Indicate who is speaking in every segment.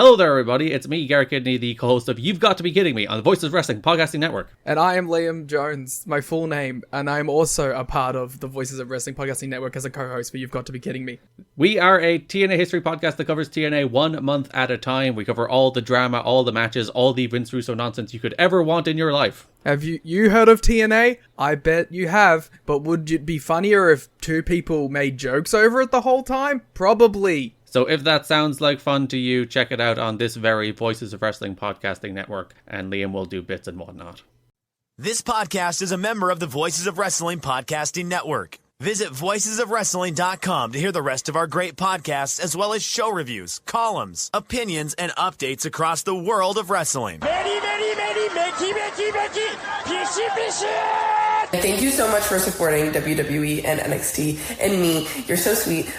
Speaker 1: Hello there, everybody. It's me, Garrett Kidney, the co-host of You've Got to Be Kidding Me on the Voices of Wrestling Podcasting Network.
Speaker 2: And I am Liam Jones, my full name, and I'm also a part of the Voices of Wrestling Podcasting Network as a co-host for You've Got to Be Kidding Me.
Speaker 1: We are a TNA history podcast that covers TNA 1 month at a time. We cover all the drama, all the matches, all the Vince Russo nonsense you could ever want in your life.
Speaker 2: Have you heard of TNA? I bet you have, but would it be funnier if two people made jokes over it the whole time? Probably.
Speaker 1: So if that sounds like fun to you, check it out on this very Voices of Wrestling Podcasting Network, and Liam will do bits and whatnot.
Speaker 3: This podcast is a member of the Voices of Wrestling Podcasting Network. Visit voicesofwrestling.com to hear the rest of our great podcasts, as well as show reviews, columns, opinions, and updates across the world of wrestling.
Speaker 4: Thank you so much for supporting WWE and NXT and me. You're so sweet.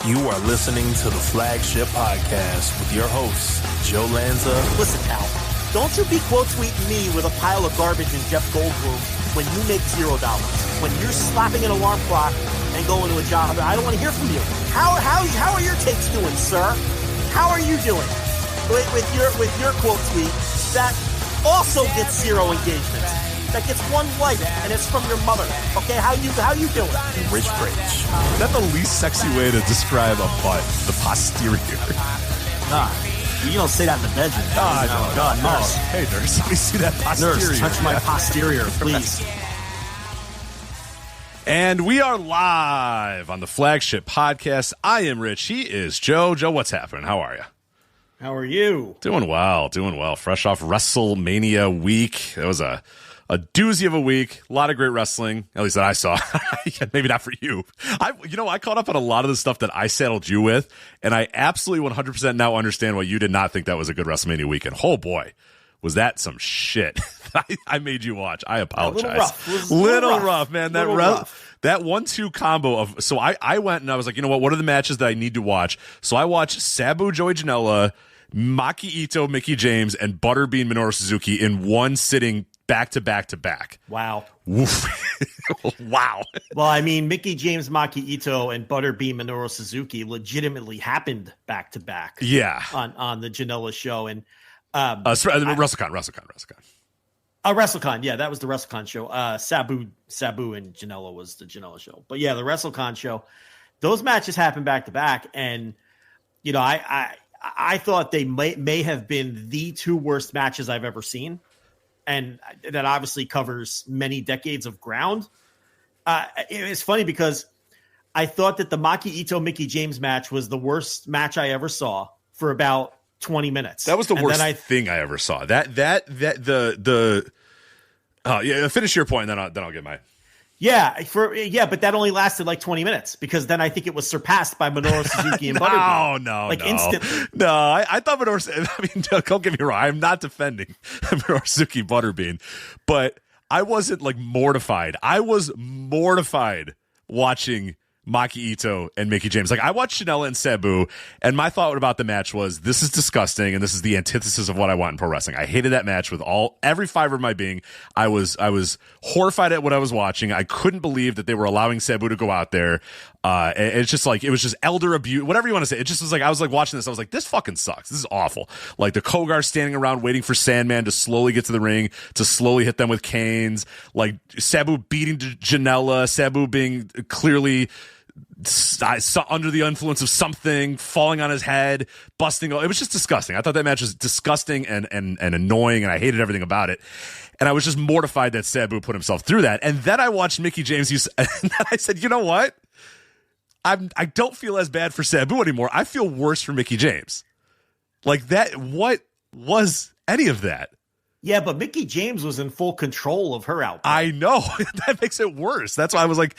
Speaker 5: You are listening to the Flagship Podcast with your hosts, Joe Lanza.
Speaker 6: Listen, pal, don't you be quote tweeting me with a pile of garbage in Jeff Goldblum when you make $0. When you're slapping an alarm clock and going to a job, I don't want to hear from you. How are your takes doing, sir? How are you doing with your quote tweet that also gets 0 engagement? That gets 1 like, and it's from your mother. Okay, how you doing?
Speaker 5: Rich Rich. Is that the least sexy way to describe a butt? The posterior.
Speaker 6: Nah, you don't say that in the bedroom.
Speaker 5: Oh, God, nurse. Hey, nurse, let me see that posterior.
Speaker 6: Nurse, touch my posterior, please.
Speaker 5: And we are live on the Flagship Podcast. I am Rich. He is Joe. Joe, what's happening? How are you?
Speaker 6: How are you?
Speaker 5: Doing well. Fresh off WrestleMania week. It was a doozy of a week. A lot of great wrestling, at least that I saw. Maybe not for you. I caught up on a lot of the stuff that I saddled you with, and I absolutely 100% now understand why you did not think that was a good WrestleMania weekend. Oh, boy, was that some shit I made you watch. I apologize.
Speaker 6: A little rough,
Speaker 5: man. That 1-2 combo of... So I went and I was like, you know what are the matches that I need to watch? So I watched Sabu Joey Janela, Maki Ito, Mickie James, and Butterbean Minoru Suzuki in one sitting back to back to back.
Speaker 6: Wow.
Speaker 5: Wow.
Speaker 6: Well, I mean, Mickie James, Maki Ito, and Butterbean Minoru Suzuki legitimately happened back to back.
Speaker 5: Yeah.
Speaker 6: On the Janela show. And
Speaker 5: WrestleCon.
Speaker 6: WrestleCon. Yeah, that was the WrestleCon show. Sabu and Janela was the Janela show. But yeah, the WrestleCon show. Those matches happened back to back. And, you know, I thought they may have been the two worst matches I've ever seen. And that obviously covers many decades of ground. It's funny because I thought that the Maki Ito Mickie James match was the worst match I ever saw for about 20 minutes.
Speaker 5: That was the worst thing I ever saw. Finish your point, and then I'll get mine.
Speaker 6: But that only lasted like 20 minutes because then I think it was surpassed by Minoru Suzuki and Butterbean. Instantly.
Speaker 5: No, I thought don't get me wrong. I'm not defending Minoru Suzuki Butterbean, but I wasn't like mortified. I was mortified watching Maki Ito and Mickie James. Like, I watched Janela and Sabu, and my thought about the match was, this is disgusting, and this is the antithesis of what I want in pro wrestling. I hated that match with every fiber of my being. I was horrified at what I was watching. I couldn't believe that they were allowing Sabu to go out there. It's just like, it was just elder abuse, whatever you want to say. It just was like, I was like watching this, I was like, this fucking sucks. This is awful. Like, the Kogar standing around waiting for Sandman to slowly get to the ring, to slowly hit them with canes. Like, Sabu beating Janela, Sabu being clearly under the influence of something, falling on his head, busting. It was just disgusting. I thought that match was disgusting and annoying, and I hated everything about it. And I was just mortified that Sabu put himself through that. And then I watched Mickie James and I said, you know what? I don't feel as bad for Sabu anymore. I feel worse for Mickie James. Like, that, what was any of that?
Speaker 6: Yeah, but Mickie James was in full control of her output.
Speaker 5: I know. That makes it worse. That's why I was like,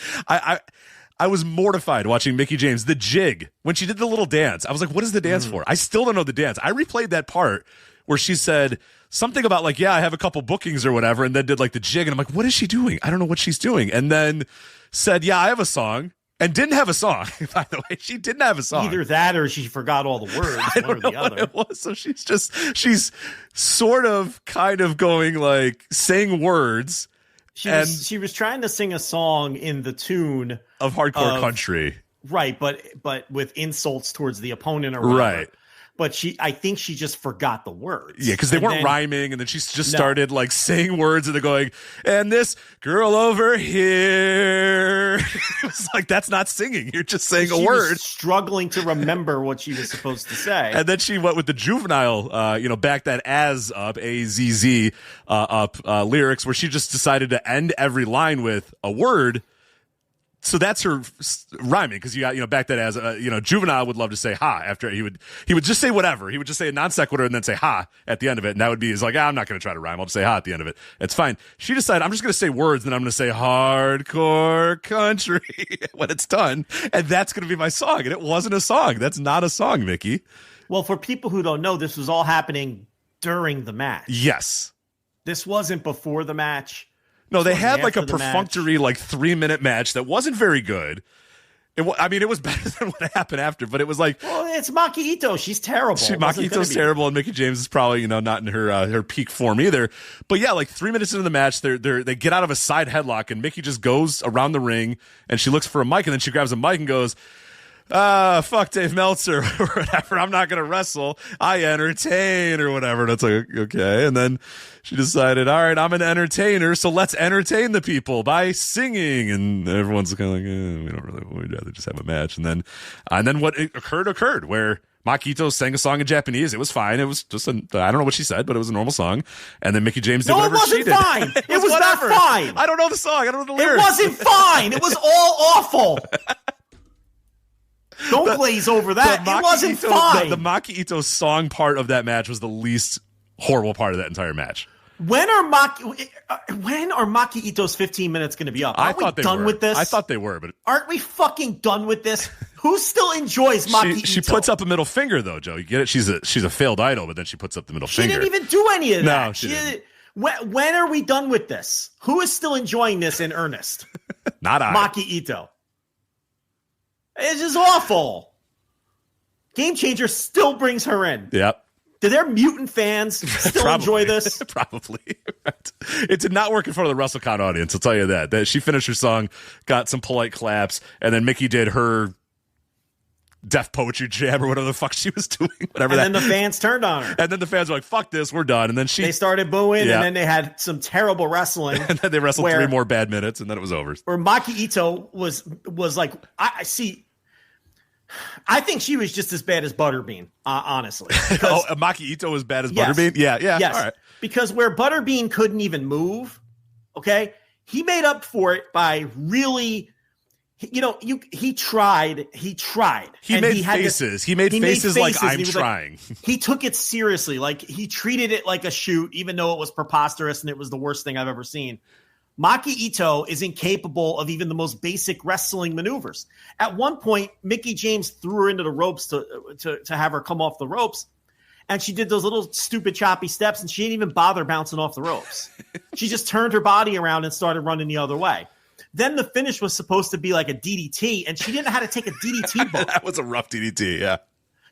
Speaker 5: I was mortified watching Mickie James. The jig, when she did the little dance, I was like, what is the dance for? I still don't know the dance. I replayed that part where she said something about like, yeah, I have a couple bookings or whatever, and then did like the jig, and I'm like, what is she doing? I don't know what she's doing. And then said, yeah, I have a song, and didn't have a song. By the way, she didn't have a song.
Speaker 6: Either that or she forgot all the words.
Speaker 5: I don't know what it was. So she's sort of kind of going like saying words.
Speaker 6: She was trying to sing a song in the tune
Speaker 5: of hardcore country.
Speaker 6: Right, but with insults towards the opponent or whatever.
Speaker 5: Right.
Speaker 6: But I think she just forgot the words.
Speaker 5: Yeah, because they weren't rhyming, and then she just started like saying words, and they're going, and this girl over here. It was like, that's not singing. You're just saying a word.
Speaker 6: Was struggling to remember what she was supposed to say.
Speaker 5: And then she went with the juvenile, back that as up, A-Z-Z, lyrics, where she just decided to end every line with a word. So that's her rhyming, because you got, back that as, juvenile would love to say ha after he would just say whatever. He would just say a non sequitur and then say ha at the end of it. And that would be, I'm not going to try to rhyme. I'll just say ha at the end of it. It's fine. She decided, I'm just going to say words, and then I'm going to say hardcore country when it's done. And that's going to be my song. And it wasn't a song. That's not a song, Mickey.
Speaker 6: Well, for people who don't know, this was all happening during the match.
Speaker 5: Yes.
Speaker 6: This wasn't before the match.
Speaker 5: No, they had like a perfunctory, 3-minute match that wasn't very good. It was better than what happened after, but it was like,
Speaker 6: well, it's Maki Ito. She's terrible.
Speaker 5: Maki Ito's terrible, and Mickie James is probably not in her peak form either. But yeah, 3 minutes into the match, they get out of a side headlock, and Mickie just goes around the ring, and she looks for a mic, and then she grabs a mic and goes, fuck Dave Meltzer or whatever. I'm not going to wrestle. I entertain or whatever. And it's like, okay. And then she decided, all right, I'm an entertainer, so let's entertain the people by singing. And everyone's kind of like, we don't really, we'd rather just have a match. And then what occurred where Maki Ito sang a song in Japanese. It was fine. It was just I don't know what she said, but it was a normal song. And then Mickie James did whatever she did.
Speaker 6: No, it wasn't fine. It was not fine.
Speaker 5: I don't know the song. I don't know the lyrics.
Speaker 6: It wasn't fine. It was all awful. Don't glaze over that. It wasn't fine.
Speaker 5: The Maki Ito song part of that match was the least horrible part of that entire match.
Speaker 6: When are Maki Ito's 15 minutes going to be up? Aren't we done with this?
Speaker 5: I thought they were, but
Speaker 6: aren't we fucking done with this? Who still enjoys Maki Ito?
Speaker 5: She puts up a middle finger, though, Joe. You get it? She's a failed idol, but then she puts up the middle finger.
Speaker 6: She didn't even do any of that.
Speaker 5: No, she didn't.
Speaker 6: When are we done with this? Who is still enjoying this in earnest?
Speaker 5: Not I.
Speaker 6: Maki Ito. It's just awful. Game Changer still brings her in.
Speaker 5: Yep.
Speaker 6: Do their mutant fans still enjoy this?
Speaker 5: Probably. Right. It did not work in front of the WrestleCon audience, I'll tell you that. She finished her song, got some polite claps, and then Mickie did her deaf poetry jam or whatever the fuck she was doing.
Speaker 6: Then the fans turned on her.
Speaker 5: And then the fans were like, fuck this, we're done. And then they
Speaker 6: started booing, and then they had some terrible wrestling.
Speaker 5: And then they wrestled 3 more bad minutes, and then it was over.
Speaker 6: Where Maki Ito was like, I think she was just as bad as Butterbean, honestly.
Speaker 5: Maki Ito was bad as Butterbean? Yeah.
Speaker 6: Yes.
Speaker 5: All right.
Speaker 6: Because where Butterbean couldn't even move, okay, he made up for it by really, he tried. He made faces like, I'm trying. He took it seriously. Like, he treated it like a shoot, even though it was preposterous and it was the worst thing I've ever seen. Maki Ito is incapable of even the most basic wrestling maneuvers. At one point, Mickie James threw her into the ropes to have her come off the ropes, and she did those little stupid choppy steps, and she didn't even bother bouncing off the ropes. She just turned her body around and started running the other way. Then the finish was supposed to be like a DDT, and she didn't know how to take a DDT bump.
Speaker 5: That was a rough DDT, yeah.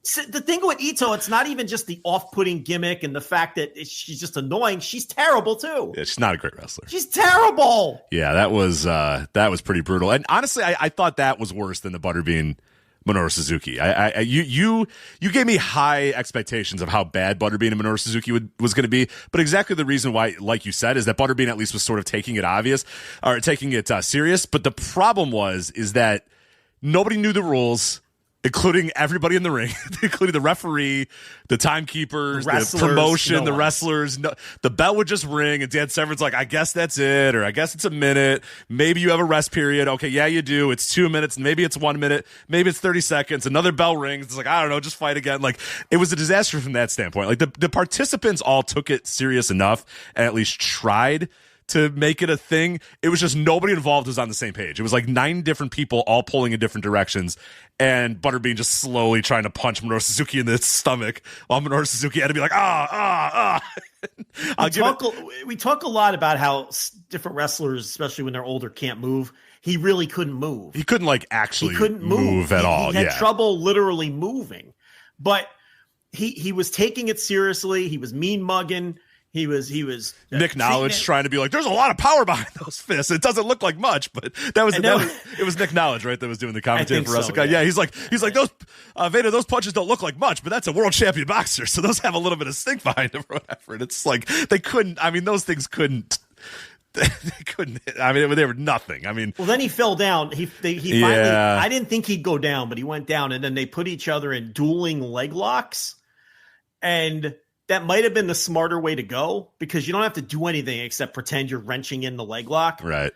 Speaker 6: So the thing with Ito, it's not even just the off-putting gimmick and the fact that she's just annoying. She's terrible too.
Speaker 5: Yeah, she's not a great wrestler.
Speaker 6: She's terrible.
Speaker 5: Yeah, that was pretty brutal. And honestly, I thought that was worse than the Butterbean Minoru Suzuki. You gave me high expectations of how bad Butterbean and Minoru Suzuki was going to be, but exactly the reason why, like you said, is that Butterbean at least was sort of taking it serious. But the problem is that nobody knew the rules, including everybody in the ring, including the referee, the timekeepers, the promotion, the wrestlers. No, the bell would just ring, and Dan Severn's like, I guess that's it, or I guess it's a minute. Maybe you have a rest period. Okay, yeah, you do. It's 2 minutes. Maybe it's 1 minute. Maybe it's 30 seconds. Another bell rings. It's like, I don't know, just fight again. Like, it was a disaster from that standpoint. Like, the participants all took it serious enough and at least tried to make it a thing. It was just nobody involved was on the same page. It was like 9 different people all pulling in different directions, and Butterbean just slowly trying to punch Minoru Suzuki in the stomach while Minoru Suzuki had to be like,
Speaker 6: We talk a lot about how different wrestlers, especially when they're older, can't move. He really couldn't move.
Speaker 5: He couldn't move at all.
Speaker 6: He had trouble literally moving, but he was taking it seriously. He was mean mugging. He was
Speaker 5: Nick Knowledge trying to be like, there's a lot of power behind those fists. It doesn't look like much, but it was Nick Knowledge, right? That was doing the commentary for us. Yeah, he's like those Vader, those punches don't look like much, but that's a world champion boxer, so those have a little bit of stink behind them or whatever. And it's like they couldn't. I mean, those things couldn't. They couldn't. I mean, they were nothing. I mean,
Speaker 6: well, then he fell down. He finally. I didn't think he'd go down, but he went down, and then they put each other in dueling leg locks, and that might have been the smarter way to go because you don't have to do anything except pretend you're wrenching in the leg lock.
Speaker 5: Right.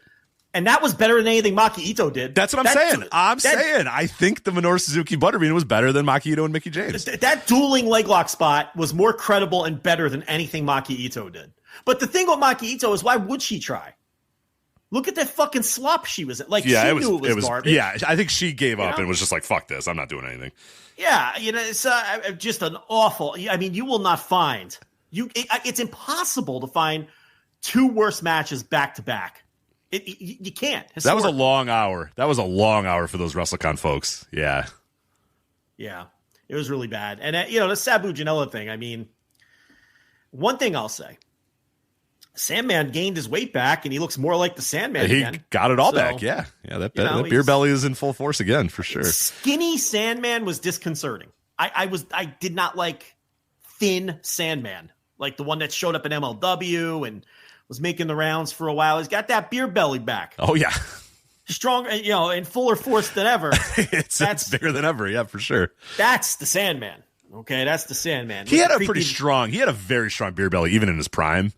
Speaker 6: And that was better than anything Maki Ito did.
Speaker 5: That's what I'm saying. I think the Minoru Suzuki Butterbean was better than Maki Ito and Mickie James.
Speaker 6: That dueling leg lock spot was more credible and better than anything Maki Ito did. But the thing with Maki Ito is, why would she try? Look at that fucking slop she was in. Like, she knew it was garbage.
Speaker 5: Yeah, I think she gave up and was just like, fuck this. I'm not doing anything.
Speaker 6: Yeah, it's just an awful. I mean, you will not find it's impossible to find two worse matches back to back. You can't.
Speaker 5: That was a long hour. That was a long hour for those WrestleCon folks. Yeah, it was really bad. And the Sabu Janela thing. I mean, one thing I'll say. Sandman gained his weight back, and he looks more like the Sandman again. He got it all back, yeah. That beer belly is in full force again, for sure.
Speaker 6: Skinny Sandman was disconcerting. I did not like thin Sandman, like the one that showed up in MLW and was making the rounds for a while. He's got that beer belly back.
Speaker 5: Oh, yeah.
Speaker 6: Strong, in fuller force than ever.
Speaker 5: It's bigger than ever, yeah, for sure.
Speaker 6: That's the Sandman, okay? That's the Sandman.
Speaker 5: He had a very strong beer belly, even in his prime.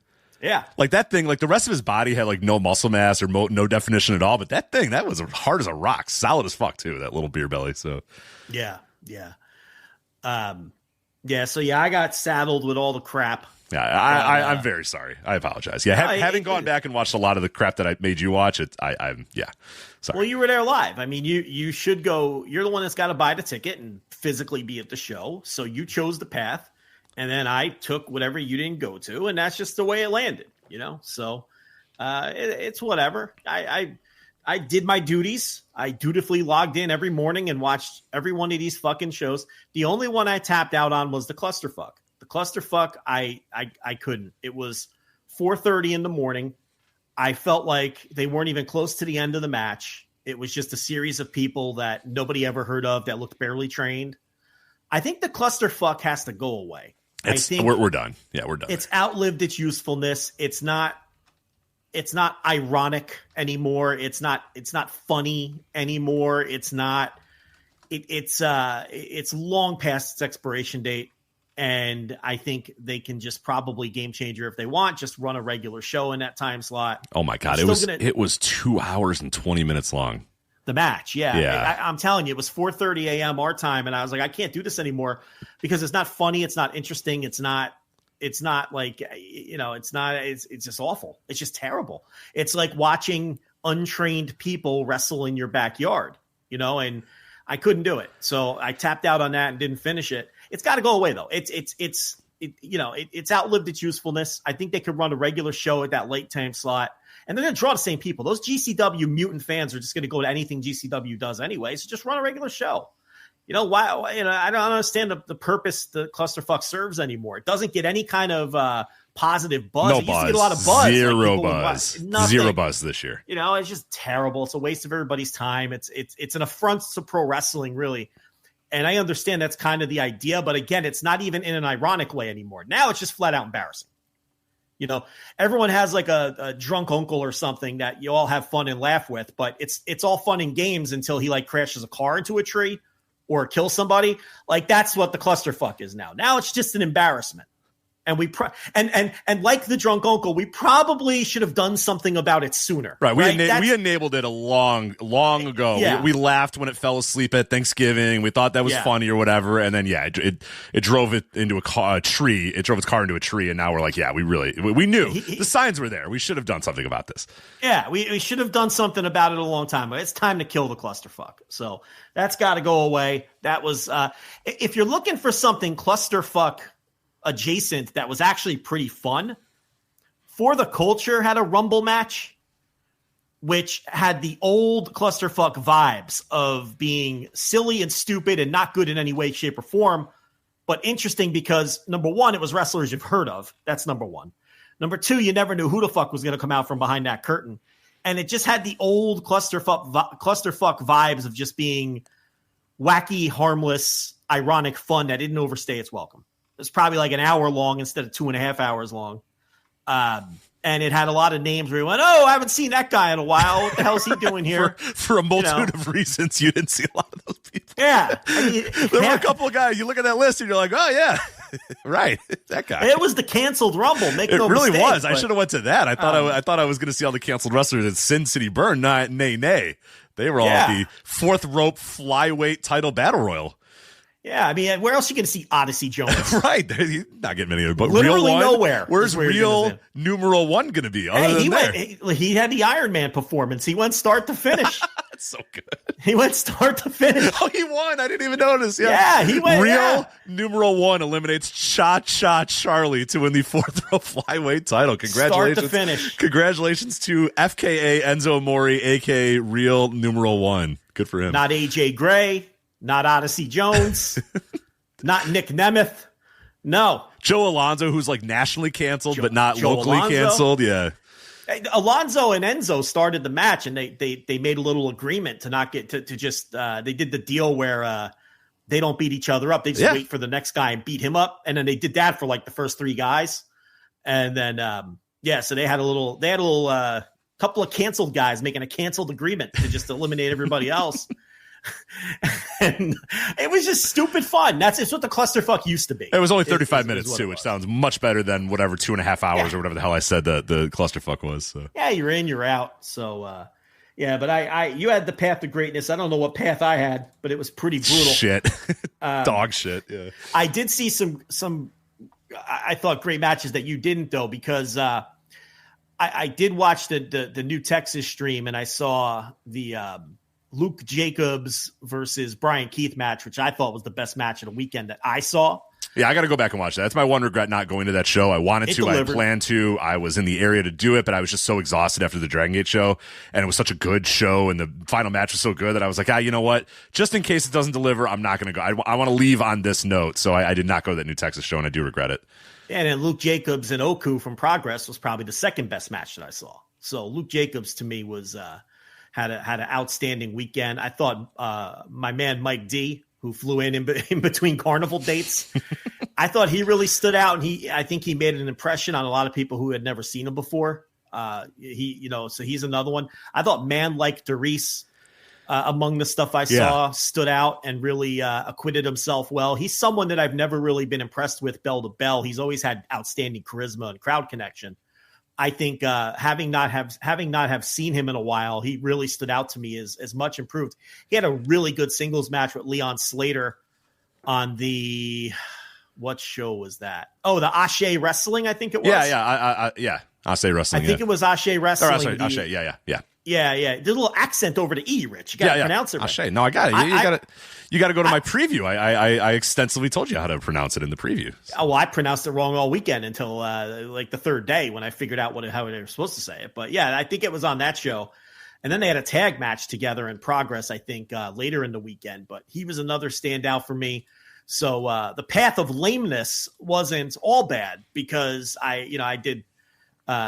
Speaker 6: Yeah.
Speaker 5: Like that thing, like the rest of his body had like no muscle mass or no definition at all. But that thing, that was hard as a rock. Solid as fuck, too, that little beer belly. So,
Speaker 6: yeah. So, I got saddled with all the crap.
Speaker 5: Yeah, I'm very sorry. I apologize. Yeah, having gone back and watched a lot of the crap that I made you watch, I'm sorry.
Speaker 6: Well, you were there live. I mean, you should go. You're the one that's got to buy the ticket and physically be at the show. So you chose the path. And then I took whatever you didn't go to, and that's just the way it landed, So it's whatever. I did my duties. I dutifully logged in every morning and watched every one of these fucking shows. The only one I tapped out on was the clusterfuck. The clusterfuck, I couldn't. It was 4:30 in the morning. I felt like they weren't even close to the end of the match. It was just a series of people that nobody ever heard of that looked barely trained. I think the clusterfuck has to go away. I think
Speaker 5: we're done. Yeah, we're done.
Speaker 6: It's outlived its usefulness. It's not ironic anymore. It's not funny anymore. It's long past its expiration date. And I think they can just probably game changer if they want, just run a regular show in that time slot.
Speaker 5: Oh my God. It was 2 hours and 20 minutes long.
Speaker 6: The match, yeah. I'm telling you, it was 4:30 a.m. our time, and I was like, I can't do this anymore because it's not funny, it's not interesting, it's not like it's just awful. It's just terrible. It's like watching untrained people wrestle in your backyard, and I couldn't do it, so I tapped out on that and didn't finish it. It's got to go away though. It's outlived its usefulness. I think they could run a regular show at that late time slot. And they're going to draw the same people. Those GCW mutant fans are just going to go to anything GCW does anyway. So just run a regular show. Why? I don't understand the purpose the clusterfuck serves anymore. It doesn't get any kind of positive buzz. It used to get a lot of buzz.
Speaker 5: Zero buzz this year.
Speaker 6: It's just terrible. It's a waste of everybody's time. It's an affront to pro wrestling, really. And I understand that's kind of the idea, but again, it's not even in an ironic way anymore. Now it's just flat out embarrassing. Everyone has like a drunk uncle or something that you all have fun and laugh with, but it's all fun and games until he like crashes a car into a tree or kills somebody. Like that's what the clusterfuck is now. Now it's just an embarrassment. And and like the drunk uncle, we probably should have done something about it sooner.
Speaker 5: Right. We enabled it a long ago. Yeah. We laughed when it fell asleep at Thanksgiving. We thought that was funny or whatever. And then, it drove it into a tree. It drove its car into a tree. And now we're like, we knew the signs were there. We should have done something about this.
Speaker 6: Yeah. We should have done something about it a long time ago. It's time to kill the clusterfuck. So that's got to go away. That was, if you're looking for something clusterfuck adjacent that was actually pretty fun, For the Culture had a Rumble match which had the old clusterfuck vibes of being silly and stupid and not good in any way, shape, or form, but interesting because, number one, it was wrestlers you've heard of. That's number one. Number two, you never knew who the fuck was going to come out from behind that curtain. And it just had the old clusterfuck vibes of just being wacky, harmless, ironic fun that didn't overstay its welcome. It was probably like an hour long instead of 2.5 hours long. And it had a lot of names where you went, oh, I haven't seen that guy in a while. What the hell is he doing here?
Speaker 5: For a multitude of reasons, you didn't see a lot of those people.
Speaker 6: Yeah. I mean,
Speaker 5: there were a couple of guys, you look at that list and you're like, oh, yeah, right, that guy.
Speaker 6: It was the canceled Rumble. Make no
Speaker 5: really
Speaker 6: mistake,
Speaker 5: was. I should have went to that. I thought I was going to see all the canceled wrestlers at Sin City Burn. Nay. They were all at the fourth rope flyweight title battle royal.
Speaker 6: Yeah, I mean, where else are you going to see Odyssey Jones?
Speaker 5: Right. You're not getting many of them. But
Speaker 6: literally
Speaker 5: real one,
Speaker 6: nowhere.
Speaker 5: Where's real numeral one going to be?
Speaker 6: He had the Iron Man performance. He went start to finish.
Speaker 5: That's so good.
Speaker 6: He went start to finish.
Speaker 5: Oh, he won. I didn't even notice.
Speaker 6: Yeah, he went.
Speaker 5: Real numeral one eliminates Cha Charlie to win the fourth row flyweight title. Congratulations.
Speaker 6: Start to finish.
Speaker 5: Congratulations to FKA Enzo Amore, aka Real numeral one. Good for him.
Speaker 6: Not AJ Gray. Not Odyssey Jones, not Nick Nemeth. No.
Speaker 5: Joe Alonzo, who's like nationally canceled, but not
Speaker 6: Joe
Speaker 5: locally
Speaker 6: Alonzo.
Speaker 5: canceled. Yeah.
Speaker 6: Alonzo and Enzo started the match, and they made a little agreement to not get to just they did the deal where they don't beat each other up. They just wait for the next guy and beat him up. And then they did that for like the first three guys. And then so they had a little couple of canceled guys making a canceled agreement to just eliminate everybody else. And it was just stupid fun. It's what the clusterfuck used to be.
Speaker 5: It was only 35 minutes too, which sounds much better than whatever 2.5 hours or whatever the hell I said the clusterfuck was. So.
Speaker 6: Yeah, you're in, you're out. So but you had the path to greatness. I don't know what path I had, but it was pretty brutal.
Speaker 5: Shit, dog shit. Yeah,
Speaker 6: I did see some. I thought great matches that you didn't though, because I did watch the new Texas stream, and I saw the. Luke Jacobs versus Brian Keith match, which I thought was the best match of the weekend that I saw.
Speaker 5: Yeah, I got to go back and watch that. That's my one regret not going to that show. I wanted to. I planned to. I was in the area to do it, but I was just so exhausted after the Dragon Gate show, and it was such a good show, and the final match was so good that I was like, you know what? Just in case it doesn't deliver, I'm not going to go. I want to leave on this note, so I did not go to that new Texas show, and I do regret it.
Speaker 6: And then Luke Jacobs and Oku from Progress was probably the second best match that I saw. So Luke Jacobs to me was had an outstanding weekend. I thought my man Mike D, who flew in between carnival dates, I thought he really stood out, and I think he made an impression on a lot of people who had never seen him before. So he's another one. I thought Man Like Doris, among the stuff I saw, stood out and really acquitted himself well. He's someone that I've never really been impressed with bell to bell. He's always had outstanding charisma and crowd connection. I think having not have seen him in a while, he really stood out to me as much improved. He had a really good singles match with Leon Slater on what show was that? Oh, the Ashe Wrestling, I think it was.
Speaker 5: Yeah. Ashe Wrestling.
Speaker 6: I think it was Ashe Wrestling.
Speaker 5: Or Ashe, yeah.
Speaker 6: Yeah. Did a little accent over to E, Rich. You got to pronounce it right.
Speaker 5: Ashe. No, I got it. You got to go to my preview. I extensively told you how to pronounce it in the preview.
Speaker 6: Oh, well, I pronounced it wrong all weekend until like the third day when I figured out how they were supposed to say it. But yeah, I think it was on that show. And then they had a tag match together in Progress, I think, later in the weekend. But he was another standout for me. So the path of lameness wasn't all bad because I did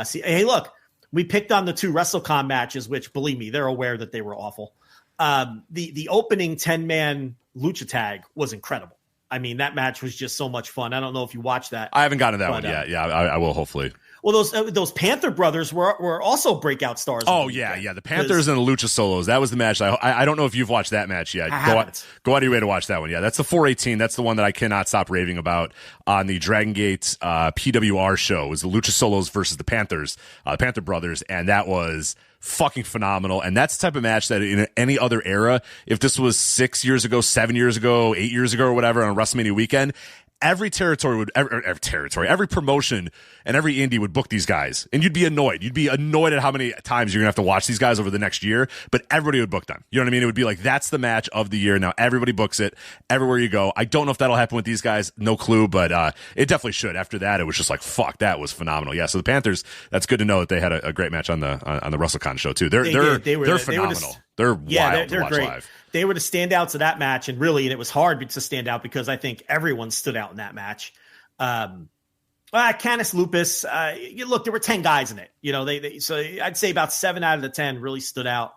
Speaker 6: see. Hey, look, we picked on the two WrestleCon matches, which, believe me, they're aware that they were awful. The opening 10-man lucha tag was incredible. I mean, that match was just so much fun. I don't know if you watched that.
Speaker 5: I haven't gotten to that one yet. Yeah, I will hopefully.
Speaker 6: Well, those Panther brothers were also breakout stars.
Speaker 5: Oh yeah. The Panthers and the Lucha Solos. That was the match. I don't know if you've watched that match yet. Go out of your way to watch that one. Yeah, that's the 418. That's the one that I cannot stop raving about on the Dragon Gate PWR show. It was the Lucha Solos versus the Panthers, the Panther brothers, and that was fucking phenomenal. And that's the type of match that in any other era, if this was 6 years ago, 7 years ago, 8 years ago, or whatever, on a WrestleMania weekend, every promotion and every indie would book these guys, and you'd be annoyed. You'd be annoyed at how many times you're gonna have to watch these guys over the next year, but everybody would book them. You know what I mean? It would be like, that's the match of the year. Now everybody books it everywhere you go. I don't know if that'll happen with these guys. No clue, but it definitely should. After that, it was just like, fuck, that was phenomenal. Yeah. So the Panthers, that's good to know that they had a great match on the WrestleCon show too. They're phenomenal. They're wild to watch
Speaker 6: great.
Speaker 5: Live.
Speaker 6: They were the standouts of that match, and it was hard to stand out because I think everyone stood out in that match. Canis Lupus. Look, there were 10 guys in it. So I'd say about 7 out of the 10 really stood out.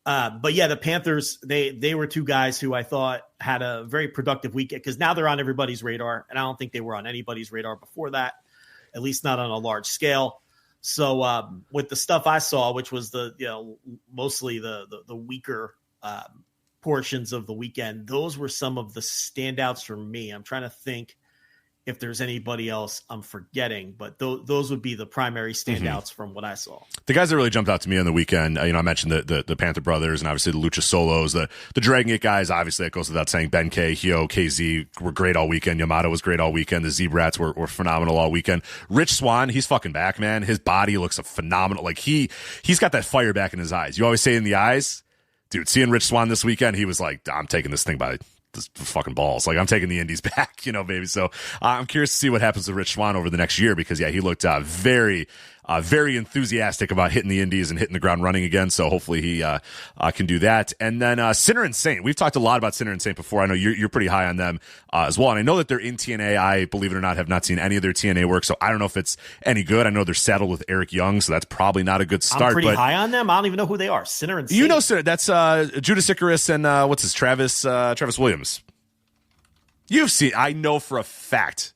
Speaker 6: But yeah, the Panthers, they were 2 guys who I thought had a very productive weekend because now they're on everybody's radar, and I don't think they were on anybody's radar before that, at least not on a large scale. So with the stuff I saw, which was mostly the weaker portions of the weekend, those were some of the standouts for me. I'm trying to think if there's anybody else I'm forgetting, but those would be the primary standouts from what I saw.
Speaker 5: The guys that really jumped out to me on the weekend, I mentioned the Panther Brothers and obviously the Lucha Solos, the Dragon Gate guys, obviously that goes without saying. Ben K, Hyo, KZ were great all weekend. Yamato was great all weekend. The Z-Brats were phenomenal all weekend. Rich Swann, he's fucking back, man. His body looks phenomenal. Like he's got that fire back in his eyes. You always say in the eyes, dude, seeing Rich Swann this weekend, he was like, I'm taking this thing by the fucking balls. Like I'm taking the indies back, baby. So I'm curious to see what happens to Rich Swann over the next year because he looked very enthusiastic about hitting the indies and hitting the ground running again. So hopefully he can do that. And then Sinner and Saint. We've talked a lot about Sinner and Saint before. I know you're pretty high on them as well. And I know that they're in TNA. I, believe it or not, have not seen any of their TNA work. So I don't know if it's any good. I know they're saddled with Eric Young, so that's probably not a good start.
Speaker 6: I'm pretty high on them. I don't even know who they are. Sinner and Saint.
Speaker 5: Sinner. That's Judas Icarus and Travis Williams. You've seen, I know for a fact.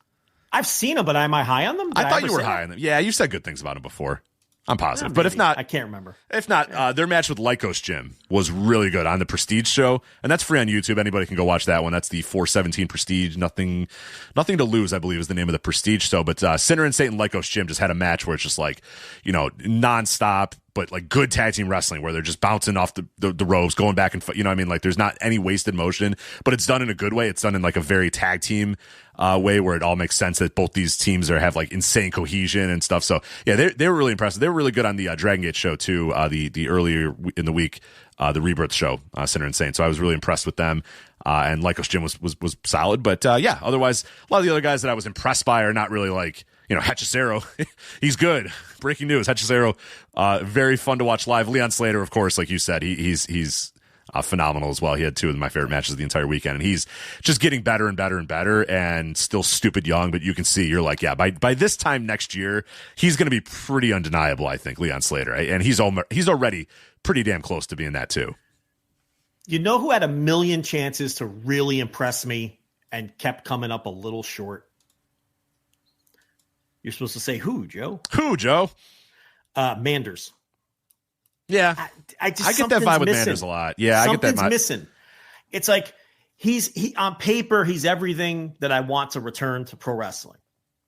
Speaker 6: I've seen them, but am I high on them?
Speaker 5: I thought you were high on them. Yeah, you said good things about them before. I'm positive. But if not,
Speaker 6: I can't remember.
Speaker 5: If not, their match with Lycos Jim was really good on the Prestige show, and that's free on YouTube. Anybody can go watch that one. That's the 417 Prestige. Nothing to Lose, I believe, is the name of the Prestige show. But Sinner and Saint and Lycos Jim just had a match where it's just like, nonstop, but like good tag team wrestling where they're just bouncing off the ropes, going back and like there's not any wasted motion, but it's done in a good way. It's done in like a very tag team way where it all makes sense that both these teams have like insane cohesion and stuff. So yeah, they were really impressive. They were really good on the Dragon Gate show too. The earlier in the week, the Rebirth show, Sinner and Saint. So I was really impressed with them. And Lycos Jim was solid, but yeah, otherwise a lot of the other guys that I was impressed by are not really like, Hechicero, he's good. Breaking news, Hechicero, very fun to watch live. Leon Slater, of course, like you said, he's phenomenal as well. He had 2 of my favorite matches of the entire weekend, and he's just getting better and better and better, and still stupid young. But you can see, you're like, yeah, by this time next year, he's going to be pretty undeniable. I think Leon Slater, and he's already pretty damn close to being that too.
Speaker 6: You know who had a million chances to really impress me and kept coming up a little short? You're supposed to say who, Joe?
Speaker 5: Who, Joe?
Speaker 6: Manders.
Speaker 5: Yeah, I get that vibe with Manders a lot. Yeah, I get that.
Speaker 6: Something's missing. It's like he on paper he's everything that I want to return to pro wrestling.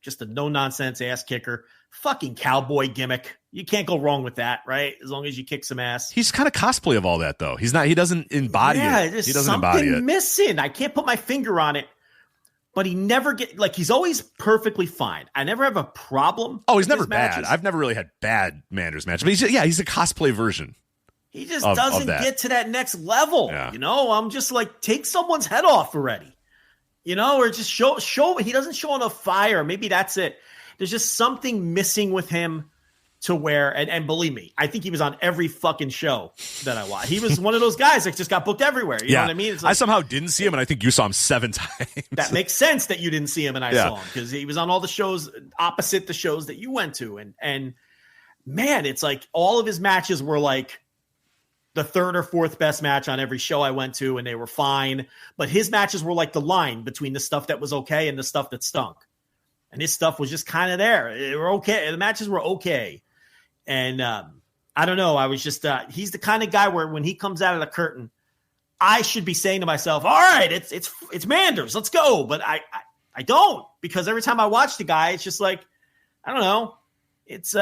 Speaker 6: Just a no nonsense ass kicker, fucking cowboy gimmick. You can't go wrong with that, right? As long as you kick some ass.
Speaker 5: He's kind of cosplay of all that though. He's not. He doesn't embody it.
Speaker 6: He doesn't embody it. Missing. I can't put my finger on it. But he never he's always perfectly fine. I never have a problem.
Speaker 5: Oh, he's never bad. I've never really had bad Manders matches. But he's a cosplay version.
Speaker 6: He just doesn't get to that next level. Yeah. I'm just like, take someone's head off already. Or just show he doesn't show enough fire. Maybe that's it. There's just something missing with him to where, and believe me, I think he was on every fucking show that I watched. He was one of those guys that just got booked everywhere. You know what I mean? It's like,
Speaker 5: I somehow didn't see him, and I think you saw him 7 times.
Speaker 6: That makes sense that you didn't see him and I saw him, because he was on all the shows opposite the shows that you went to. And man, it's like all of his matches were like the 3rd or 4th best match on every show I went to, and they were fine. But his matches were like the line between the stuff that was okay and the stuff that stunk. And his stuff was just kind of there. They were okay. The matches were okay. And I don't know. I was just he's the kind of guy where when he comes out of the curtain, I should be saying to myself, all right, it's Manders. Let's go. But I don't, because every time I watch the guy, it's just like, I don't know. It's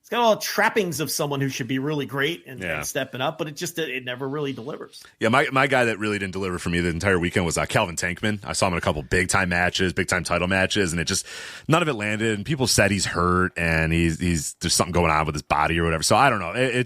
Speaker 6: got all the trappings of someone who should be really great and stepping up, but it never really delivers. Yeah,
Speaker 5: my guy that really didn't deliver for me the entire weekend was Calvin Tankman. I saw him in a couple big time title matches, and none of it landed. And people said he's hurt and he's there's something going on with his body or whatever. So I don't know.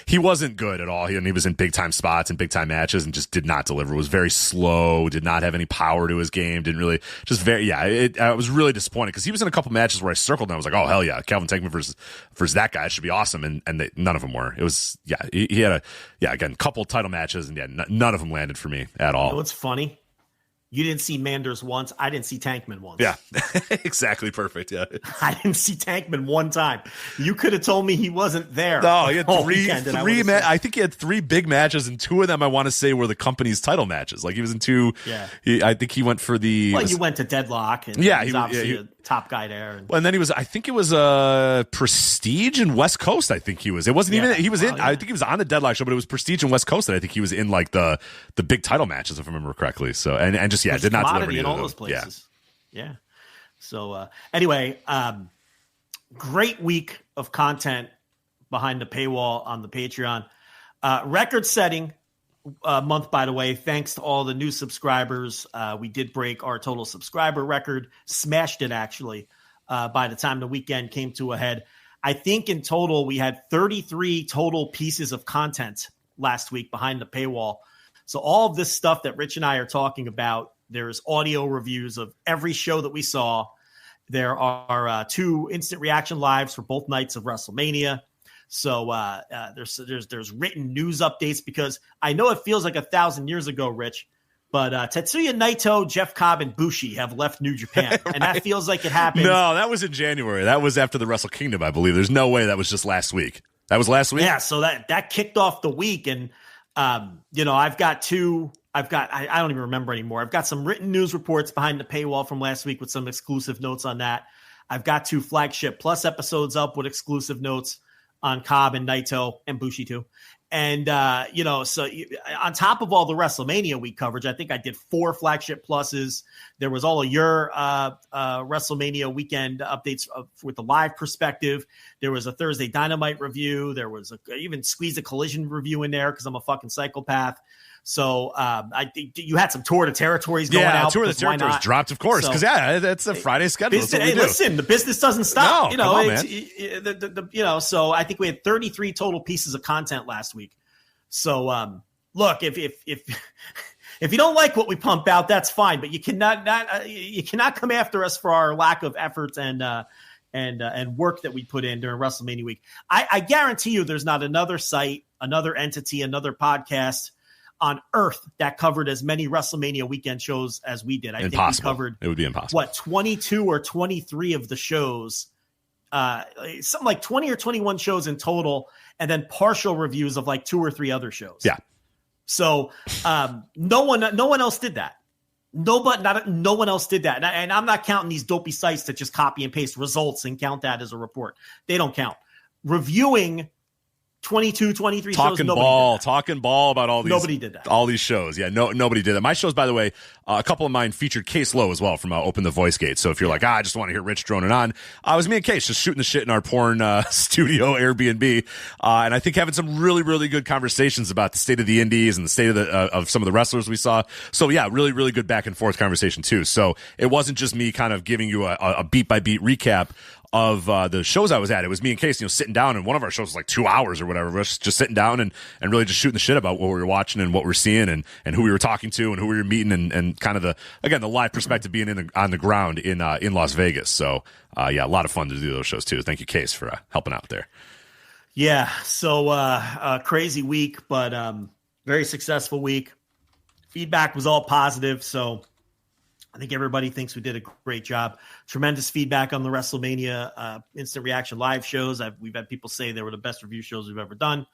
Speaker 5: He wasn't good at all. He was in big time spots and big time matches and just did not deliver. Was very slow. Did not have any power to his game. Didn't really I was really disappointed, because he was in a couple matches where I circled and I was like, oh hell yeah, Calvin Tankman versus that guy, it should be awesome, and none of them were. It was he had again couple title matches, and none of them landed for me at all.
Speaker 6: What's funny You didn't see Manders once. I didn't see Tankman once.
Speaker 5: Yeah, exactly. Perfect. Yeah.
Speaker 6: I didn't see Tankman one time. You could have told me he wasn't there.
Speaker 5: No, he had three I think he had 3 big matches, and 2 of them I want to say were the company's title matches. Like he was in 2. Yeah. I think he went for the.
Speaker 6: Well, you went to Deadlock, and
Speaker 5: yeah,
Speaker 6: he's obviously a top guy there.
Speaker 5: And then he was. I think it was Prestige and West Coast. I think he was. It wasn't even. He was in. I think he was on the Deadlock show, but it was Prestige and West Coast that I think he was in, like the big title matches, if I remember correctly. So and just did not deliver
Speaker 6: in all those places. Yeah. So anyway, great week of content behind the paywall on the Patreon. Record-setting month, by the way, thanks to all the new subscribers. We did break our total subscriber record, smashed it actually by the time the weekend came to a head. I think in total we had 33 total pieces of content last week behind the paywall. So all of this stuff that Rich and I are talking about, there's audio reviews of every show that we saw. There are 2 instant reaction lives for both nights of WrestleMania. So there's written news updates, because I know it feels like 1,000 years ago, Rich, but Tetsuya Naito, Jeff Cobb, and Bushi have left New Japan, right. And that feels like it happened.
Speaker 5: No, that was in January. That was after the Wrestle Kingdom, I believe. There's no way that was just last week. That was last week?
Speaker 6: Yeah, so that kicked off the week, and I've got 2. I don't even remember anymore. I've got some written news reports behind the paywall from last week with some exclusive notes on that. I've got 2 Flagship Plus episodes up with exclusive notes on Cobb and Naito and Bushi too. And, so on top of all the WrestleMania week coverage, I think I did 4 Flagship Pluses. There was all of your WrestleMania weekend updates with the live perspective. There was a Thursday Dynamite review. There was even squeezed a Collision review in there because I'm a fucking psychopath. So I think you had some Tour of the Territories going out.
Speaker 5: Yeah, Tour of the Territories dropped, of course, because that's a Friday schedule.
Speaker 6: Listen, the business doesn't stop.
Speaker 5: No, come on, man.
Speaker 6: So I think we had 33 total pieces of content last week. So look, if you don't like what we pump out, that's fine, but you cannot come after us for our lack of effort and work that we put in during WrestleMania week. I guarantee you, there's not another site, another entity, another podcast on earth that covered as many WrestleMania weekend shows as we did. I think we covered,
Speaker 5: it would be impossible.
Speaker 6: 22 or 23 of the shows, something like 20 or 21 shows in total, and then partial reviews of like 2 or 3 other shows.
Speaker 5: Yeah.
Speaker 6: So no one else did that. No one else did that. And I'm not counting these dopey sites that just copy and paste results and count that as a report. They don't count. Reviewing 22, 23 shows.
Speaker 5: Talking ball about all these.
Speaker 6: Nobody did that.
Speaker 5: All these shows. Yeah, nobody did that. My shows, by the way, a couple of mine featured Case Lowe as well from Open the Voice Gate. So if you're like, I just want to hear Rich droning on, it was me and Case just shooting the shit in our porn studio Airbnb. And I think having some really, really good conversations about the state of the indies and the state of some of the wrestlers we saw. So yeah, really, really good back and forth conversation too. So it wasn't just me kind of giving you a beat by beat recap of the shows I was at. It was me and Case, sitting down, and one of our shows was like 2 hours or whatever. We were just sitting down and really just shooting the shit about what we were watching and what we were seeing and who we were talking to and who we were meeting and kind of the live perspective being on the ground in Las Vegas. So yeah, a lot of fun to do those shows too. Thank you, Case, for helping out there.
Speaker 6: Yeah. So crazy week, but very successful week. Feedback was all positive. So I think everybody thinks we did a great job. Tremendous feedback on the WrestleMania instant reaction live shows. We've had people say they were the best review shows we've ever done.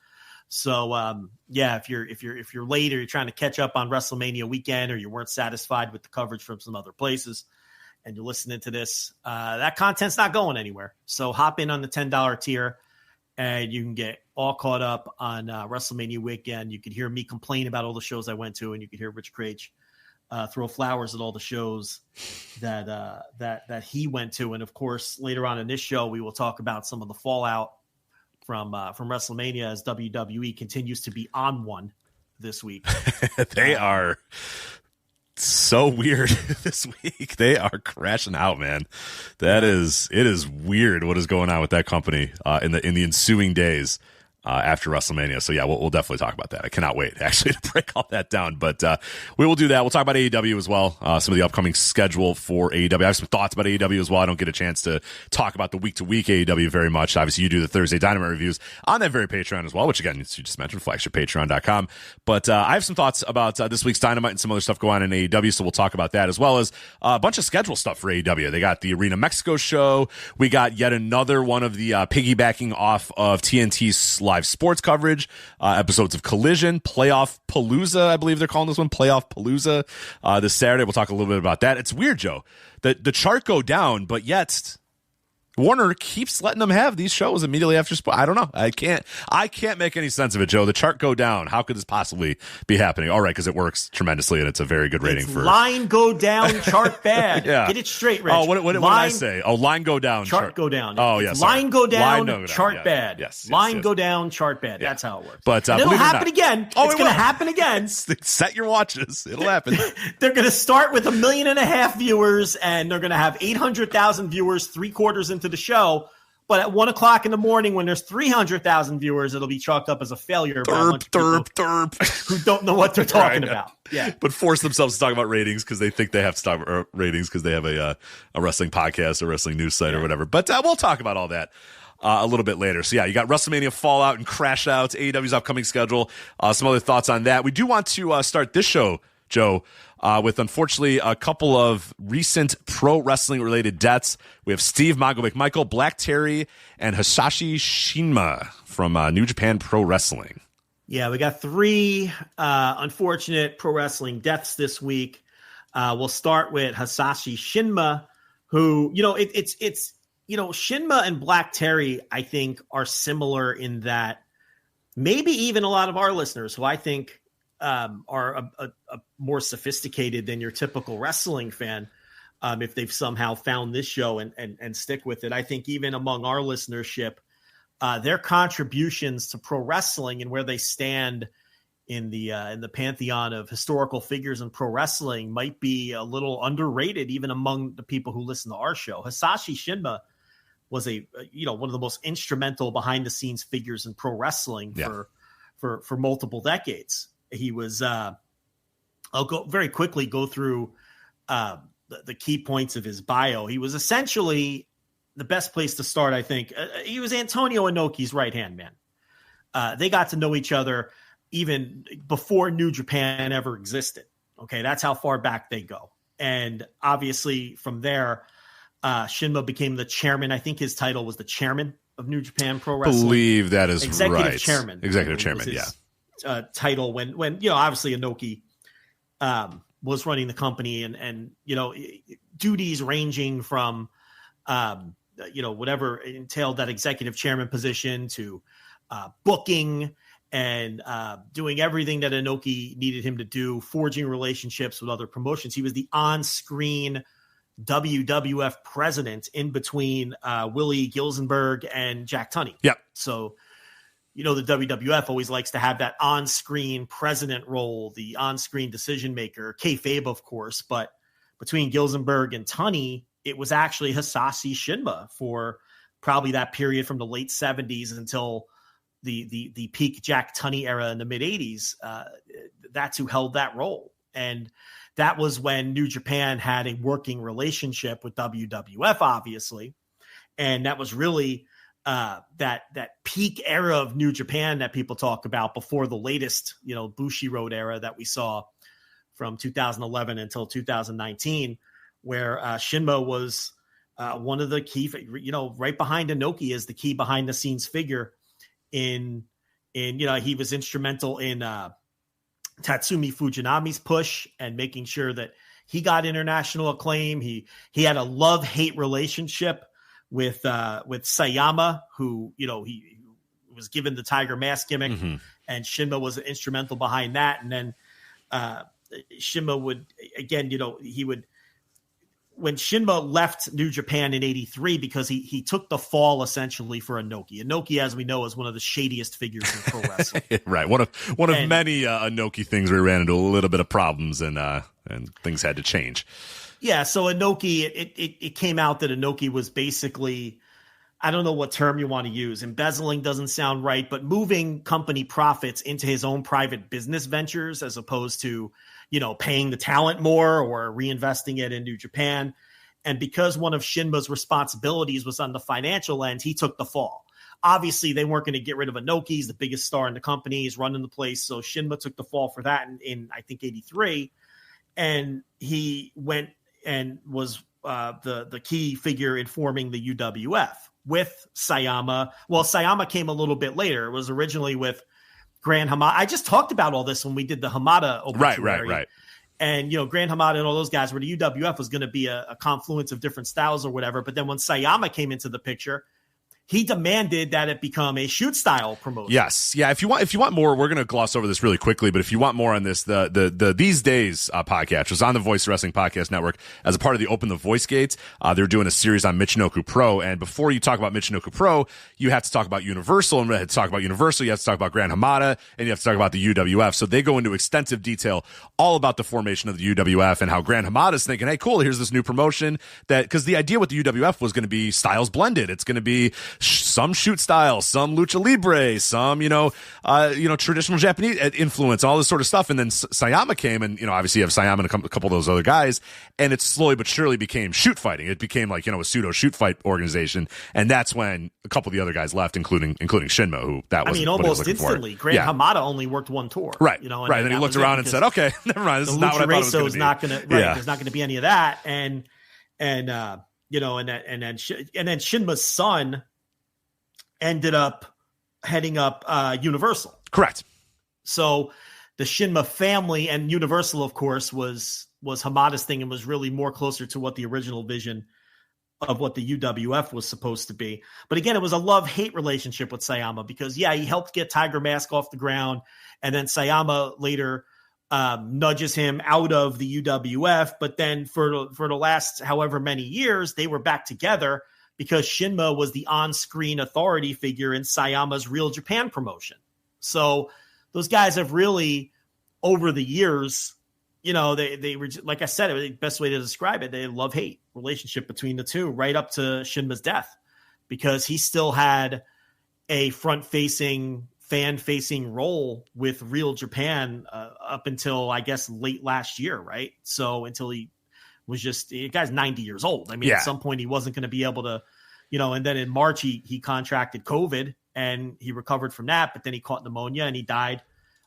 Speaker 6: So yeah, if you're late or you're trying to catch up on WrestleMania weekend, or you weren't satisfied with the coverage from some other places, and you're listening to this, that content's not going anywhere. So hop in on the $10 tier, and you can get all caught up on WrestleMania weekend. You can hear me complain about all the shows I went to, and you can hear Rich Craich throw flowers at all the shows that he went to. And of course, later on in this show, we will talk about some of the fallout from WrestleMania as WWE continues to be on one this week.
Speaker 5: They are so weird this week. They are crashing out, man. It is weird what is going on with that company in the ensuing days. after WrestleMania. So yeah, we'll definitely talk about that. I cannot wait actually to break all that down, but we will do that. We'll talk about AEW as well. Some of the upcoming schedule for AEW. I have some thoughts about AEW as well. I don't get a chance to talk about the week-to-week AEW very much. Obviously, you do the Thursday Dynamite reviews on that very Patreon as well, which again, you just mentioned, flagshippatreon.com. But I have some thoughts about this week's Dynamite and some other stuff going on in AEW, so we'll talk about that, as well as a bunch of schedule stuff for AEW. They got the Arena Mexico show. We got yet another one of the piggybacking off of TNT's live sports coverage, episodes of Collision, Playoff Palooza, I believe they're calling this one, Playoff Palooza, this Saturday. We'll talk a little bit about that. It's weird, Joe. The chart go down, but yet Warner keeps letting them have these shows immediately after sport. I don't know. I can't make any sense of it, Joe. The chart go down. How could this possibly be happening? All right, because it works tremendously and it's a very good rating for
Speaker 6: line go down, chart bad.
Speaker 5: Yeah.
Speaker 6: Get it straight, Rich.
Speaker 5: Oh, what did I say? Oh, line go down,
Speaker 6: chart go down.
Speaker 5: Oh, yes. Yeah,
Speaker 6: line go down, chart
Speaker 5: yeah.
Speaker 6: bad.
Speaker 5: Yes.
Speaker 6: Line go down, chart bad.
Speaker 5: Yeah.
Speaker 6: That's how it works.
Speaker 5: But
Speaker 6: it'll happen again.
Speaker 5: Oh,
Speaker 6: it's going to happen again.
Speaker 5: Set your watches. It'll happen.
Speaker 6: They're going to start with 1.5 million viewers, and they're going to have 800,000 viewers 3/4 into the show. But at 1 o'clock in the morning, when there's 300,000 viewers, it'll be chalked up as a failure by a bunch of people who don't know what they're talking about. Yeah,
Speaker 5: but force themselves to talk about ratings because they think they have to talk about ratings because they have a wrestling podcast or wrestling news site or whatever. But we'll talk about all that a little bit later. So yeah, you got WrestleMania Fallout and Crashouts, AEW's upcoming schedule, some other thoughts on that. We do want to start this show, Joe, with unfortunately a couple of recent pro wrestling related deaths. We have Steve Mongo McMichael, Black Terry, and Hisashi Shinma from New Japan Pro Wrestling.
Speaker 6: Yeah, we got 3 unfortunate pro wrestling deaths this week. We'll start with Hisashi Shinma, who, it's Shinma and Black Terry, I think, are similar in that maybe even a lot of our listeners who I think are a more sophisticated than your typical wrestling fan, if they've somehow found this show and stick with it. I think even among our listenership, their contributions to pro wrestling and where they stand in the pantheon of historical figures in pro wrestling might be a little underrated, even among the people who listen to our show. Hisashi Shinma was one of the most instrumental behind the scenes figures in pro wrestling for multiple decades. He was, I'll go very quickly go through the key points of his bio. He was essentially the best place to start, I think. He was Antonio Inoki's right-hand man. They got to know each other even before New Japan ever existed. Okay, that's how far back they go. And obviously from there, Shinma became the chairman. I think his title was the chairman of New Japan Pro Wrestling.
Speaker 5: I believe that is
Speaker 6: Executive
Speaker 5: right.
Speaker 6: Chairman.
Speaker 5: Executive chairman, yeah.
Speaker 6: Title when obviously Inoki was running the company and duties ranging from whatever entailed that executive chairman position to booking and doing everything that Inoki needed him to do, forging relationships with other promotions. He was the on-screen WWF president in between Willie Gilzenberg and Jack Tunney.
Speaker 5: Yep.
Speaker 6: So the WWF always likes to have that on-screen president role, the on-screen decision maker, kayfabe, of course. But between Gilzenberg and Tunney, it was actually Hisashi Shinma for probably that period from the late 70s until the peak Jack Tunney era in the mid 80s. That's who held that role. And that was when New Japan had a working relationship with WWF, obviously. And that was really that peak era of New Japan that people talk about before the latest, Bushiroad era that we saw from 2011 until 2019, where Shinma was one of the key, right behind Inoki is the key behind the scenes figure in he was instrumental in Tatsumi Fujinami's push and making sure that he got international acclaim. He had a love-hate relationship with Sayama, who, he was given the Tiger Mask gimmick, and Shinma was instrumental behind that. And then Shinma would, again, when Shinma left New Japan in 83, because he took the fall essentially for Inoki. Inoki, as we know, is one of the shadiest figures in pro wrestling.
Speaker 5: Right. One of many Inoki things where we ran into a little bit of problems and things had to change.
Speaker 6: Yeah, so Inoki, it came out that Inoki was basically I don't know what term you want to use. Embezzling doesn't sound right, but moving company profits into his own private business ventures as opposed to, paying the talent more or reinvesting it in New Japan. And because one of Shinma's responsibilities was on the financial end, he took the fall. Obviously, they weren't going to get rid of Inoki. He's the biggest star in the company. He's running the place. So Shinma took the fall for that in I think, 83. And he went and was the key figure in forming the UWF with Sayama. Well, Sayama came a little bit later. It was originally with Grand Hamada. I just talked about all this when we did the Hamada obituary.
Speaker 5: Right.
Speaker 6: And, Grand Hamada and all those guys where the UWF was going to be a confluence of different styles or whatever. But then when Sayama came into the picture, he demanded that it become a shoot style promotion.
Speaker 5: Yes. Yeah. If you want more, we're going to gloss over this really quickly, but if you want more on this, the These Days podcast was on the Voice Wrestling Podcast Network as a part of the Open the Voice Gates. They're doing a series on Michinoku Pro. And before you talk about Michinoku Pro, you have to talk about Universal. And to talk about Universal, you have to talk about Grand Hamada, and you have to talk about the UWF. So they go into extensive detail all about the formation of the UWF and how Grand Hamada is thinking, hey, cool, here's this new promotion because the idea with the UWF was going to be styles blended. It's going to be some shoot style, some lucha libre, some traditional Japanese influence, all this sort of stuff. And then Sayama came, and obviously you have Sayama and a couple of those other guys, and it slowly but surely became shoot fighting. It became like a pseudo shoot fight organization, and that's when a couple of the other guys left, including Shinma, who that was
Speaker 6: almost instantly. Grand Hamada only worked one tour,
Speaker 5: right? And then he looked around and said, "Okay, never mind. This is not what I thought it was going to be."
Speaker 6: Not going to, right? There's not going to be any of that, and then Shinma's son ended up heading up Universal.
Speaker 5: Correct.
Speaker 6: So the Shinma family and Universal, of course, was Hamada's thing and was really more closer to what the original vision of what the UWF was supposed to be. But again, it was a love-hate relationship with Sayama because, he helped get Tiger Mask off the ground, and then Sayama later nudges him out of the UWF. But then for the last however many years, they were back together because Shinma was the on-screen authority figure in Sayama's Real Japan promotion. So those guys have really, over the years, they were, like I said, the best way to describe it, they love-hate relationship between the two right up to Shinma's death, because he still had a front-facing, fan-facing role with Real Japan up until, I guess, late last year, right? So until he was the guy's 90 years old. At some point he wasn't going to be able to, and then in March he contracted COVID and he recovered from that, but then he caught pneumonia and he died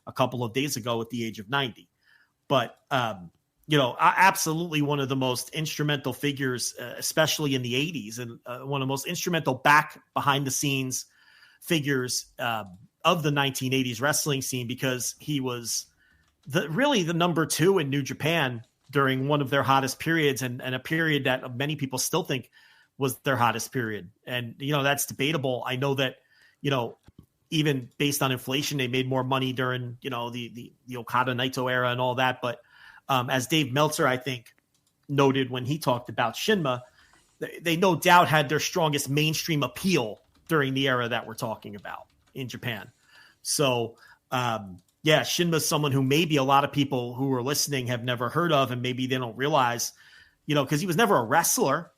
Speaker 6: a couple of days ago at the age of 90. But, absolutely one of the most instrumental figures, especially in the 80s, and one of the most instrumental behind the scenes figures of the 1980s wrestling scene, because he was really the number 2 in New Japan during one of their hottest periods, and a period that many people still think was their hottest period. And, that's debatable. I know that, even based on inflation, they made more money during, the Okada Naito era and all that. But as Dave Meltzer, I think, noted when he talked about Shinma, they no doubt had their strongest mainstream appeal during the era that we're talking about in Japan. So, Shinma's someone who maybe a lot of people who are listening have never heard of, and maybe they don't realize, because he was never a wrestler,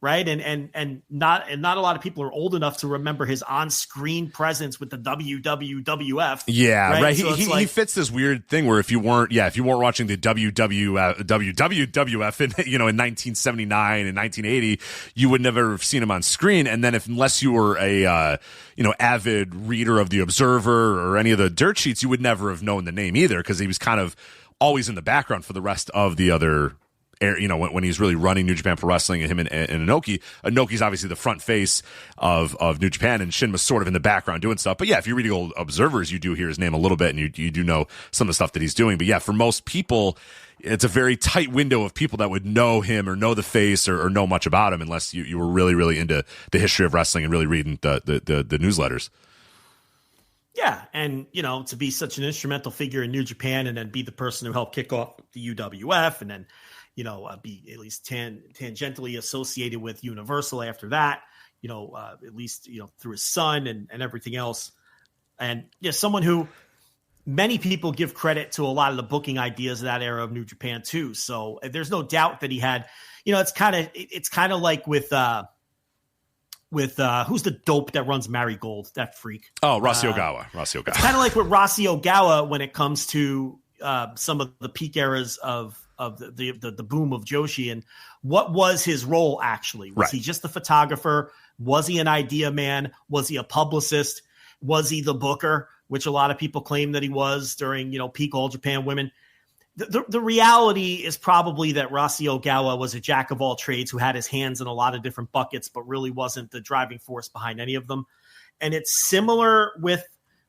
Speaker 6: right? And not a lot of people are old enough to remember his on-screen presence with the WWF.
Speaker 5: Yeah, right.
Speaker 6: So
Speaker 5: he fits this weird thing where if you weren't watching the WWF in 1979 and 1980, you would never have seen him on screen. And then unless you were a avid reader of the Observer or any of the dirt sheets, you would never have known the name either, because he was kind of always in the background for the rest of the other. When he's really running New Japan Pro Wrestling, and him and Inoki. Inoki's obviously the front face of New Japan, and Shinma's sort of in the background doing stuff. But if you're reading old Observers, you do hear his name a little bit, and you do know some of the stuff that he's doing. But for most people, it's a very tight window of people that would know him or know the face or know much about him, unless you were really, really into the history of wrestling and really reading the newsletters.
Speaker 6: Yeah, and, to be such an instrumental figure in New Japan, and then be the person who helped kick off the UWF, and then be at least tangentially associated with Universal after that, at least, through his son and everything else. And someone who many people give credit to a lot of the booking ideas of that era of New Japan too. So there's no doubt that he had, it's kind of like with with who's the dope that runs Marigold, that freak.
Speaker 5: Oh, Rossi Ogawa.
Speaker 6: Kind of like with Rossi Ogawa when it comes to some of the peak eras of the boom of Joshi. And what was his role actually? Was he just a photographer? Was he an idea man? Was he a publicist? Was he the booker, which a lot of people claim that he was during, peak All Japan Women? The reality is probably that Rossi Ogawa was a jack of all trades who had his hands in a lot of different buckets, but really wasn't the driving force behind any of them. And it's similar with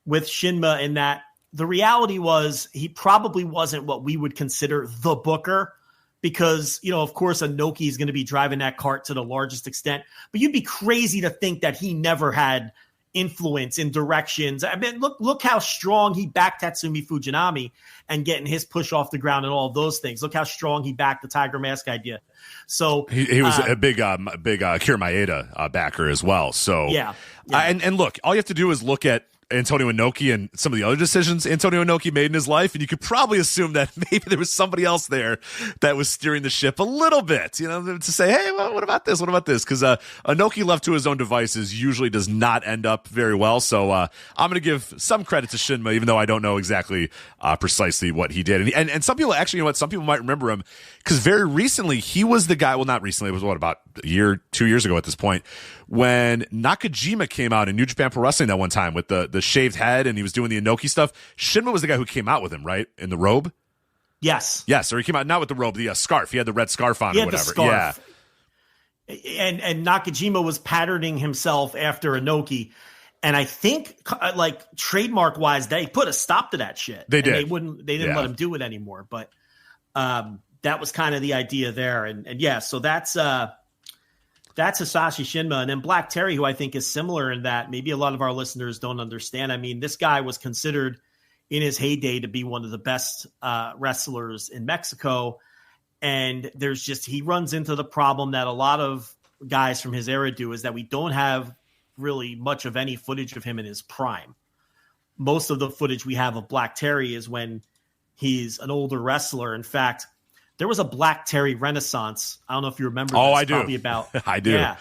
Speaker 6: Shinma in that the reality was he probably wasn't what we would consider the booker because, of course, Inoki is going to be driving that cart to the largest extent. But you'd be crazy to think that he never had influence in directions. I mean, look how strong he backed Tatsumi Fujinami and getting his push off the ground and all of those things. Look how strong he backed the Tiger Mask idea. So
Speaker 5: he was a big Akira Maeda backer as well. So
Speaker 6: yeah.
Speaker 5: And look, all you have to do is look at Antonio Inoki and some of the other decisions Antonio Inoki made in his life, and you could probably assume that maybe there was somebody else there that was steering the ship a little bit, to say, hey, well, what about this? What about this? Because Inoki left to his own devices usually does not end up very well. So I'm going to give some credit to Shinma, even though I don't know exactly precisely what he did. And some people actually, some people might remember him because very recently he was the guy. Well, not recently. It was about a year, 2 years ago at this point, when Nakajima came out in New Japan Pro Wrestling that one time with the shaved head and he was doing the Inoki stuff. Shinma was the guy who came out with him, right? In the robe?
Speaker 6: Yes.
Speaker 5: Yes, or he came out not with the robe, the scarf. He had the red scarf on or whatever.
Speaker 6: The scarf. Yeah. And Nakajima was patterning himself after Inoki. And I think trademark wise, they put a stop to that shit.
Speaker 5: They did.
Speaker 6: They didn't let him do it anymore. But that was kind of the idea there. And yeah, so that's Hisashi Shinma. And then Black Terry, who I think is similar in that maybe a lot of our listeners don't understand. I mean, this guy was considered in his heyday to be one of the best wrestlers in Mexico. And he runs into the problem that a lot of guys from his era do, is that we don't have really much of any footage of him in his prime. Most of the footage we have of Black Terry is when he's an older wrestler. In fact, there was a Black Terry renaissance. I don't know if you remember.
Speaker 5: Oh,
Speaker 6: this,
Speaker 5: I do.
Speaker 6: Probably about,
Speaker 5: I do.
Speaker 6: Yeah,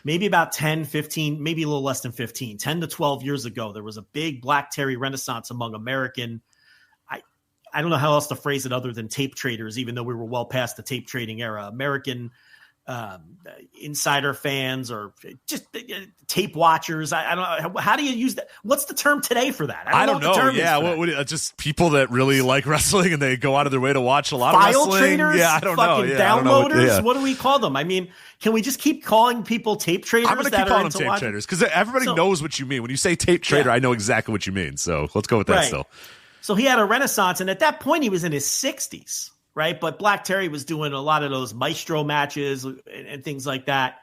Speaker 6: maybe about 10, 15, maybe a little less than 15, 10 to 12 years ago. There was a big Black Terry renaissance among American. I don't know how else to phrase it other than tape traders, even though we were well past the tape trading era. American insider fans or just tape watchers. I don't know. How do you use that? What's the term today for that?
Speaker 5: I don't know. Yeah. Just people that really like wrestling and they go out of their way to watch a lot of
Speaker 6: file
Speaker 5: wrestling.
Speaker 6: Traders,
Speaker 5: yeah, I don't know.
Speaker 6: Yeah, downloaders. What do we call them? I mean, can we just keep calling people tape traders?
Speaker 5: I'm going to keep calling them tape traders because everybody knows what you mean. When you say tape trader, I know exactly what you mean. So let's go with that still.
Speaker 6: So he had a renaissance, and at that point he was in his 60s. Right. But Black Terry was doing a lot of those Maestro matches and things like that.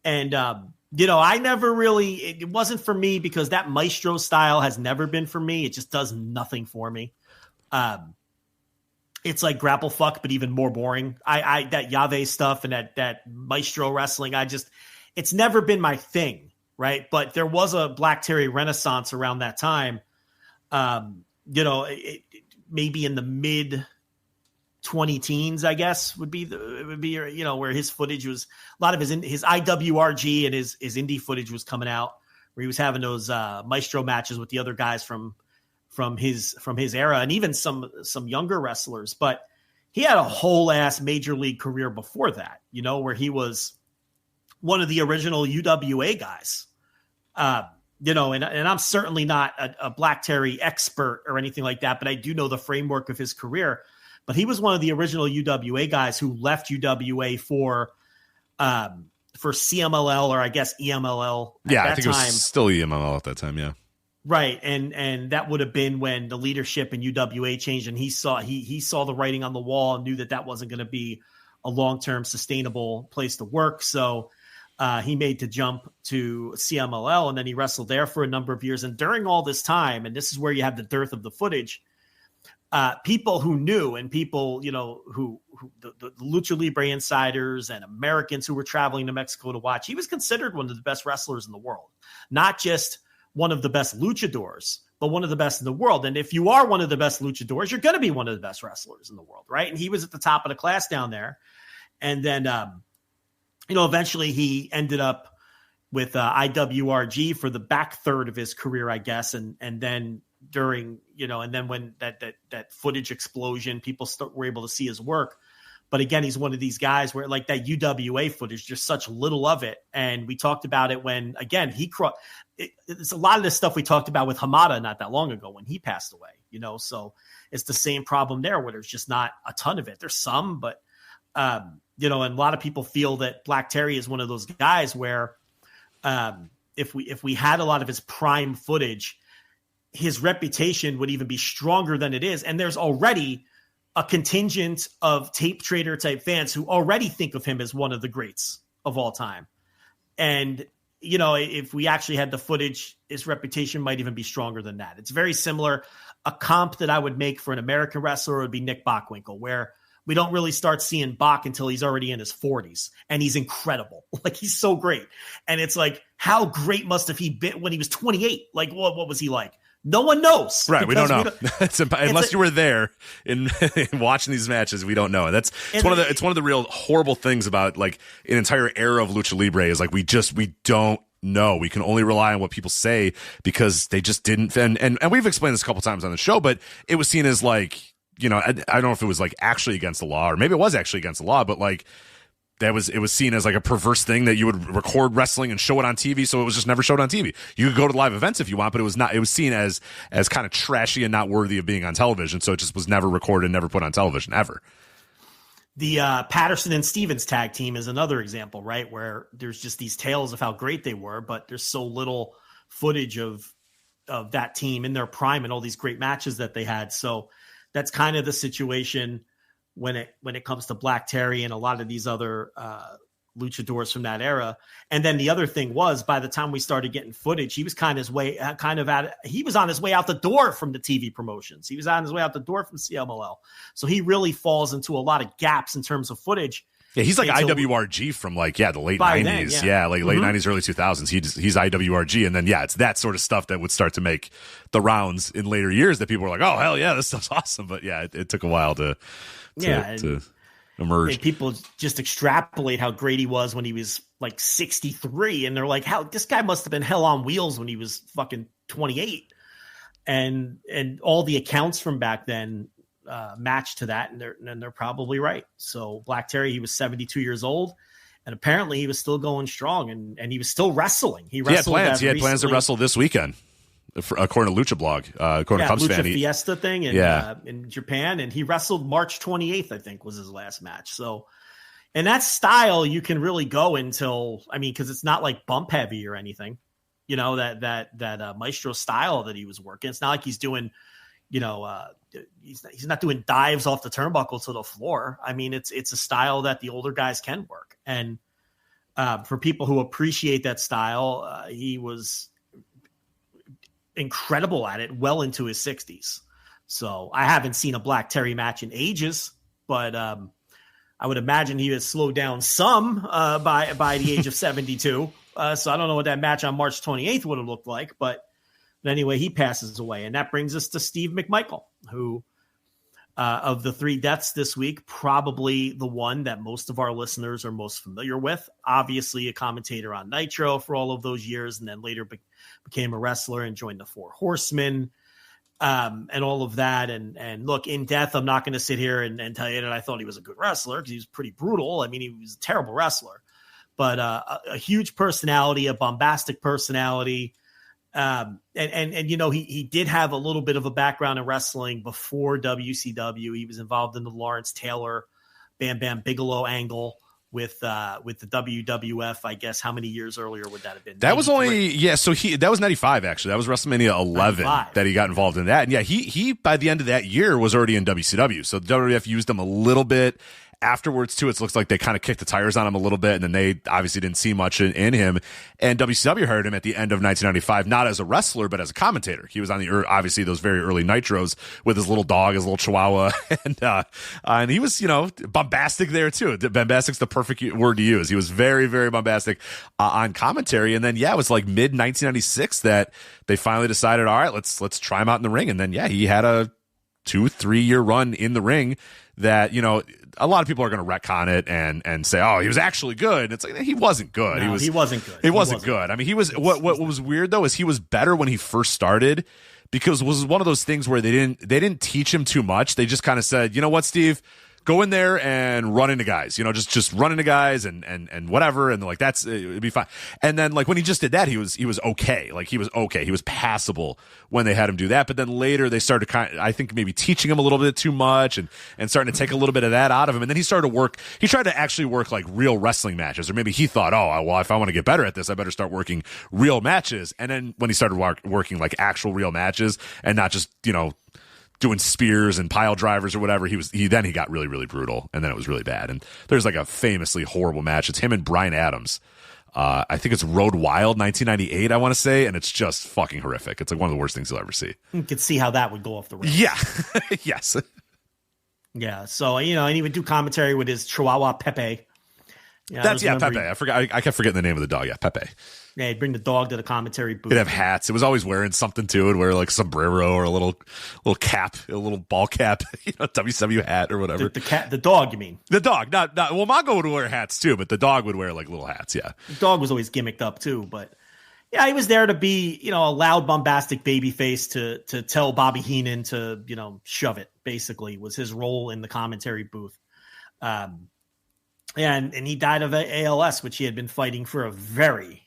Speaker 6: And, I never really, it wasn't for me because that Maestro style has never been for me. It just does nothing for me. It's like grapple fuck, but even more boring. That Yave stuff and that Maestro wrestling, it's never been my thing. Right. But there was a Black Terry renaissance around that time. Maybe in the mid 20 teens, I guess would be where his footage was, a lot of his IWRG and his indie footage was coming out, where he was having those Maestro matches with the other guys from his era, and even some younger wrestlers. But he had a whole ass major league career before that, where he was one of the original UWA guys. And I'm certainly not a Black Terry expert or anything like that, but I do know the framework of his career. But he was one of the original UWA guys who left UWA for CMLL, or I guess EMLL.
Speaker 5: I think it was still EMLL at that time. Yeah.
Speaker 6: Right. And that would have been when the leadership in UWA changed, and he saw the writing on the wall and knew that wasn't going to be a long-term sustainable place to work. So he made the jump to CMLL, and then he wrestled there for a number of years. And during all this time, and this is where you have the dearth of the footage, people who knew, and people, who the Lucha Libre insiders and Americans who were traveling to Mexico to watch, he was considered one of the best wrestlers in the world, not just one of the best luchadors, but one of the best in the world. And if you are one of the best luchadors, you're going to be one of the best wrestlers in the world. Right. And he was at the top of the class down there. And then, eventually he ended up with IWRG for the back third of his career, I guess. And then during, and then when that footage explosion, people were able to see his work. But again, he's one of these guys where like that UWA footage, there's such little of it. And we talked about it when, again, it's a lot of this stuff we talked about with Hamada not that long ago when he passed away, so it's the same problem there where there's just not a ton of it. There's some, but, and a lot of people feel that Black Terry is one of those guys where if we had a lot of his prime footage, his reputation would even be stronger than it is. And there's already a contingent of tape trader type fans who already think of him as one of the greats of all time. And, if we actually had the footage, his reputation might even be stronger than that. It's very similar. A comp that I would make for an American wrestler would be Nick Bockwinkel, where we don't really start seeing Bach until he's already in his 40s, and he's incredible. Like, he's so great. And it's like, how great must have he been when he was 28? Like, what was he like? No one knows.
Speaker 5: Right. We don't know. Unless you were there in watching these matches, we don't know. It's one of the real horrible things about like an entire era of Lucha Libre is like, we don't know. We can only rely on what people say because they just didn't. And we've explained this a couple times on the show, but it was seen as like, I don't know if it was like actually against the law or maybe it was actually against the law, but like, it was seen as like a perverse thing that you would record wrestling and show it on TV. So it was just never showed on TV. You could go to live events if you want, but it was seen as kind of trashy and not worthy of being on television. So it just was never recorded, never put on television ever.
Speaker 6: The Patterson and Stevens tag team is another example, right? Where there's just these tales of how great they were, but there's so little footage of that team in their prime and all these great matches that they had. So that's kind of the situation when it comes to Black Terry and a lot of these other luchadors from that era. And then the other thing was, by the time we started getting footage, he was he was on his way out the door from the TV promotions. He was on his way out the door from CMLL. So he really falls into a lot of gaps in terms of footage.
Speaker 5: Yeah, he's like IWRG from like, the late 90s. Then, like late 90s, early 2000s. He's IWRG. And then, it's that sort of stuff that would start to make the rounds in later years that people were like, oh, hell yeah, this stuff's awesome. But it took a while to emerge.
Speaker 6: And people just extrapolate how great he was when he was like 63. And they're like, how this guy must have been hell on wheels when he was fucking 28. And all the accounts from back then match to that. And they're probably right. So Black Terry, he was 72 years old. And apparently he was still going strong and he was still wrestling. He had
Speaker 5: plans to wrestle this weekend. According to Lucha Blog, according to Cubs
Speaker 6: Lucha
Speaker 5: fan,
Speaker 6: Fiesta thing in Japan, and he wrestled March 28th, I think, was his last match. So, and that style you can really go until, because it's not like bump heavy or anything, that Maestro style that he was working. It's not like he's doing, he's not doing dives off the turnbuckle to the floor. It's a style that the older guys can work, and for people who appreciate that style, he was incredible at it well into his 60s. So I haven't seen a Black Terry match in ages, but I would imagine he has slowed down some by the age of 72. So I don't know what that match on March 28th would have looked like, but anyway, he passes away. And that brings us to Steve McMichael, who of the three deaths this week, probably the one that most of our listeners are most familiar with. Obviously a commentator on Nitro for all of those years, and then later became a wrestler and joined the Four Horsemen and all of that. And look, in death, I'm not going to sit here and tell you that I thought he was a good wrestler because he was pretty brutal. He was a terrible wrestler, but a huge personality, a bombastic personality. He did have a little bit of a background in wrestling before WCW. He was involved in the Lawrence Taylor, Bam Bam Bigelow angle with the WWF. I guess how many years earlier would that have been?
Speaker 5: That was only that was 95 actually. That was WrestleMania 11 that he got involved in that. And he by the end of that year was already in WCW. So the WWF used him a little bit. Afterwards, too, it looks like they kind of kicked the tires on him a little bit, and then they obviously didn't see much in him. And WCW hired him at the end of 1995, not as a wrestler, but as a commentator. He was on obviously those very early Nitros with his little dog, his little Chihuahua, and he was, bombastic there too. Bombastic's the perfect word to use. He was very, very bombastic on commentary. And then, it was like mid 1996 that they finally decided, all right, let's try him out in the ring. And then, he had a 2-3 year run in the ring that, a lot of people are going to retcon it and say, oh, he was actually good. And it's like, he wasn't good.
Speaker 6: No, he wasn't good.
Speaker 5: He wasn't good. I mean, he was, what was weird though, is he was better when he first started, because it was one of those things where they didn't teach him too much. They just kind of said, you know what, Steve, go in there and run into guys, just run into guys and whatever. And like, it'd be fine. And then like when he just did that, he was okay. Like he was okay. He was passable when they had him do that. But then later they started I think maybe teaching him a little bit too much and starting to take a little bit of that out of him. And then he tried to actually work like real wrestling matches, or maybe he thought, oh, well, if I want to get better at this, I better start working real matches. And then when he started working like actual real matches and not just, doing spears and pile drivers or whatever, he got really, really brutal, and then it was really bad. And there's like a famously horrible match. It's him and Bryan Adams. I think it's Road Wild 1998, I want to say, and it's just fucking horrific. It's like one of the worst things you'll ever see.
Speaker 6: You could see how that would go off the rails.
Speaker 5: Yeah. Yes.
Speaker 6: Yeah. So, and he would do commentary with his Chihuahua Pepe.
Speaker 5: Pepe. I forgot. I kept forgetting the name of the dog. Yeah, Pepe.
Speaker 6: Yeah, he'd bring the dog to the commentary booth.
Speaker 5: He'd have hats. It was always wearing something too. It'd wear like a sombrero or a little cap, a little ball cap, WCW hat or whatever.
Speaker 6: The dog, you mean?
Speaker 5: The dog. Not. Well, Mongo would wear hats too, but the dog would wear like little hats. Yeah.
Speaker 6: The dog was always gimmicked up too, but yeah, he was there to be, a loud, bombastic baby face to tell Bobby Heenan to, shove it. Basically, was his role in the commentary booth. And he died of ALS, which he had been fighting for a very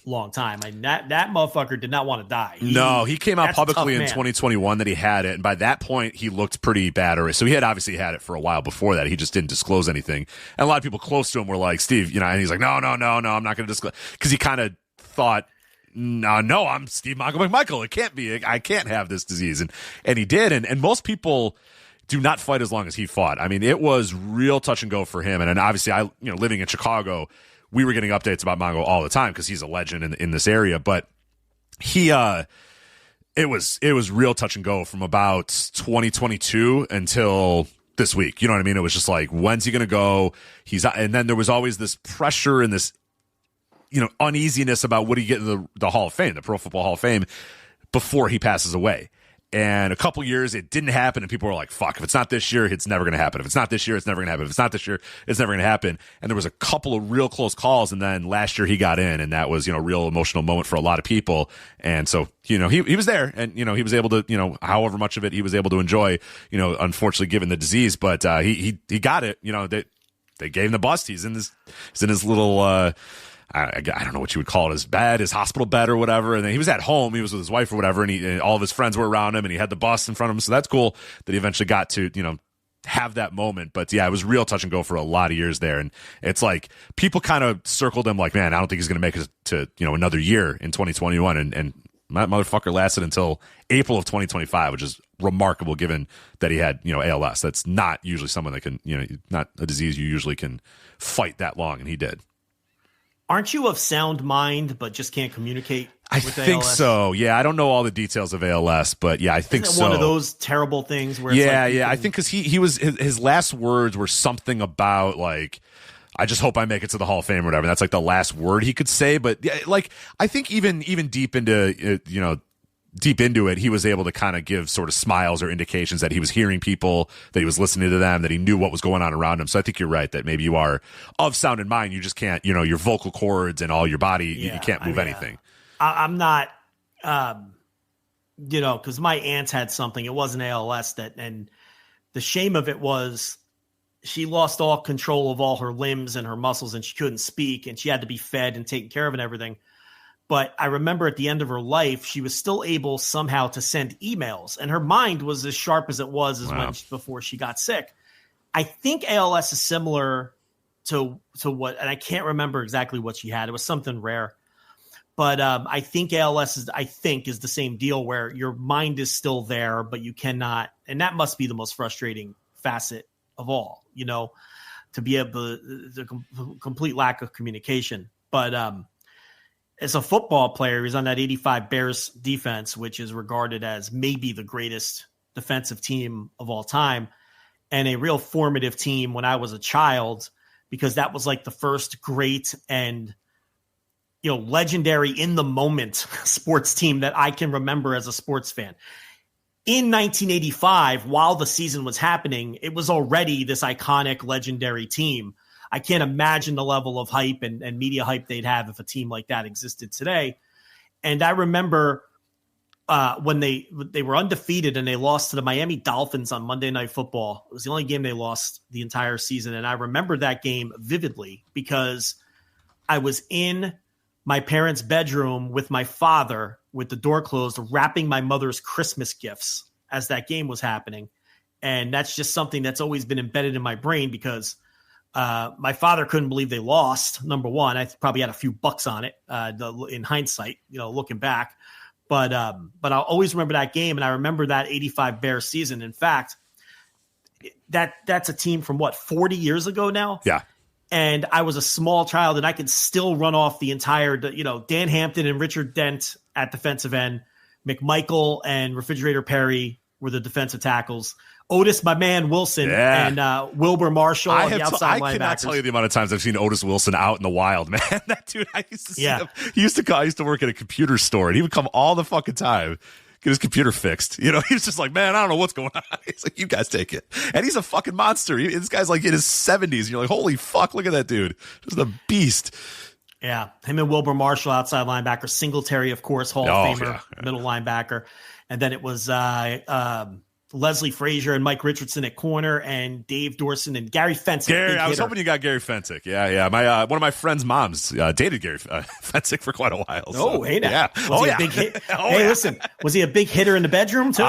Speaker 6: long time. I mean, that motherfucker did not want to die.
Speaker 5: He came out publicly in 2021 that he had it, and by that point he looked pretty bad already. So he had obviously had it for a while before that. He just didn't disclose anything, and a lot of people close to him were like, Steve, and he's like, no, I'm not going to disclose, because he kind of thought, no, I'm Steve Mongo McMichael. It can't be. I can't have this disease, and he did, and most people do not fight as long as he fought. I mean, it was real touch and go for him, and obviously, living in Chicago, we were getting updates about Mongo all the time because he's a legend in this area. But it was real touch and go from about 2022 until this week. You know what I mean? It was just like, when's he going to go? And then there was always this pressure and this, uneasiness about would he get in the Hall of Fame, the Pro Football Hall of Fame, before he passes away. And a couple years, it didn't happen, and people were like, fuck, if it's not this year, it's never going to happen. If it's not this year, it's never going to happen. If it's not this year, it's never going to happen. And there was a couple of real close calls, and then last year he got in, and that was, a real emotional moment for a lot of people. And so, he was there, and, he was able to, however much of it he was able to enjoy, unfortunately given the disease, but he got it. They gave him the bust. He's in his little, I don't know what you would call it, his bed, his hospital bed or whatever. And then he was at home. He was with his wife or whatever. And all of his friends were around him, and he had the bus in front of him. So that's cool that he eventually got to, have that moment. But yeah, it was real touch and go for a lot of years there. And it's like people kind of circled him like, man, I don't think he's going to make it to, another year in 2021. And that motherfucker lasted until April of 2025, which is remarkable given that he had, ALS. That's not usually someone that can, not a disease you usually can fight that long. And he did.
Speaker 6: Aren't you of sound mind, but just can't communicate with
Speaker 5: think
Speaker 6: ALS?
Speaker 5: So. Yeah, I don't know all the details of ALS, but yeah, I think
Speaker 6: Isn't it
Speaker 5: so.
Speaker 6: one of those terrible things where
Speaker 5: I think because he was his last words were something about like, I just hope I make it to the Hall of Fame or whatever. That's like the last word he could say. But yeah, like I think even deep into deep into it, he was able to kind of give sort of smiles or indications that he was hearing people, that he was listening to them, that he knew what was going on around him. So I think you're right that maybe you are of sound and mind. You just can't, your vocal cords and all your body, you can't move anything.
Speaker 6: I'm not, because my aunt had something. It wasn't ALS and the shame of it was she lost all control of all her limbs and her muscles, and she couldn't speak, and she had to be fed and taken care of and everything. But I remember at the end of her life, she was still able somehow to send emails, and her mind was as sharp as it was before she got sick. I think ALS is similar to what, and I can't remember exactly what she had. It was something rare, but I think ALS is the same deal where your mind is still there, but you cannot, and that must be the most frustrating facet of all, to be able to the complete lack of communication. But as a football player, he's on that 85 Bears defense, which is regarded as maybe the greatest defensive team of all time, and a real formative team when I was a child, because that was like the first great and, legendary in the moment sports team that I can remember as a sports fan. in 1985, while the season was happening, it was already this iconic, legendary team. I can't imagine the level of hype and media hype they'd have if a team like that existed today. And I remember when they were undefeated and they lost to the Miami Dolphins on Monday Night Football. It was the only game they lost the entire season. And I remember that game vividly because I was in my parents' bedroom with my father with the door closed, wrapping my mother's Christmas gifts as that game was happening. And that's just something that's always been embedded in my brain because my father couldn't believe they lost. Number one, I probably had a few bucks on it in hindsight, looking back. But I'll always remember that game, and I remember that 85 Bears season. In fact, that's a team from 40 years ago now?
Speaker 5: Yeah.
Speaker 6: And I was a small child, and I could still run off the entire, Dan Hampton and Richard Dent at defensive end. McMichael and Refrigerator Perry were the defensive tackles. Otis, my man, Wilson, and Wilbur Marshall on the outside linebackers.
Speaker 5: I cannot tell you the amount of times I've seen Otis Wilson out in the wild, man. That dude, I used to see him. I used to work at a computer store, and he would come all the fucking time, get his computer fixed. He was just like, man, I don't know what's going on. He's like, you guys take it. And he's a fucking monster. This guy's like in his 70s, and you're like, holy fuck, look at that dude. Just a beast.
Speaker 6: Yeah, him and Wilbur Marshall, outside linebacker. Singletary, of course, Hall of Famer, middle linebacker. And then it was Leslie Frazier and Mike Richardson at corner, and Dave Dorson and Gary Fensick.
Speaker 5: I was hoping you got Gary Fensick. Yeah. My one of my friend's moms dated Gary Fensick for quite a while.
Speaker 6: So. Oh, hey now.
Speaker 5: Yeah.
Speaker 6: Was he a big hit? Listen, was he a big hitter in the bedroom too?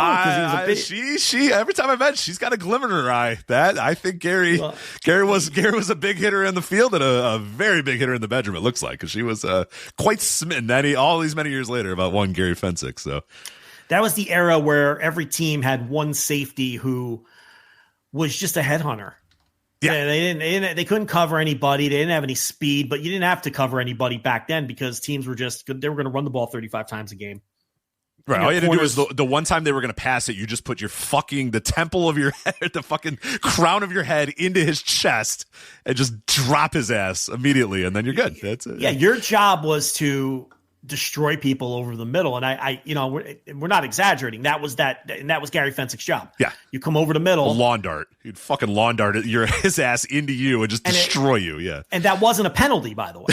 Speaker 5: She every time I met, she's got a glimmer in her eye. That I think Gary was a big hitter in the field and a very big hitter in the bedroom. It looks like, because she was quite smitten all these many years later about one Gary Fensick. So.
Speaker 6: That was the era where every team had one safety who was just a headhunter. Yeah, they couldn't cover anybody. They didn't have any speed, but you didn't have to cover anybody back then because teams were they were going to run the ball 35 times a game.
Speaker 5: Right. All you had to do was the one time they were going to pass it, you just put the temple of your head, the fucking crown of your head into his chest and just drop his ass immediately, and then you're good. That's it.
Speaker 6: Yeah, your job was to destroy people over the middle, and we're not exaggerating. That was Gary Fensick's job.
Speaker 5: Yeah,
Speaker 6: you come over the middle,
Speaker 5: a lawn dart. You'd fucking lawn dart his ass into you and just destroy you. Yeah,
Speaker 6: and that wasn't a penalty, by the way.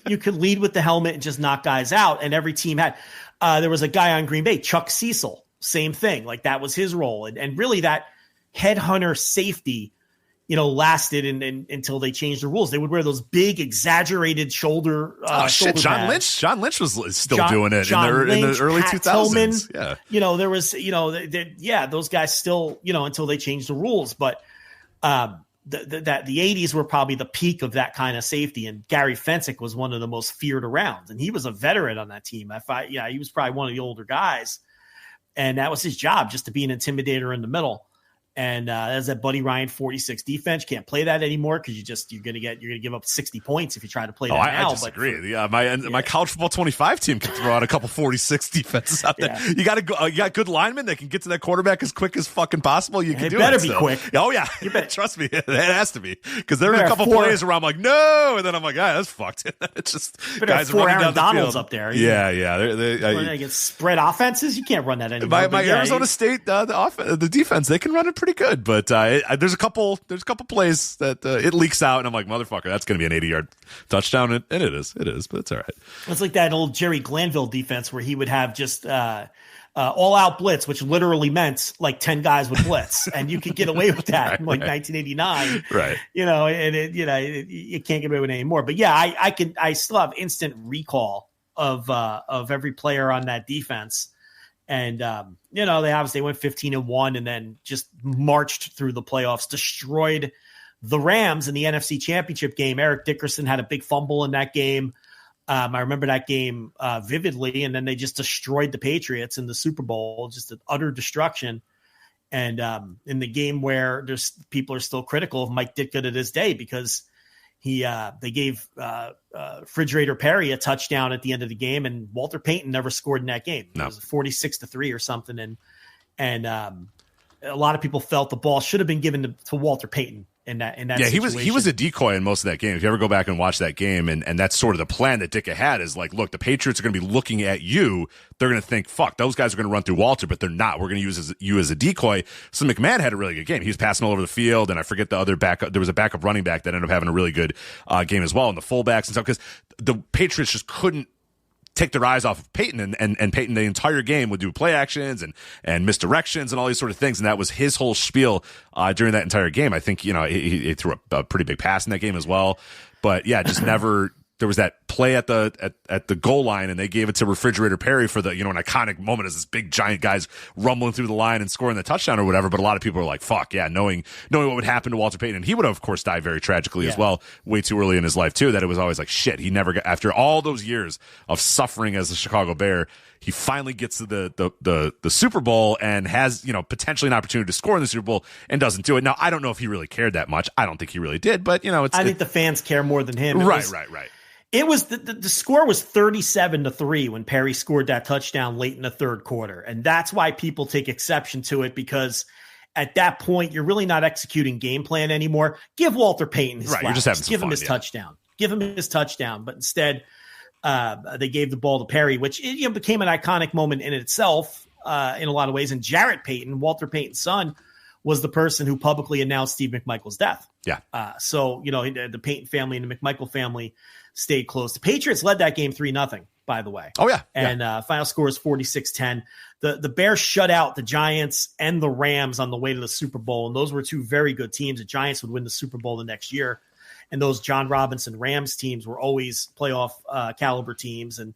Speaker 6: You could lead with the helmet and just knock guys out. And every team had. There was a guy on Green Bay, Chuck Cecil, same thing. Like that was his role, and really that headhunter safety. Lasted until they changed the rules. They would wear those big, exaggerated shoulder.
Speaker 5: Shit, John
Speaker 6: pads.
Speaker 5: Lynch was still doing it in the early 2000s.
Speaker 6: Yeah, there was, those guys still, until they changed the rules. But the 80s were probably the peak of that kind of safety, and Gary Fensick was one of the most feared around, and he was a veteran on that team. He was probably one of the older guys, and that was his job, just to be an intimidator in the middle. And as that Buddy Ryan 46 defense, can't play that anymore because you're gonna give up 60 points if you try to play that now.
Speaker 5: I disagree. My college football 25 team can throw out a couple 46 defenses out there. You got good linemen that can get to that quarterback as quick as fucking possible. You can do it.
Speaker 6: Better be quick.
Speaker 5: Oh yeah, you better trust me. It has to be, because there are a couple plays where I'm like, no, and then I'm like, that's fucked. It's just guys running down the field
Speaker 6: up there.
Speaker 5: Yeah.
Speaker 6: They're against spread offenses. You can't run that anymore.
Speaker 5: My Arizona State the defense, they can run it pretty good, but there's a couple plays that it leaks out, and I'm like, motherfucker, that's going to be an 80-yard touchdown, and it is, but it's all right.
Speaker 6: It's like that old Jerry Glanville defense where he would have just all-out blitz, which literally meant like 10 guys would blitz, and you could get away with that in 1989,
Speaker 5: right?
Speaker 6: You can't get away with it anymore. But yeah, I still have instant recall of every player on that defense. And, they obviously went 15-1 and then just marched through the playoffs, destroyed the Rams in the NFC Championship game. Eric Dickerson had a big fumble in that game. I remember that game vividly. And then they just destroyed the Patriots in the Super Bowl, just an utter destruction. And in the game where people are still critical of Mike Ditka to this day because they gave Refrigerator Perry a touchdown at the end of the game, and Walter Payton never scored in that game. No. It was 46-3 or something, and a lot of people felt the ball should have been given to Walter Payton in that
Speaker 5: yeah,
Speaker 6: situation.
Speaker 5: he was a decoy in most of that game. If you ever go back and watch that game, and that's sort of the plan that Ditka had is like, look, the Patriots are going to be looking at you. They're going to think, fuck, those guys are going to run through Walter, but they're not. We're going to use you as a decoy. So McMahon had a really good game. He was passing all over the field, and I forget the other backup. There was a backup running back that ended up having a really good game as well, and the fullbacks and stuff, because the Patriots just couldn't take their eyes off of Peyton, and Peyton the entire game would do play actions and misdirections and all these sort of things, and that was his whole spiel during that entire game. I think he threw a pretty big pass in that game as well, but yeah, just never. There was that play at the goal line, and they gave it to Refrigerator Perry for the an iconic moment as this big giant guy's rumbling through the line and scoring the touchdown or whatever. But a lot of people are like, "Fuck yeah!" Knowing what would happen to Walter Payton, and he would have, of course, died very tragically as well, way too early in his life too. That it was always like shit. He never got, after all those years of suffering as a Chicago Bear, he finally gets to the Super Bowl and has potentially an opportunity to score in the Super Bowl and doesn't do it. Now I don't know if he really cared that much. I don't think he really did, but I think
Speaker 6: the fans care more than him.
Speaker 5: Right.
Speaker 6: It was the score was 37-3 when Perry scored that touchdown late in the third quarter. And that's why people take exception to it, because at that point, you're really not executing game plan anymore. Give Walter Payton his flowers.
Speaker 5: You're just having some
Speaker 6: Give him
Speaker 5: fun,
Speaker 6: his touchdown. Give him his touchdown. But instead, they gave the ball to Perry, which became an iconic moment in itself in a lot of ways. And Jarrett Payton, Walter Payton's son, was the person who publicly announced Steve McMichael's death.
Speaker 5: Yeah.
Speaker 6: So the Payton family and the McMichael family stayed close. The Patriots led that game 3-0, by the way.
Speaker 5: Oh, yeah.
Speaker 6: And final score is 46-10. The Bears shut out the Giants and the Rams on the way to the Super Bowl, and those were two very good teams. The Giants would win the Super Bowl the next year, and those John Robinson Rams teams were always playoff caliber teams. And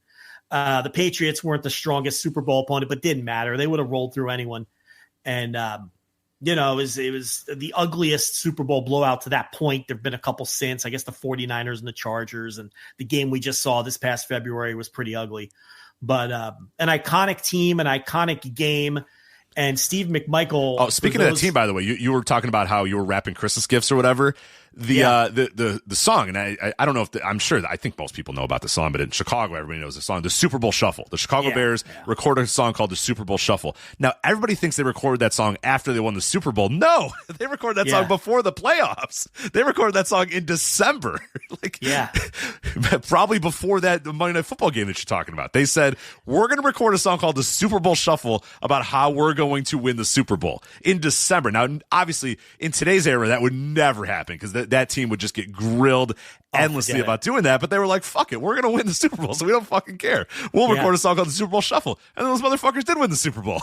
Speaker 6: the Patriots weren't the strongest Super Bowl opponent, but didn't matter. They would have rolled through anyone. And it was the ugliest Super Bowl blowout to that point. There have been a couple since. I guess the 49ers and the Chargers, and the game we just saw this past February was pretty ugly. But an iconic team, an iconic game, and Steve McMichael.
Speaker 5: Oh, speaking of that team, by the way, you were talking about how you were wrapping Christmas gifts or whatever. The song, and I don't know if I'm sure that I think most people know about the song, but in Chicago, everybody knows the song, the Super Bowl Shuffle. The Chicago Bears recorded a song called the Super Bowl Shuffle. Now, everybody thinks they recorded that song after they won the Super Bowl. No, they recorded that song before the playoffs. They recorded that song in December. Probably before the Monday Night Football game that you're talking about. They said, we're going to record a song called the Super Bowl Shuffle about how we're going to win the Super Bowl in December. Now, obviously, in today's era, that would never happen, because that team would just get grilled endlessly about doing that. But they were like, fuck it, we're going to win the Super Bowl, so we don't fucking care. We'll record a song called the Super Bowl Shuffle. And those motherfuckers did win the Super Bowl.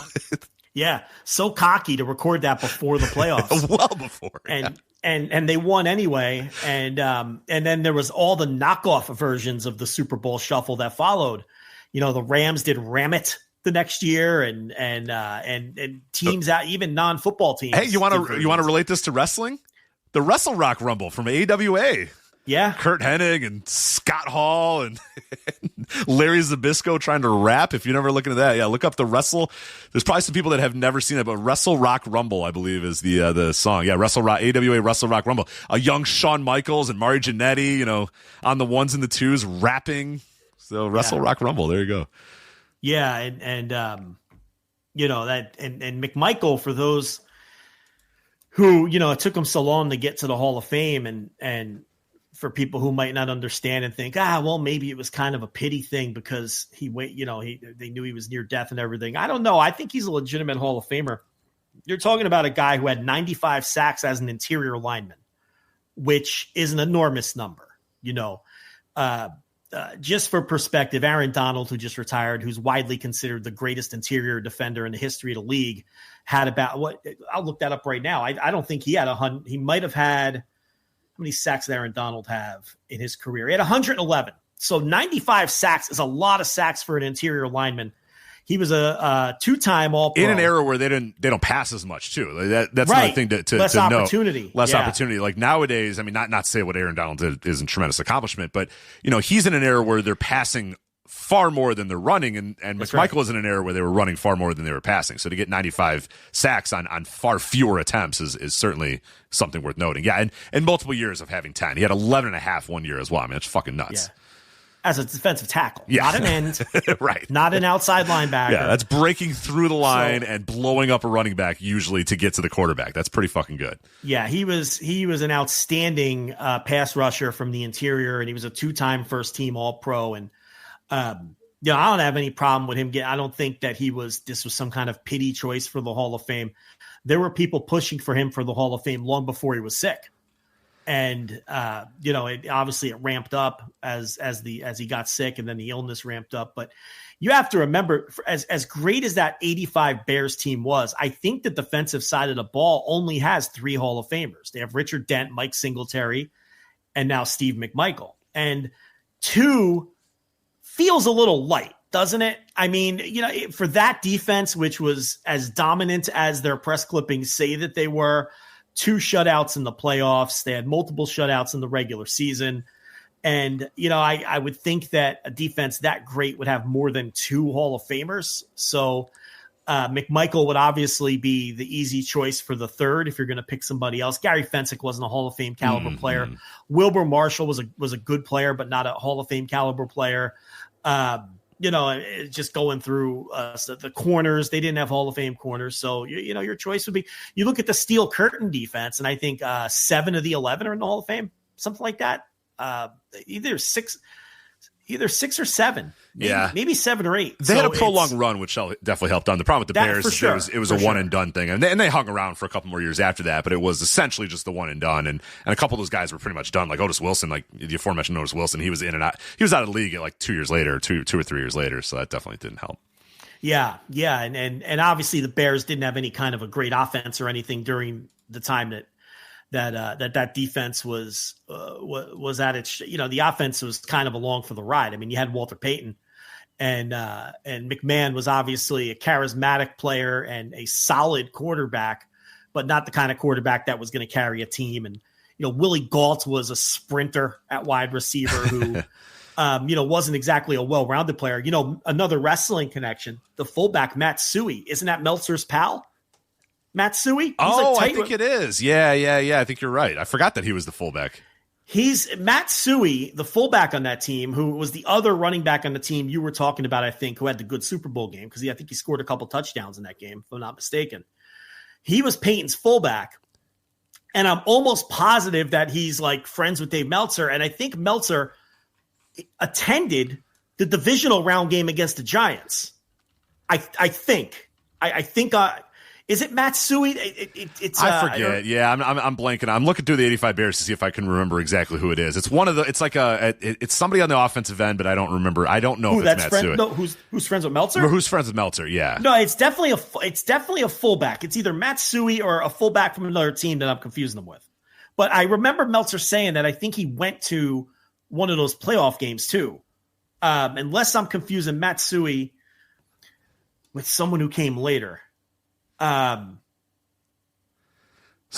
Speaker 6: Yeah, so cocky to record that before the playoffs.
Speaker 5: Well before.
Speaker 6: And they won anyway. And then there was all the knockoff versions of the Super Bowl Shuffle that followed. The Rams did Ram It the next year, and teams out, even non-football teams.
Speaker 5: Hey, you want to relate this to wrestling? The Wrestle Rock Rumble from AWA.
Speaker 6: Yeah.
Speaker 5: Kurt Hennig and Scott Hall and Larry Zbyszko trying to rap. If you're never looking at that, look up the Wrestle. There's probably some people that have never seen it, but Wrestle Rock Rumble, I believe, is the song. Yeah, Wrestle Rock, AWA Wrestle Rock Rumble. A young Shawn Michaels and Mari Jannetty, on the ones and the twos rapping. So Wrestle Rock Rumble, there you go.
Speaker 6: Yeah, and that and McMichael, for those who, it took him so long to get to the Hall of Fame, and for people who might not understand and think, well, maybe it was kind of a pity thing because they knew he was near death and everything. I don't know. I think he's a legitimate Hall of Famer. You're talking about a guy who had 95 sacks as an interior lineman, which is an enormous number. Just for perspective, Aaron Donald, who just retired, who's widely considered the greatest interior defender in the history of the league, had about I'll look that up right now. I don't think he had 100. He might have had, how many sacks did Aaron Donald have in his career? He had 111. So 95 sacks is a lot of sacks for an interior lineman. He was a two-time All-Pro.
Speaker 5: In an era where they don't pass as much, too. That's another thing to
Speaker 6: Less
Speaker 5: to
Speaker 6: opportunity.
Speaker 5: Know. Less opportunity. Like nowadays, I mean, not to say what Aaron Donald did isn't a tremendous accomplishment, but, he's in an era where they're passing far more than they're running, and McMichael is in an era where they were running far more than they were passing. So to get 95 sacks on far fewer attempts is certainly something worth noting. Yeah, and multiple years of having 10. He had 11 and a half one year as well. I mean, it's fucking nuts.
Speaker 6: as a defensive tackle,
Speaker 5: Yeah.
Speaker 6: not an end,
Speaker 5: Right.
Speaker 6: not an outside linebacker.
Speaker 5: Yeah, that's breaking through the line and blowing up a running back usually to get to the quarterback. That's pretty fucking good.
Speaker 6: Yeah, he was an outstanding pass rusher from the interior, and he was a 2-time first team All-Pro. And I don't have any problem with him I don't think that this was some kind of pity choice for the Hall of Fame. There were people pushing for him for the Hall of Fame long before he was sick. And obviously it ramped up as he got sick, and then the illness ramped up. But you have to remember, as great as that 85 Bears team was, I think the defensive side of the ball only has 3 Hall of Famers. They have Richard Dent, Mike Singletary, and now Steve McMichael. And 2 feels a little light, doesn't it? I mean, for that defense, which was as dominant as their press clippings say that they were, 2 shutouts in the playoffs. They had multiple shutouts in the regular season. And, I would think that a defense that great would have more than 2 Hall of Famers. So McMichael would obviously be the easy choice for the third if you're going to pick somebody else. Gary Fensick wasn't a Hall of Fame caliber player. Wilbur Marshall was a good player, but not a Hall of Fame caliber player. Just going through the corners, they didn't have Hall of Fame corners. So, your choice would be, you look at the Steel Curtain defense, and I think 7 of the 11 are in the Hall of Fame, something like that. Either 6 or 7. Maybe 7 or 8.
Speaker 5: They had a prolonged run, which definitely helped on. The problem with the Bears is it was a one and done thing. And they hung around for a couple more years after that, but it was essentially just the one and done. And a couple of those guys were pretty much done. Like Otis Wilson, like the aforementioned Otis Wilson, he was in and out. He was out of the league at like 2 years later, two or 3 years later. So that definitely didn't help.
Speaker 6: Yeah. And obviously the Bears didn't have any kind of a great offense or anything during the time that defense was at its, the offense was kind of along for the ride. I mean, you had Walter Payton, and McMahon was obviously a charismatic player and a solid quarterback, but not the kind of quarterback that was going to carry a team. And, Willie Gault was a sprinter at wide receiver who, wasn't exactly a well-rounded player. Another wrestling connection, the fullback, Matt Suey, isn't that Meltzer's pal? Matt Suey?
Speaker 5: I think it is. Yeah. I think you're right. I forgot that he was the fullback.
Speaker 6: He's Matt Suey, the fullback on that team, who was the other running back on the team you were talking about, I think, who had the good Super Bowl game, because I think he scored a couple touchdowns in that game, if I'm not mistaken. He was Peyton's fullback, and I'm almost positive that he's like friends with Dave Meltzer, and I think Meltzer attended the divisional round game against the Giants. I think. Is it Matt Suey? It's
Speaker 5: I forget. I'm blanking. I'm looking through the 85 Bears to see if I can remember exactly who it is. It's one of the. It's like it's somebody on the offensive end, but I don't remember. I don't know if it's Matt Suey.
Speaker 6: No, who's friends with Meltzer?
Speaker 5: Or who's friends with Meltzer? Yeah.
Speaker 6: No, it's definitely a fullback. It's either Matt Suey or a fullback from another team that I'm confusing them with. But I remember Meltzer saying that I think he went to one of those playoff games too. Unless I'm confusing Matt Suey with someone who came later.
Speaker 5: Some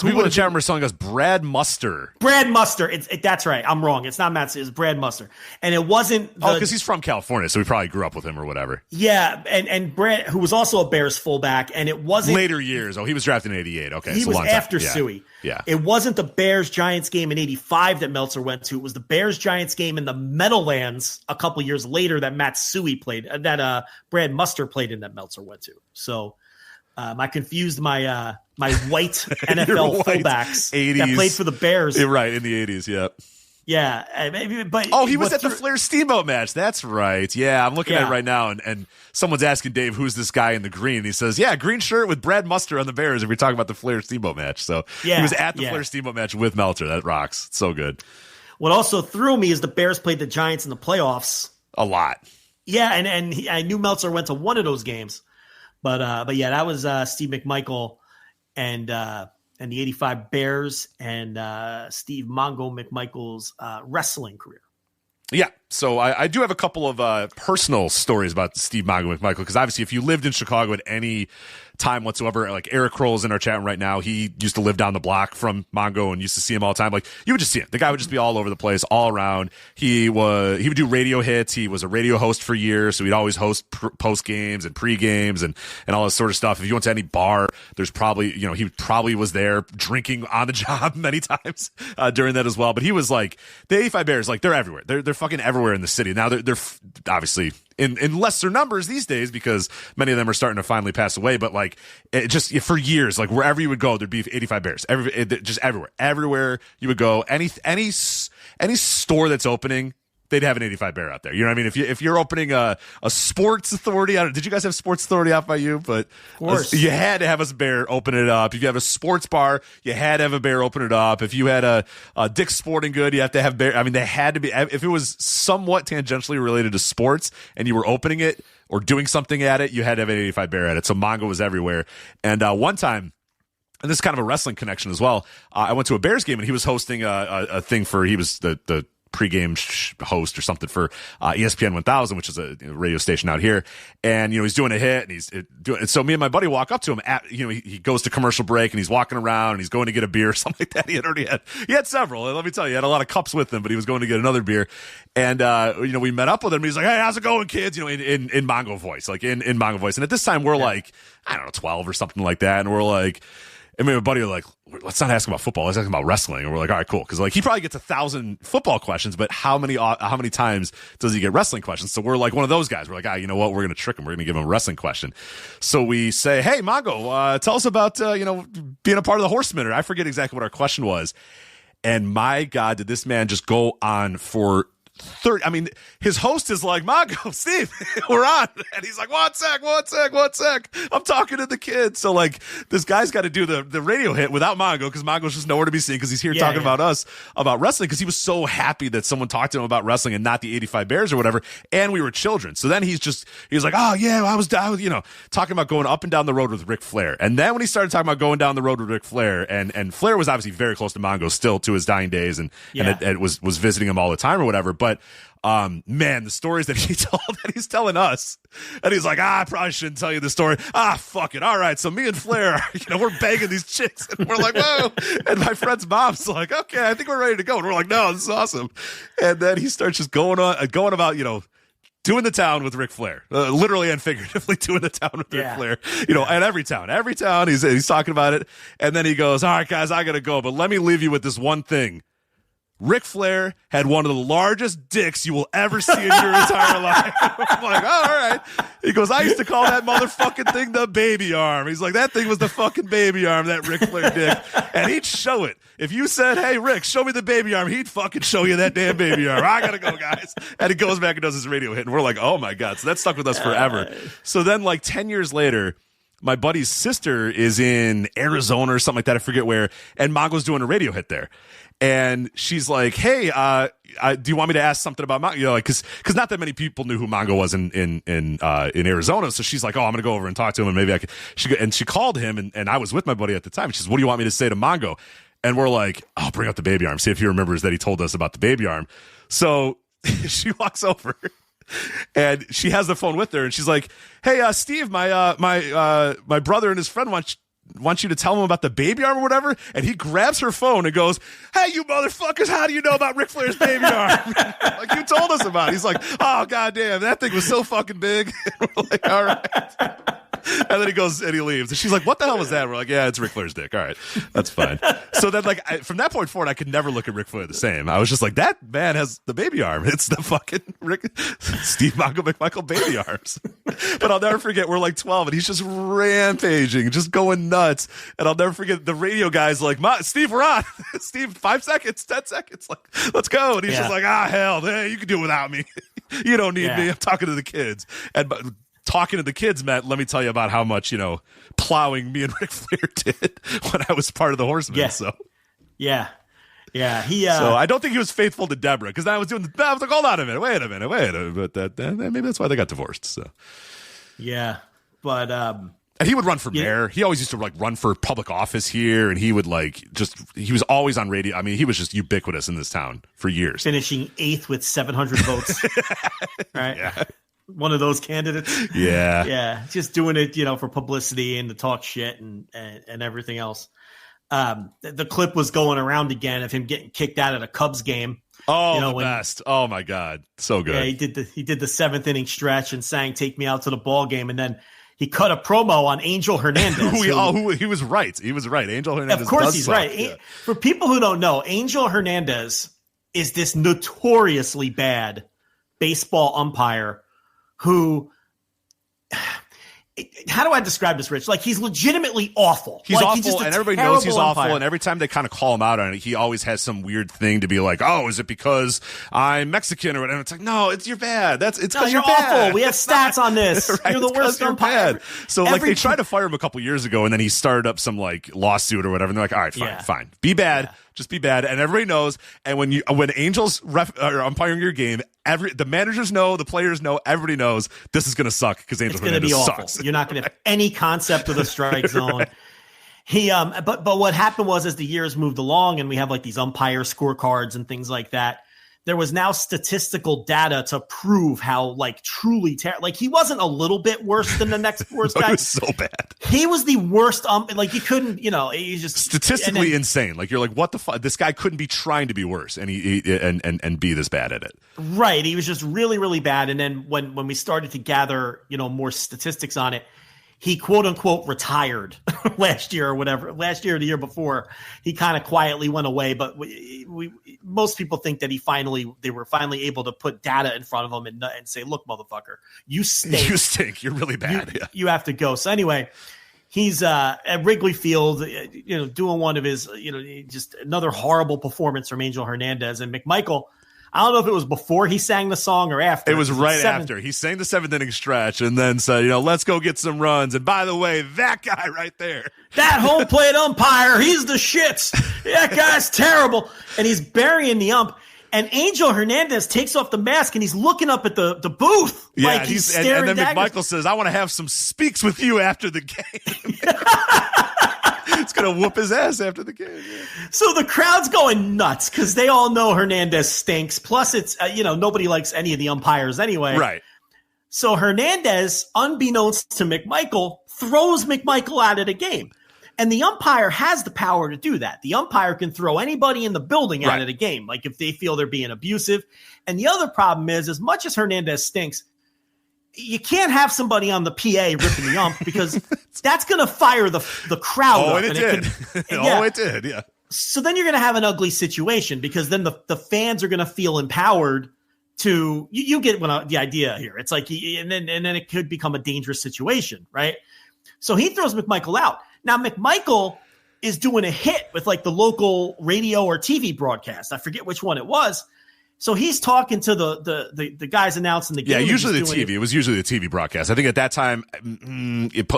Speaker 5: people in the chat room are telling us Brad Muster.
Speaker 6: Brad Muster. That's right. I'm wrong. It's not Matt Suey. It's Brad Muster. And it wasn't.
Speaker 5: Because he's from California, so we probably grew up with him or whatever.
Speaker 6: Yeah, and Brad, who was also a Bears fullback, and it wasn't
Speaker 5: later years. Oh, he was drafted in '88. Okay,
Speaker 6: he was after
Speaker 5: yeah.
Speaker 6: Suey.
Speaker 5: Yeah,
Speaker 6: it wasn't the Bears-Giants game in '85 that Meltzer went to. It was the Bears-Giants game in the Meadowlands a couple years later that Matt Suey played. That Brad Muster played in that Meltzer went to. So. I confused my white NFL fullbacks
Speaker 5: 80s.
Speaker 6: that played for the Bears.
Speaker 5: You're right, in the 80s, yeah.
Speaker 6: Yeah, but
Speaker 5: he was at the Flair Steamboat match. That's right. Yeah, I'm looking at it right now, and someone's asking Dave, who's this guy in the green? And he says, yeah, green shirt with Brad Muster on the Bears if you're talking about the Flair Steamboat match. So he was at the Flair Steamboat match with Meltzer. That rocks. It's so good.
Speaker 6: What also threw me is the Bears played the Giants in the playoffs.
Speaker 5: A lot.
Speaker 6: Yeah, and I knew Meltzer went to one of those games. But yeah, that was Steve McMichael and the 85 Bears and Steve Mongo McMichael's wrestling career.
Speaker 5: Yeah, so I do have a couple of personal stories about Steve Mongo McMichael, because obviously if you lived in Chicago at any time whatsoever. Like Eric Kroll's in our chat room right now. He used to live down the block from Mongo and used to see him all the time. Like you would just see him. The guy would just be all over the place, all around. He would do radio hits. He was a radio host for years, so he'd always host post games and pre games and all this sort of stuff. If you went to any bar, there's probably, he probably was there drinking on the job many times during that as well. But he was like, the 85 Bears, like they're everywhere. They're fucking everywhere in the city. Now they're obviously in lesser numbers these days because many of them are starting to finally pass away. But like it just for years, like wherever you would go, there'd be 85 Bears. Just everywhere you would go, any store that's opening, they'd have an 85 Bear out there. You know what I mean? If you're opening a Sports Authority, did you guys have Sports Authority out by you? But
Speaker 6: of course.
Speaker 5: You had to have a Bear open it up. If you have a sports bar, you had to have a Bear open it up. If you had a Dick's Sporting Good, you have to have Bear. I mean, they had to be. If it was somewhat tangentially related to sports and you were opening it or doing something at it, you had to have an 85 Bear at it. So Mongo was everywhere. And one time, and this is kind of a wrestling connection as well, I went to a Bears game and he was hosting a thing for, he was the pregame host or something for ESPN 1000, which is a radio station out here. And, he's doing a hit and he's doing it. So me and my buddy walk up to him he goes to commercial break and he's walking around and he's going to get a beer or something like that. He had several. And let me tell you, he had a lot of cups with him, but he was going to get another beer. And, we met up with him. He's like, hey, how's it going, kids? In Mongo voice, like in Mongo voice. And at this time we're like, I don't know, 12 or something like that. And we're like, and me and my buddy were like, let's not ask him about football. Let's ask him about wrestling. And we're like, all right, cool. Because like he probably gets 1,000 football questions, but how many times does he get wrestling questions? So we're like one of those guys. We're like, you know what? We're going to trick him. We're going to give him a wrestling question. So we say, hey, Mongo, tell us about being a part of the Horsemen. I forget exactly what our question was. And my God, did this man just go on for 30. I mean, his host is like, Mongo, Steve, we're on. And he's like, one sec. I'm talking to the kids. So like this guy's got to do the radio hit without Mongo because Mongo's just nowhere to be seen because he's here talking about us, about wrestling, because he was so happy that someone talked to him about wrestling and not the 85 Bears or whatever. And we were children. So then he's like, oh yeah, I was talking about going up and down the road with Ric Flair. And then when he started talking about going down the road with Ric Flair, and Flair was obviously very close to Mongo still to his dying days and it was visiting him all the time or whatever. But man, the stories that he told, that he's telling us, and he's like, I probably shouldn't tell you the story. Fuck it. All right. So me and Flair, we're banging these chicks, and we're like, whoa. And my friend's mom's like, okay, I think we're ready to go. And we're like, no, this is awesome. And then he starts just going about, doing the town with Ric Flair, literally and figuratively doing the town with Ric Flair, and every town he's talking about it. And then he goes, all right, guys, I got to go, but let me leave you with this one thing. Ric Flair had one of the largest dicks you will ever see in your entire life. I'm like, oh, all right. He goes, I used to call that motherfucking thing the baby arm. He's like, that thing was the fucking baby arm, that Ric Flair dick. And he'd show it. If you said, hey, Rick, show me the baby arm, he'd fucking show you that damn baby arm. I gotta go, guys. And he goes back and does his radio hit. And we're like, oh my God. So that stuck with us forever. So then like 10 years later, my buddy's sister is in Arizona or something like that. I forget where. And Mongo's doing a radio hit there. And she's like, hey, do you want me to ask something about Mongo? Because not that many people knew who Mongo was in Arizona. So she's like, oh, I'm going to go over and talk to him. And maybe I could. She called him, and I was with my buddy at the time. She says, what do you want me to say to Mongo? And we're like, oh, bring up the baby arm. See if he remembers that he told us about the baby arm. So she walks over. And she has the phone with her, and she's like, hey, Steve, my brother and his friend want you to tell him about the baby arm or whatever. And he grabs her phone and goes, hey, you motherfuckers, how do you know about Ric Flair's baby arm? Like, you told us about it. He's like, oh, goddamn, that thing was so fucking big. And we're like, all right. And then he goes and he leaves. And she's like, what the hell was that? We're like, yeah, it's Ric Flair's dick. All right, that's fine. So then, like, from that point forward, I could never look at Ric Flair the same. I was just like, that man has the baby arm. It's the fucking Steve Mongo McMichael baby arms. But I'll never forget, we're like 12, and he's just rampaging, just going nuts. And I'll never forget, the radio guy's like, Steve, we're on. Steve, 5 seconds, 10 seconds. Like, let's go. And he's just like, hell, hey, you can do it without me. You don't need me. I'm talking to the kids. And talking to the kids, Matt, let me tell you about how much, plowing me and Ric Flair did when I was part of the Horsemen.
Speaker 6: Yeah.
Speaker 5: So,
Speaker 6: yeah.
Speaker 5: So I don't think he was faithful to Deborah, because I was like, hold on a minute, wait a minute. But maybe that's why they got divorced. So,
Speaker 6: yeah, but
Speaker 5: and he would run for mayor. He always used to like run for public office here, and he would he was always on radio. I mean, he was just ubiquitous in this town for years,
Speaker 6: finishing 8th with 700 votes. Right? one of those candidates.
Speaker 5: Yeah.
Speaker 6: Just doing it, for publicity and to talk shit and everything else. The clip was going around again of him getting kicked out at a Cubs game.
Speaker 5: Oh, the best! Oh my God, so good.
Speaker 6: Yeah, he did the 7th inning stretch and sang "Take Me Out to the Ball Game," and then he cut a promo on Angel Hernandez.
Speaker 5: He was right. He was right. Angel Hernandez.
Speaker 6: Of course, he's
Speaker 5: suck.
Speaker 6: right.
Speaker 5: Yeah.
Speaker 6: For people who don't know, Angel Hernandez is this notoriously bad baseball umpire who. How do I describe this, Rich? Like, he's legitimately awful.
Speaker 5: He's
Speaker 6: like,
Speaker 5: awful, and everybody knows he's
Speaker 6: umpire.
Speaker 5: awful, and every time they kind of call him out on it, he always has some weird thing to be like, oh, is it because I'm Mexican or whatever? It's like, no, you're bad. It's because you're bad.
Speaker 6: Awful. We have stats on this.
Speaker 5: Right?
Speaker 6: You're the worst umpire.
Speaker 5: Bad. So, they tried to fire him a couple years ago, and then he started up some, lawsuit or whatever, and they're like, all right, fine. Be bad. Yeah. Just be bad, and everybody knows. And when Angels are umpiring your game, the managers know, the players know, everybody knows this is going to suck because Angel Hernandez sucks.
Speaker 6: You're not going to have any concept of the strike zone. Right. He but what happened was, as the years moved along, and we have these umpire scorecards and things like that, there was now statistical data to prove how truly terrible. He wasn't a little bit worse than the next worst guy.
Speaker 5: He was so bad.
Speaker 6: He was the worst. You couldn't. He just
Speaker 5: statistically insane. You're like, what the fuck? This guy couldn't be trying to be worse, and he be this bad at it.
Speaker 6: Right. He was just really, really bad. And then when we started to gather more statistics on it, he quote unquote retired last year or whatever. Last year or the year before, he kind of quietly went away. But most people think that they were finally able to put data in front of him and say, "Look, motherfucker, you stink.
Speaker 5: You stink. You're really bad.
Speaker 6: You have to go." So anyway, he's at Wrigley Field, doing one of his, just another horrible performance from Angel Hernandez and McMichael. I don't know if it was before he sang the song or after.
Speaker 5: It was right after. He sang the 7th inning stretch and then said, let's go get some runs. And by the way, that guy right there.
Speaker 6: That home plate umpire, he's the shits. That guy's terrible. And he's burying the ump. And Angel Hernandez takes off the mask and he's looking up at the booth.
Speaker 5: Yeah,
Speaker 6: he's staring.
Speaker 5: And then McMichael says, I want to have some speaks with you after the game. It's going to whoop his ass after the game. Yeah.
Speaker 6: So the crowd's going nuts because they all know Hernandez stinks. Plus, it's, nobody likes any of the umpires anyway.
Speaker 5: Right.
Speaker 6: So Hernandez, unbeknownst to McMichael, throws McMichael out of the game. And the umpire has the power to do that. The umpire can throw anybody in the building out of the game, if they feel they're being abusive. And the other problem is, as much as Hernandez stinks, you can't have somebody on the PA ripping the ump because that's going to fire the crowd.
Speaker 5: Oh,
Speaker 6: up.
Speaker 5: And it did. It did. Yeah.
Speaker 6: So then you're going to have an ugly situation because then the fans are going to feel empowered to you get the idea here. It's and then it could become a dangerous situation, right? So he throws McMichael out. Now McMichael is doing a hit with the local radio or TV broadcast. I forget which one it was. So he's talking to the guys announcing the game.
Speaker 5: Yeah, usually the TV. It was usually the TV broadcast. I think at that time,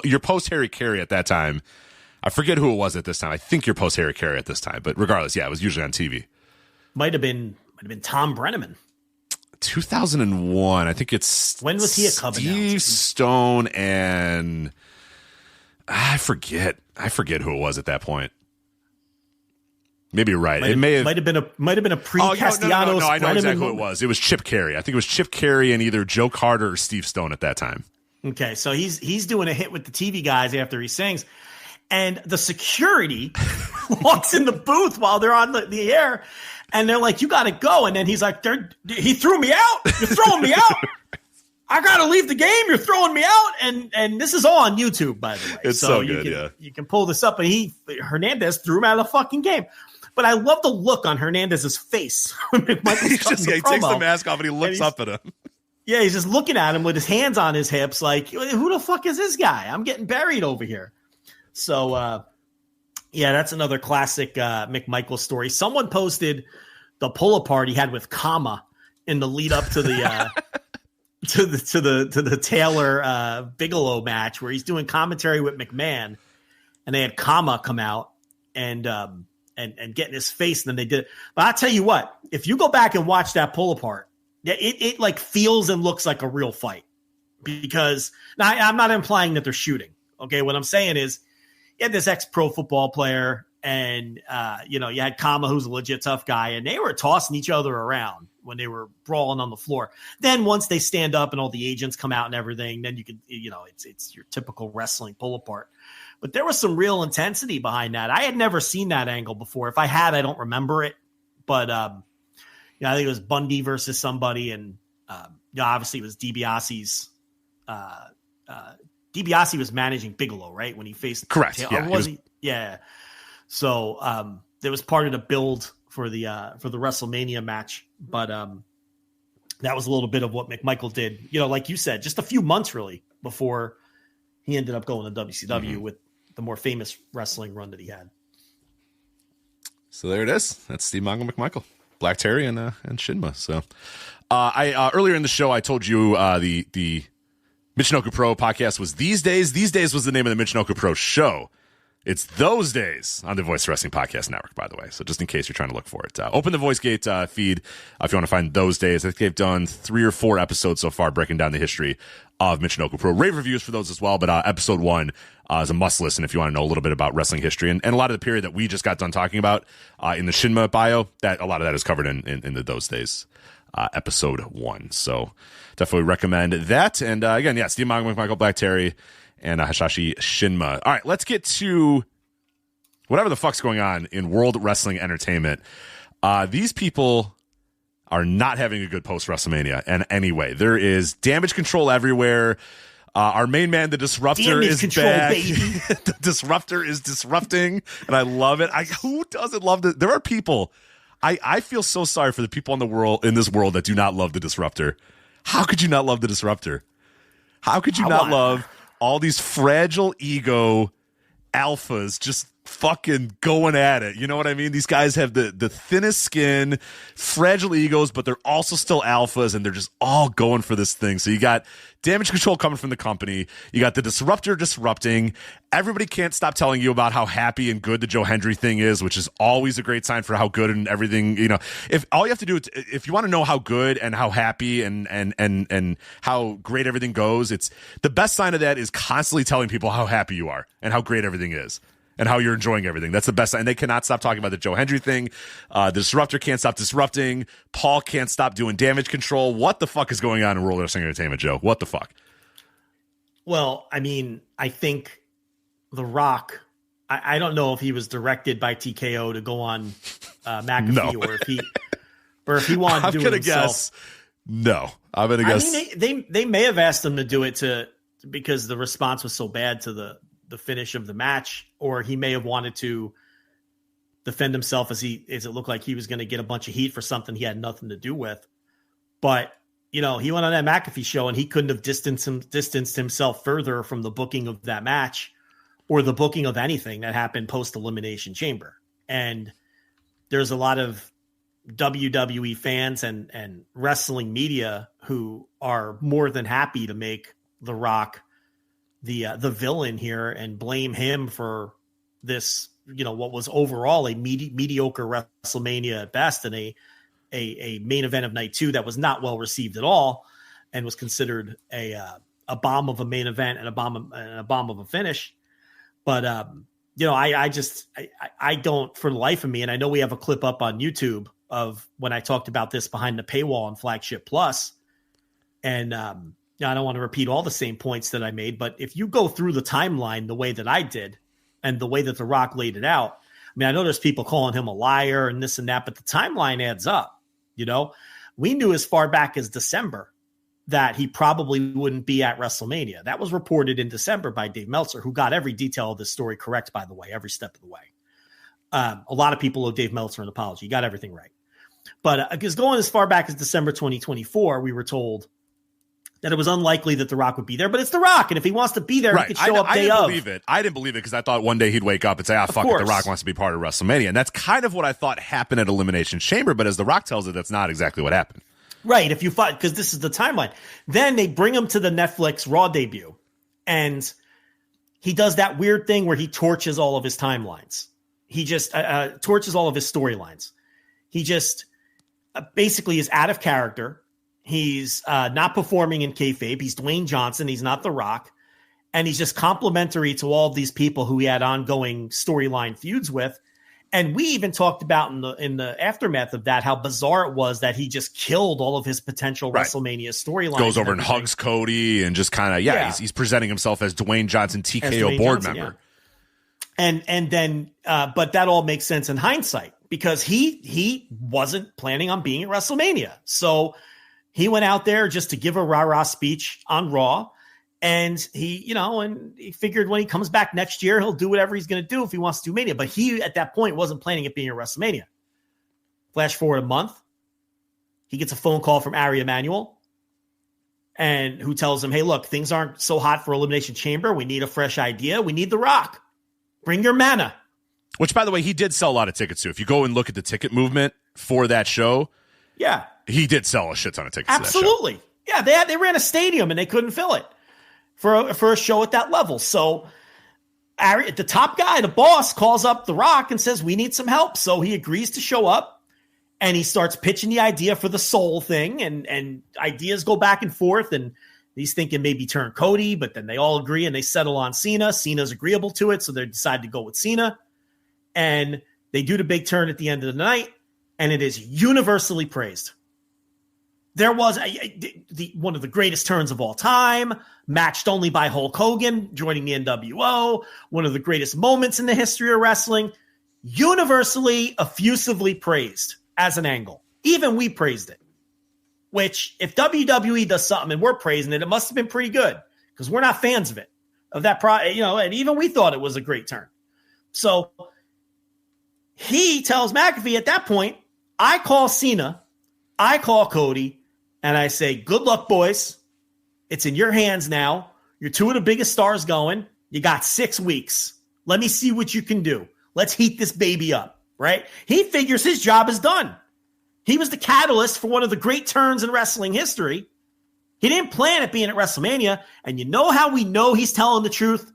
Speaker 5: your post Harry Carey at that time. I forget who it was at this time. I think your post Harry Carey at this time. But regardless, it was usually on TV.
Speaker 6: Might have been Tom Brenneman.
Speaker 5: 2001. I think it's
Speaker 6: when was he a Cub announcer?
Speaker 5: Steve Stone and I forget who it was at that point. Maybe you're right. It might have been a pre-Castellanos. No, I know exactly who it was. It was Chip Carey. I think it was Chip Carey and either Joe Carter or Steve Stone at that time.
Speaker 6: Okay, so he's doing a hit with the TV guys after he sings, and the security walks in the booth while they're on the air, and they're like, "You got to go," and then he's like, "He threw me out. You're throwing me out. I got to leave the game. You're throwing me out." And this is all on YouTube, by the way.
Speaker 5: It's so good.
Speaker 6: You can pull this up, and Hernandez threw him out of the fucking game. But I love the look on Hernandez's face when McMichael's cutting
Speaker 5: he takes the mask off and he looks up at him.
Speaker 6: Yeah, he's just looking at him with his hands on his hips like, who the fuck is this guy? I'm getting buried over here. So, that's another classic McMichael story. Someone posted the pull-apart he had with Kama in the lead up to the to the Taylor Bigelow match where he's doing commentary with McMahon, and they had Kama come out and get in his face, and then they did it. But I'll tell you what, if you go back and watch that pull apart, it feels and looks like a real fight. Because now I'm not implying that they're shooting. Okay, what I'm saying is you had this ex-pro football player, and you had Kama, who's a legit tough guy, and they were tossing each other around when they were brawling on the floor. Then once they stand up and all the agents come out and everything, then you could, it's your typical wrestling pull apart. But there was some real intensity behind that. I had never seen that angle before. If I had, I don't remember it. But I think it was Bundy versus somebody, and obviously it was DiBiase's. DiBiase was managing Bigelow, right, when he faced.
Speaker 5: Correct.
Speaker 6: Yeah. So there was part of the build for the WrestleMania match, but that was a little bit of what McMichael did. Like you said, just a few months really before he ended up going to WCW with the more famous wrestling run that he had.
Speaker 5: So there it is. That's Steve Mongo McMichael, Black Terry, and Shinma. So I earlier in the show I told you the Michinoku Pro podcast was These Days. These Days was the name of the Michinoku Pro show. It's Those Days on the Voice Wrestling Podcast Network, by the way. So just in case you're trying to look for it, open the VoiceGate feed if you want to find Those Days. I think they've done 3 or 4 episodes so far breaking down the history of Michinoku Pro. Rave reviews for those as well, but episode 1 is a must listen if you want to know a little bit about wrestling history and a lot of the period that we just got done talking about in the Shinma bio. That a lot of that is covered in the Those Days episode 1. So definitely recommend that. And again, yeah, Steve Mongo, McMichael, Black Terry, and Hisashi Shinma. All right, let's get to whatever the fuck's going on in World Wrestling Entertainment. These people are not having a good post-WrestleMania. And anyway, there is damage control everywhere. Our main man, the Disruptor, is back. The Disruptor is disrupting, and I love it. Who doesn't love it? There are people. I feel so sorry for the people in this world that do not love the Disruptor. How could you not love the Disruptor? How could you not love all these fragile ego alphas just fucking going at it? You know what I mean? These guys have the thinnest skin, fragile egos, but they're also still alphas, and they're just all going for this thing. So you got damage control coming from the company. You got the Disruptor disrupting. Everybody can't stop telling you about how happy and good the Joe Hendry thing is, which is always a great sign for how good and everything. If all you have to do, if you want to know how good and how happy and how great everything goes, it's the best sign of that is constantly telling people how happy you are and how great everything is. And how you're enjoying everything. That's the best. And they cannot stop talking about the Joe Hendry thing. The Disruptor can't stop disrupting. Paul can't stop doing damage control. What the fuck is going on in World Wrestling Entertainment, Joe? What the fuck?
Speaker 6: Well, I mean, I think The Rock, I don't know if he was directed by TKO to go on McAfee or if he wanted to do it himself.
Speaker 5: I'm going to guess.
Speaker 6: I mean, they may have asked him to do it because the response was so bad to the finish of the match, or he may have wanted to defend himself as it looked like he was going to get a bunch of heat for something he had nothing to do with. But, he went on that McAfee show and he couldn't have distanced himself further from the booking of that match or the booking of anything that happened post Elimination Chamber. And there's a lot of WWE fans and wrestling media who are more than happy to make The Rock the villain here and blame him for this, what was overall a mediocre WrestleMania at best, and a main event of night 2 that was not well received at all and was considered a bomb of a main event and a bomb of a finish. But I don't, for the life of me, and I know we have a clip up on YouTube of when I talked about this behind the paywall on Flagship Plus, and I don't want to repeat all the same points that I made, but if you go through the timeline the way that I did and the way that The Rock laid it out, I mean, I know there's people calling him a liar and this and that, but the timeline adds up. We knew as far back as December that he probably wouldn't be at WrestleMania. That was reported in December by Dave Meltzer, who got every detail of this story correct, by the way, every step of the way. A lot of people owe Dave Meltzer an apology. He got everything right. But because going as far back as December 2024, we were told that it was unlikely that The Rock would be there, but it's The Rock, and if he wants to be there, right. He could show up day of.
Speaker 5: I didn't believe it because I thought one day he'd wake up and say, fuck it, The Rock wants to be part of WrestleMania. And that's kind of what I thought happened at Elimination Chamber, but as The Rock tells it, that's not exactly what happened.
Speaker 6: Right, if you thought, because this is the timeline. Then they bring him to the Netflix Raw debut, and he does that weird thing where he torches all of his timelines. He just torches all of his storylines. He just basically is out of character. He's not performing in kayfabe. He's Dwayne Johnson. He's not The Rock. And he's just complimentary to all of these people who he had ongoing storyline feuds with. And we even talked about in the aftermath of that how bizarre it was that he just killed all of his potential WrestleMania storylines.
Speaker 5: Goes over and hugs Cody and just kind of he's presenting himself as Dwayne Johnson TKO board member.
Speaker 6: Yeah. And then but that all makes sense in hindsight because he wasn't planning on being at WrestleMania. So he went out there just to give a rah-rah speech on Raw. And he figured when he comes back next year, he'll do whatever he's going to do if he wants to do Mania. But he, at that point, wasn't planning at being at WrestleMania. Flash forward a month. He gets a phone call from Ari Emanuel, and who tells him, hey, look, things aren't so hot for Elimination Chamber. We need a fresh idea. We need The Rock. Bring your mana.
Speaker 5: Which, by the way, he did sell a lot of tickets, too. If you go and look at the ticket movement for that show, he did sell a shit ton of tickets.
Speaker 6: Absolutely.
Speaker 5: To that show.
Speaker 6: Yeah, they ran a stadium, and they couldn't fill it. For a show at that level. So Ari, the top guy, the boss, calls up The Rock and says, we need some help. So he agrees to show up and he starts pitching the idea for the soul thing and ideas go back and forth. And he's thinking maybe turn Cody, but then they all agree and they settle on Cena. Cena's agreeable to it. So they decide to go with Cena and they do the big turn at the end of the night and it is universally praised. There was one of the greatest turns of all time, matched only by Hulk Hogan joining the NWO, one of the greatest moments in the history of wrestling, universally, effusively praised as an angle. Even we praised it, which if WWE does something and we're praising it, it must have been pretty good because we're not fans of it, of that, and even we thought it was a great turn. So he tells McAfee at that point, I call Cena, I call Cody, and I say, good luck, boys. It's in your hands now. You're two of the biggest stars going. You got 6 weeks. Let me see what you can do. Let's heat this baby up, right? He figures his job is done. He was the catalyst for one of the great turns in wrestling history. He didn't plan at being at WrestleMania. And you know how we know he's telling the truth?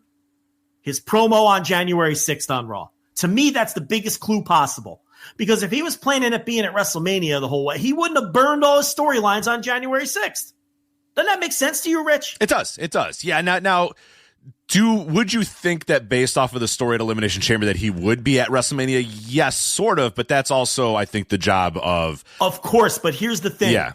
Speaker 6: His promo on January 6th on Raw. To me, that's the biggest clue possible. Because if he was planning at being at WrestleMania the whole way, he wouldn't have burned all his storylines on January 6th. Doesn't that make sense to you, Rich?
Speaker 5: It does. It does. Yeah. Now, would you think that based off of the story at Elimination Chamber that he would be at WrestleMania? Yes, sort of. But that's also, I think, the job of...
Speaker 6: Of course. But here's the thing.
Speaker 5: Yeah.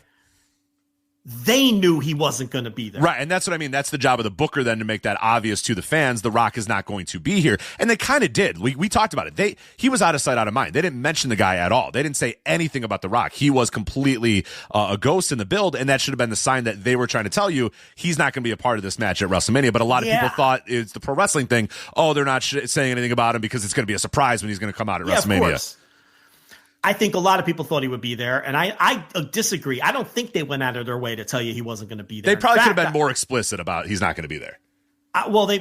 Speaker 6: They knew he wasn't going to be there.
Speaker 5: Right, and that's what I mean. That's the job of the booker then to make that obvious to the fans. The Rock is not going to be here. And they kind of did. We talked about it. He was out of sight, out of mind. They didn't mention the guy at all. They didn't say anything about The Rock. He was completely a ghost in the build, and that should have been the sign that they were trying to tell you he's not going to be a part of this match at WrestleMania. But a lot of people thought it's the pro wrestling thing. Oh, they're not saying anything about him because it's going to be a surprise when he's going to come out at WrestleMania. Of course.
Speaker 6: I think a lot of people thought he would be there, and I disagree. I don't think they went out of their way to tell you he wasn't going to be there.
Speaker 5: They probably could have been more explicit about he's not going to be there.
Speaker 6: Well, they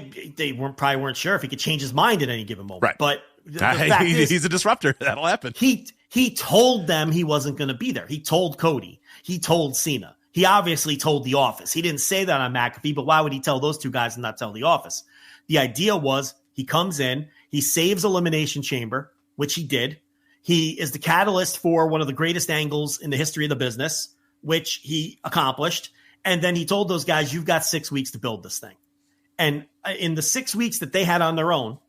Speaker 6: probably weren't sure if he could change his mind at any given moment.
Speaker 5: Right.
Speaker 6: But the fact is,
Speaker 5: he's a disruptor. That'll happen.
Speaker 6: He told them he wasn't going to be there. He told Cody. He told Cena. He obviously told The Office. He didn't say that on McAfee, but why would he tell those two guys and not tell The Office? The idea was he comes in, he saves Elimination Chamber, which he did. He is the catalyst for one of the greatest angles in the history of the business, which he accomplished. And then he told those guys, you've got 6 weeks to build this thing. And in the 6 weeks that they had on their own,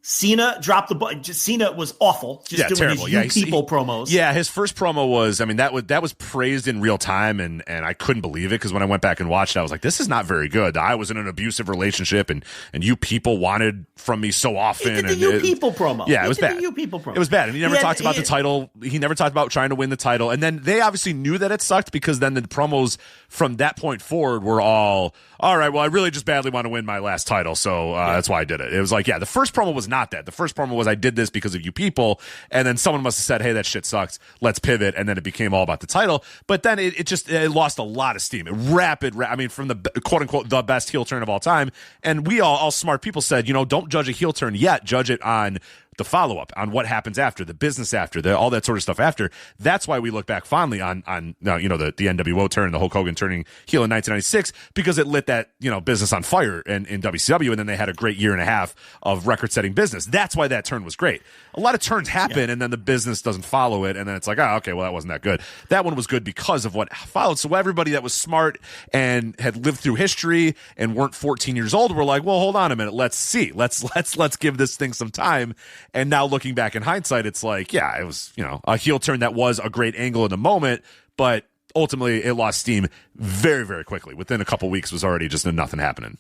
Speaker 6: Cena dropped the ball. Cena was awful. Just doing
Speaker 5: terrible.
Speaker 6: His people promos.
Speaker 5: Yeah, his first promo was, that was praised in real time, and I couldn't believe it because when I went back and watched it, I was like, this is not very good. I was in an abusive relationship, and you people wanted from me so often.
Speaker 6: He did the people promo.
Speaker 5: Yeah, it was bad.
Speaker 6: The you people promo.
Speaker 5: It was bad. And he never talked about the title. He never talked about trying to win the title. And then they obviously knew that it sucked because then the promos from that point forward were all right, well, I really just badly want to win my last title, so that's why I did it. It was like, the first promo was not that. The first promo was I did this because of you people, and then someone must have said, hey, that shit sucks, let's pivot, and then it became all about the title. But then it lost a lot of steam. From the quote-unquote the best heel turn of all time, and we all smart people said, don't judge a heel turn yet, judge it on the follow-up, on what happens after, the business after, all that sort of stuff after. That's why we look back fondly on the NWO turn, the Hulk Hogan turning heel in 1996, because it lit that, business on fire in WCW, and then they had a great year and a half of record-setting business. That's why that turn was great. A lot of turns happen, and then the business doesn't follow it, and then it's like, okay, well, that wasn't that good. That one was good because of what followed. So everybody that was smart and had lived through history and weren't 14 years old were like, well, hold on a minute, let's see. Let's give this thing some time. And now looking back in hindsight, it's like, yeah, it was, a heel turn that was a great angle in the moment, but ultimately it lost steam very, very quickly. Within a couple weeks was already just nothing happening.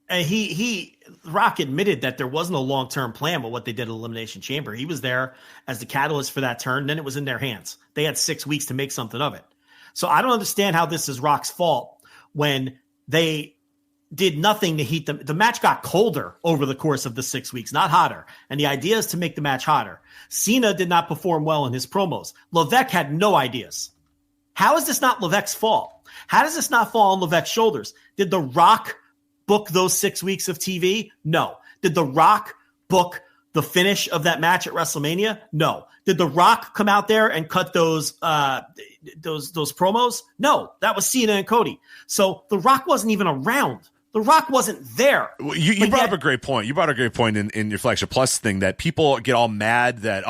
Speaker 6: And Rock admitted that there wasn't a long-term plan with what they did at Elimination Chamber. He was there as the catalyst for that turn. Then it was in their hands. They had 6 weeks to make something of it. So I don't understand how this is Rock's fault when they did nothing to heat them. The match got colder over the course of the 6 weeks, not hotter. And the idea is to make the match hotter. Cena did not perform well in his promos. Levesque had no ideas. How is this not Levesque's fault? How does this not fall on Levesque's shoulders? Did The Rock book those 6 weeks of TV? No. Did The Rock book the finish of that match at WrestleMania? No. Did The Rock come out there and cut those promos? No. That was Cena and Cody. So The Rock wasn't even around. The Rock wasn't there.
Speaker 5: You brought up a great point. You brought a great point in your Flagship Plus thing that people get all mad that,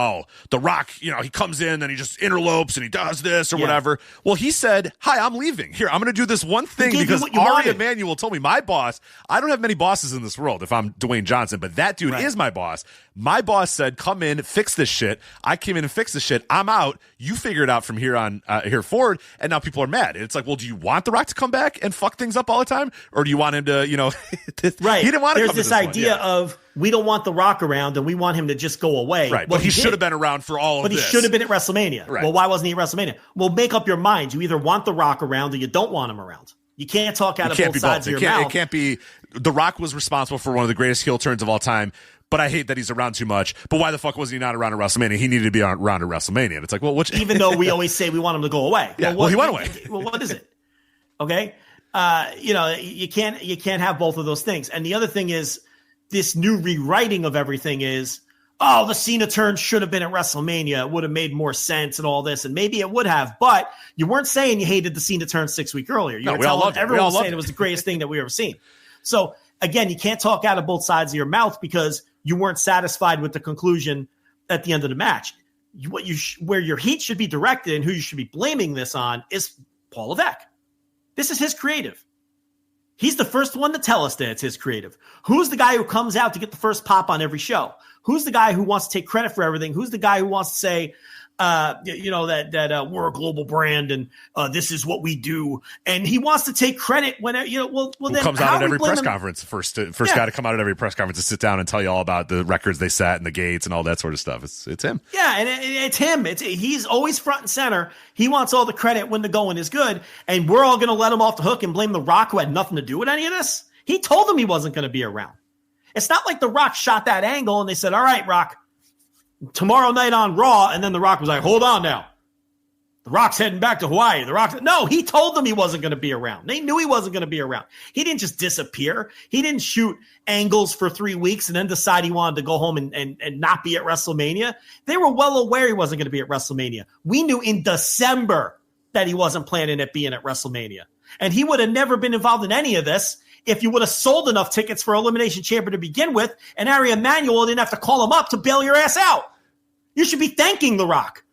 Speaker 5: The Rock, he comes in and he just interlopes and he does this or whatever. Well, he said, hi, I'm leaving. Here, I'm going to do this one thing because Ari Emanuel told me, my boss, I don't have many bosses in this world if I'm Dwayne Johnson, but that dude is my boss. My boss said, come in, fix this shit. I came in and fixed this shit. I'm out. You figure it out from here forward. And now people are mad. And it's like, well, do you want The Rock to come back and fuck things up all the time? Or do you want him to,
Speaker 6: right.
Speaker 5: He didn't want to
Speaker 6: There's
Speaker 5: come
Speaker 6: this
Speaker 5: to this
Speaker 6: idea of we don't want The Rock around and we want him to just go away.
Speaker 5: Right. But he should have been around for all of this.
Speaker 6: But he should have been at WrestleMania.
Speaker 5: Right.
Speaker 6: Well, why wasn't he at WrestleMania? Well, make up your mind. You either want The Rock around or you don't want him around. You can't talk out of both sides of your mouth.
Speaker 5: It can't be. The Rock was responsible for one of the greatest heel turns of all time. But I hate that he's around too much. But why the fuck was he not around at WrestleMania? He needed to be around at WrestleMania. And it's like, well,
Speaker 6: even though we always say we want him to go away.
Speaker 5: Yeah, well, he went away.
Speaker 6: Well, what is it? Okay. You can't have both of those things. And the other thing is this new rewriting of everything is, the Cena turn should have been at WrestleMania. It would have made more sense and all this. And maybe it would have, but you weren't saying you hated the Cena turn 6 weeks earlier. You were telling everyone saying it was the greatest thing that we ever seen. So again, you can't talk out of both sides of your mouth because you weren't satisfied with the conclusion at the end of the match. Where your heat should be directed and who you should be blaming this on is Paul Levesque. This is his creative. He's the first one to tell us that it's his creative. Who's the guy who comes out to get the first pop on every show? Who's the guy who wants to take credit for everything? Who's the guy who wants to say, that we're a global brand and this is what we do, and he wants to take credit when who then
Speaker 5: comes out at every press conference first guy to come out at every press conference to sit down and tell you all about the records they set and the gates and all that sort of stuff. It's him.
Speaker 6: Yeah, and it's him. He's always front and center. He wants all the credit when the going is good, and we're all going to let him off the hook and blame The Rock, who had nothing to do with any of this. He told them he wasn't going to be around. It's not like The Rock shot that angle and they said, all right, Rock, tomorrow night on Raw, and then The Rock was like, hold on now. The Rock's heading back to Hawaii. No, he told them he wasn't going to be around. They knew he wasn't going to be around. He didn't just disappear. He didn't shoot angles for 3 weeks and then decide he wanted to go home and not be at WrestleMania. They were well aware he wasn't going to be at WrestleMania. We knew in December that he wasn't planning at being at WrestleMania. And he would have never been involved in any of this if you would have sold enough tickets for Elimination Chamber to begin with, and Ari Emanuel didn't have to call him up to bail your ass out. You should be thanking The Rock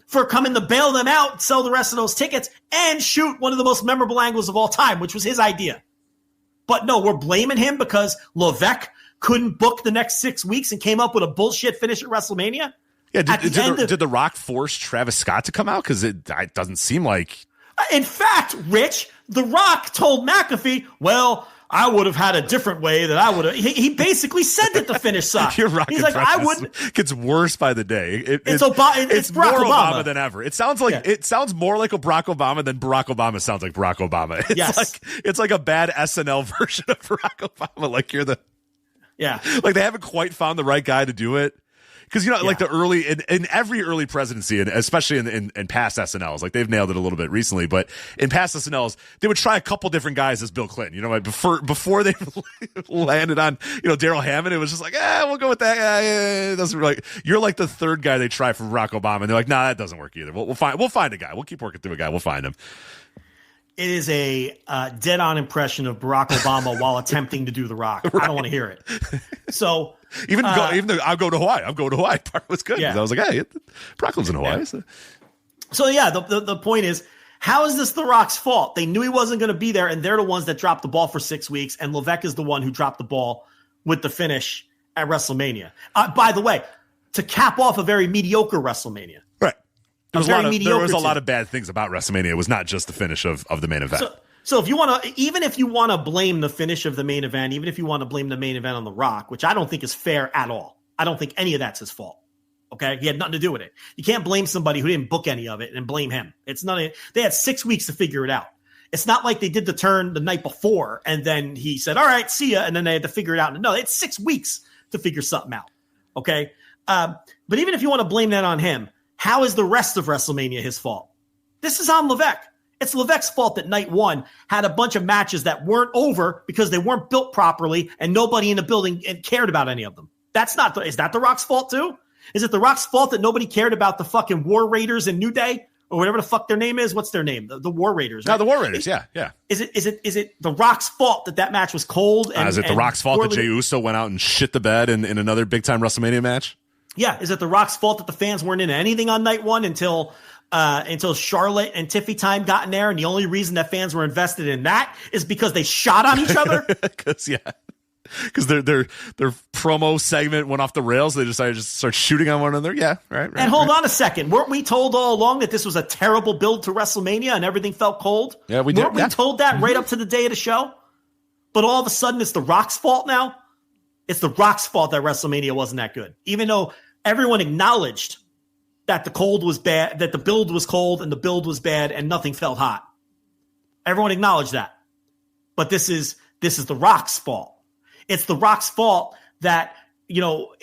Speaker 6: for coming to bail them out, sell the rest of those tickets, and shoot one of the most memorable angles of all time, which was his idea. But no, we're blaming him because Levesque couldn't book the next 6 weeks and came up with a bullshit finish at WrestleMania?
Speaker 5: Yeah, did The Rock force Travis Scott to come out? Because it doesn't seem like...
Speaker 6: In fact, Rich, The Rock told McAfee, well, I would have had a different way that I would have. He basically said that the finish sucked.
Speaker 5: Your Rock
Speaker 6: He's like, I wouldn't.
Speaker 5: Gets worse by the day.
Speaker 6: It's
Speaker 5: more
Speaker 6: Barack Obama
Speaker 5: than ever. It sounds like it sounds more like a Barack Obama than Barack Obama sounds like Barack Obama. It's like a bad SNL version of Barack Obama. Like like they haven't quite found the right guy to do it. Because, like the early, in every early presidency, and especially in past SNLs, like they've nailed it a little bit recently, but in past SNLs, they would try a couple different guys as Bill Clinton. Like before they landed on, Daryl Hammond, it was just like, we'll go with that. It doesn't really, you're like the third guy they try for Barack Obama, and they're like, nah, that doesn't work either. We'll find a guy. We'll keep working through a guy. We'll find him.
Speaker 6: It is a dead-on impression of Barack Obama while attempting to do The Rock. Right. I don't want to hear it. So
Speaker 5: even though I'm going to Hawaii part was good. I was like, hey, Barack lives in Hawaii.
Speaker 6: Yeah. So yeah, the point is, how is this The Rock's fault? They knew he wasn't going to be there, and they're the ones that dropped the ball for 6 weeks, and Levesque is the one who dropped the ball with the finish at WrestleMania. By the way, to cap off a very mediocre WrestleMania.
Speaker 5: Right. There was a lot
Speaker 6: two.
Speaker 5: of bad things about WrestleMania. It was not just the finish of the main event.
Speaker 6: So if you want to, even if you want to blame the finish of the main event, even if you want to blame the main event on The Rock, which I don't think is fair at all. I don't think any of that's his fault. Okay. He had nothing to do with it. You can't blame somebody who didn't book any of it and blame him. They had 6 weeks to figure it out. It's not like they did the turn the night before and then he said, all right, see ya. And then they had to figure it out. No, it's 6 weeks to figure something out. Okay. But even if you want to blame that on him, how is the rest of WrestleMania his fault? This is on Levesque. It's Levesque's fault that night one had a bunch of matches that weren't over because they weren't built properly and nobody in the building cared about any of them. Is that The Rock's fault too? Is it The Rock's fault that nobody cared about the fucking War Raiders and New Day or whatever the fuck their name is? What's their name? The War Raiders. Right?
Speaker 5: No, the War Raiders. Yeah.
Speaker 6: Is it The Rock's fault that match was cold?
Speaker 5: Is it The Rock's fault that Jey Uso went out and shit the bed in another big time WrestleMania match?
Speaker 6: Yeah. Is it The Rock's fault that the fans weren't into anything on night one until Charlotte and Tiffy time got in there? And the only reason that fans were invested in that is because they shot on each other?
Speaker 5: Because their promo segment went off the rails. They decided to just start shooting on one another. Yeah, right.
Speaker 6: And hold on a second. Weren't we told all along that this was a terrible build to WrestleMania and everything felt cold?
Speaker 5: Yeah, we did.
Speaker 6: Weren't we told that right up to the day of the show? But all of a sudden it's The Rock's fault now? It's The Rock's fault that WrestleMania wasn't that good. Even though everyone acknowledged that the cold was bad, that the build was cold and the build was bad and nothing felt hot. Everyone acknowledged that. But this is The Rock's fault. It's The Rock's fault that,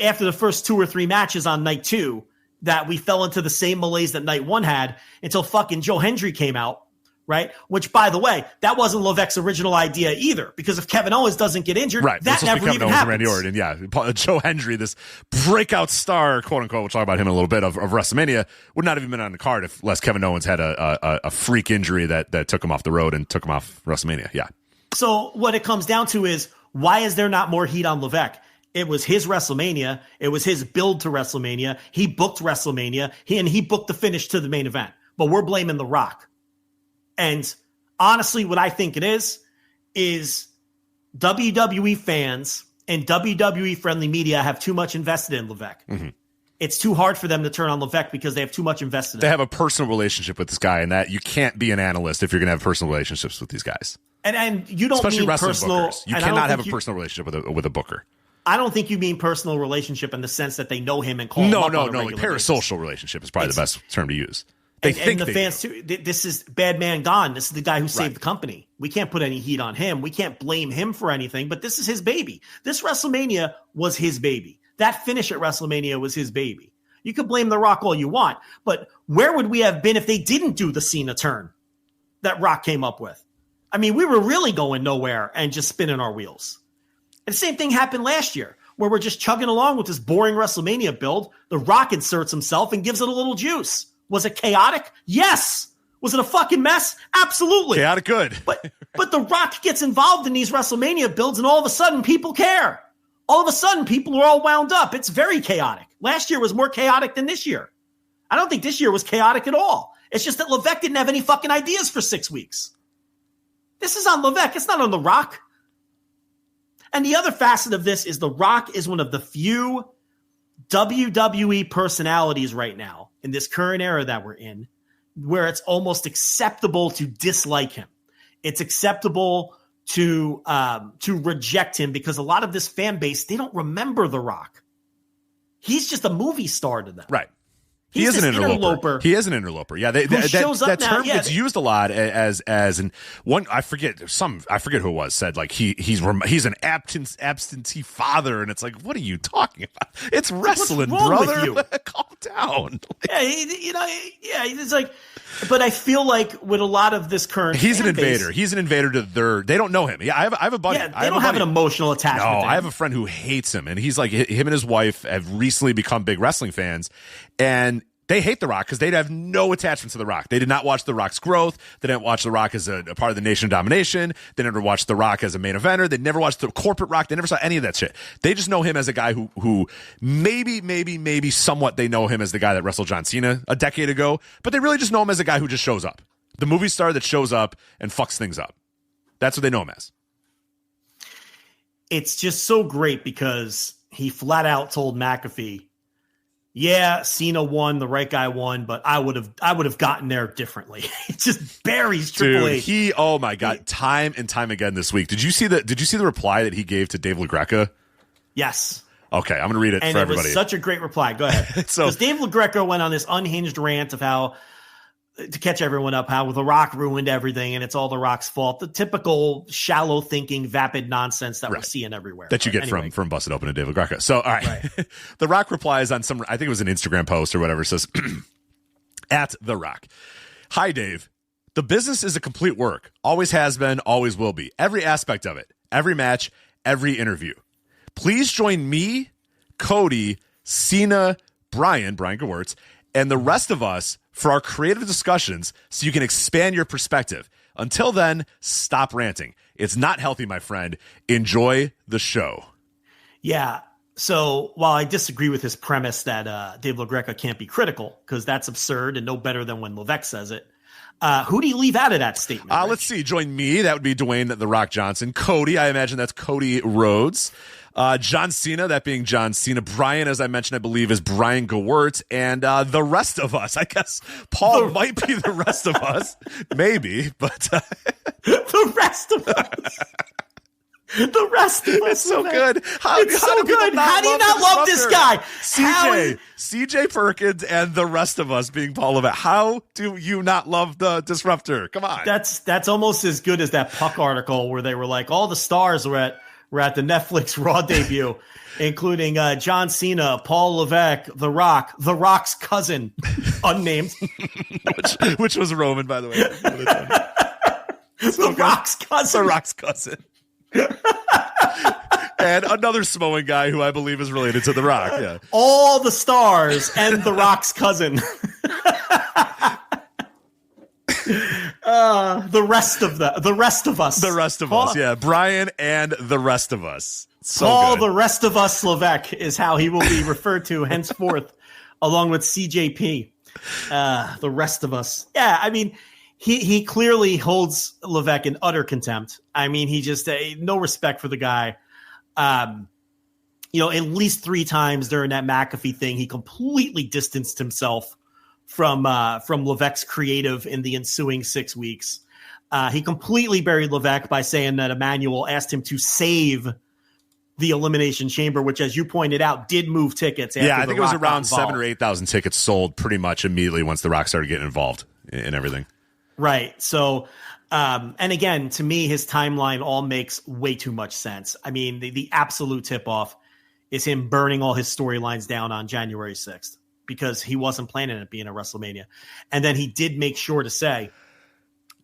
Speaker 6: after the first 2 or 3 matches on night 2, that we fell into the same malaise that night 1 had until fucking Joe Hendry came out, right? Which, by the way, that wasn't Levesque's original idea either, because if Kevin Owens doesn't get injured,
Speaker 5: right.
Speaker 6: that never even happens.
Speaker 5: Randy Orton, yeah. Joe Hendry, this breakout star, quote unquote, we'll talk about him in a little bit, of WrestleMania, would not have even been on the card unless Kevin Owens had a freak injury that took him off the road and took him off WrestleMania. Yeah. So
Speaker 6: what it comes down to is, why is there not more heat on Levesque? It was his WrestleMania. It was his build to WrestleMania. He booked WrestleMania. He booked the finish to the main event. But we're blaming The Rock. And honestly, what I think it is WWE fans and WWE friendly media have too much invested in Levesque. Mm-hmm. It's too hard for them to turn on Levesque because they have too much invested in him.
Speaker 5: They have a personal relationship with this guy, and that you can't be an analyst if you're going to have personal relationships with these guys.
Speaker 6: And you don't
Speaker 5: especially
Speaker 6: mean
Speaker 5: wrestling
Speaker 6: personal.
Speaker 5: Bookers. You cannot have a personal relationship with a booker.
Speaker 6: I don't think you mean personal relationship in the sense that they know him and call him up on a regular basis.
Speaker 5: Parasocial relationship is probably the best term to use.
Speaker 6: And the fans too. This is Bad Man Gone. This is the guy who saved the company. We can't put any heat on him. We can't blame him for anything. But this is his baby. This WrestleMania was his baby. That finish at WrestleMania was his baby. You could blame The Rock all you want, but where would we have been if they didn't do the Cena turn that Rock came up with? I mean, we were really going nowhere and just spinning our wheels. And the same thing happened last year, where we're just chugging along with this boring WrestleMania build. The Rock inserts himself and gives it a little juice. Was it chaotic? Yes. Was it a fucking mess? Absolutely.
Speaker 5: Chaotic good.
Speaker 6: But The Rock gets involved in these WrestleMania builds, and all of a sudden people care. All of a sudden people are all wound up. It's very chaotic. Last year was more chaotic than this year. I don't think this year was chaotic at all. It's just that Levesque didn't have any fucking ideas for 6 weeks. This is on Levesque. It's not on The Rock. And the other facet of this is The Rock is one of the few WWE personalities right now in this current era that we're in, where it's almost acceptable to dislike him. It's acceptable to reject him because a lot of this fan base, they don't remember The Rock. He's just a movie star to them.
Speaker 5: Right. He is an interloper. He is an interloper. Yeah, that term gets used a lot as and one I forget who it was said like he's an absentee father, and it's like, what are you talking about? It's wrestling, brother. With you? Calm down.
Speaker 6: Yeah, it's like, but I feel like with a lot of this current,
Speaker 5: he's an invader. He's an invader to their. They don't know him. Yeah, I have a buddy.
Speaker 6: Yeah, they don't have an emotional attachment.
Speaker 5: No, I have a friend who hates him, and he's like him and his wife have recently become big wrestling fans, and they hate The Rock because they have no attachment to The Rock. They did not watch The Rock's growth. They didn't watch The Rock as a part of the Nation of Domination. They never watched The Rock as a main eventer. They never watched the corporate Rock. They never saw any of that shit. They just know him as a guy who maybe somewhat they know him as the guy that wrestled John Cena a decade ago, but they really just know him as a guy who just shows up. The movie star that shows up and fucks things up. That's what they know him as.
Speaker 6: It's just so great because he flat out told McAfee, yeah, Cena won, the right guy won, but I would have gotten there differently. It just buries Triple H.
Speaker 5: Oh my God, time and time again this week. Did you see the reply that he gave to Dave LaGreca?
Speaker 6: Yes.
Speaker 5: Okay, I'm going to read it for everybody.
Speaker 6: And it was such a great reply. Go ahead. Because Dave LaGreca went on this unhinged rant of how, to catch everyone up, how The Rock ruined everything and it's all The Rock's fault. The typical shallow thinking, vapid nonsense that we're seeing everywhere.
Speaker 5: That you get from Busted Open and Dave LaGreca. So, all right. The Rock replies on I think it was an Instagram post or whatever, says, at The Rock. Hi, Dave. The business is a complete work. Always has been, always will be. Every aspect of it. Every match, every interview. Please join me, Cody, Cena, Brian Gewirtz, and the rest of us for our creative discussions so you can expand your perspective. Until then, stop ranting. It's not healthy, my friend. Enjoy the show.
Speaker 6: Yeah. So while I disagree with his premise that Dave LaGreca can't be critical, because that's absurd and no better than when Levesque says it, who do you leave out of that statement?
Speaker 5: Let's see. Join me. That would be Dwayne The Rock Johnson. Cody, I imagine that's Cody Rhodes. John Cena, that being John Cena. Brian, as I mentioned, I believe is Brian Gewirtz. And the rest of us, I guess Paul might be the rest of us. Maybe, but
Speaker 6: the rest of us. The rest of us.
Speaker 5: It's so good. How
Speaker 6: do you not love this guy?
Speaker 5: CJ Perkins and the rest of us being Paul Levesque. How do you not love the Disruptor? Come on.
Speaker 6: That's almost as good as that Puck article where they were like, all the stars were at the Netflix Raw debut, including John Cena, Paul Levesque, The Rock, The Rock's cousin, unnamed.
Speaker 5: which was Roman, by the way.
Speaker 6: The Rock's cousin.
Speaker 5: The Rock's cousin. And another Samoan guy who I believe is related to The Rock. Yeah.
Speaker 6: All the stars and The Rock's cousin. The rest of us. Yeah.
Speaker 5: Brian and the rest of us. So
Speaker 6: Paul,
Speaker 5: good.
Speaker 6: the rest of us Levesque is how he will be referred to henceforth, along with CJP. The rest of us. Yeah. I mean, he clearly holds Levesque in utter contempt. I mean, he just no respect for the guy. At least 3 times during that McAfee thing, he completely distanced himself from Levesque's creative in the ensuing 6 weeks. He completely buried Levesque by saying that Emmanuel asked him to save the Elimination Chamber, which, as you pointed out, did move tickets.
Speaker 5: Yeah, I think it was around 7,000 or 8,000 tickets sold pretty much immediately once The Rock started getting involved in everything.
Speaker 6: Right. So, and again, to me, his timeline all makes way too much sense. I mean, the absolute tip-off is him burning all his storylines down on January 6th because he wasn't planning it being a WrestleMania. And then he did make sure to say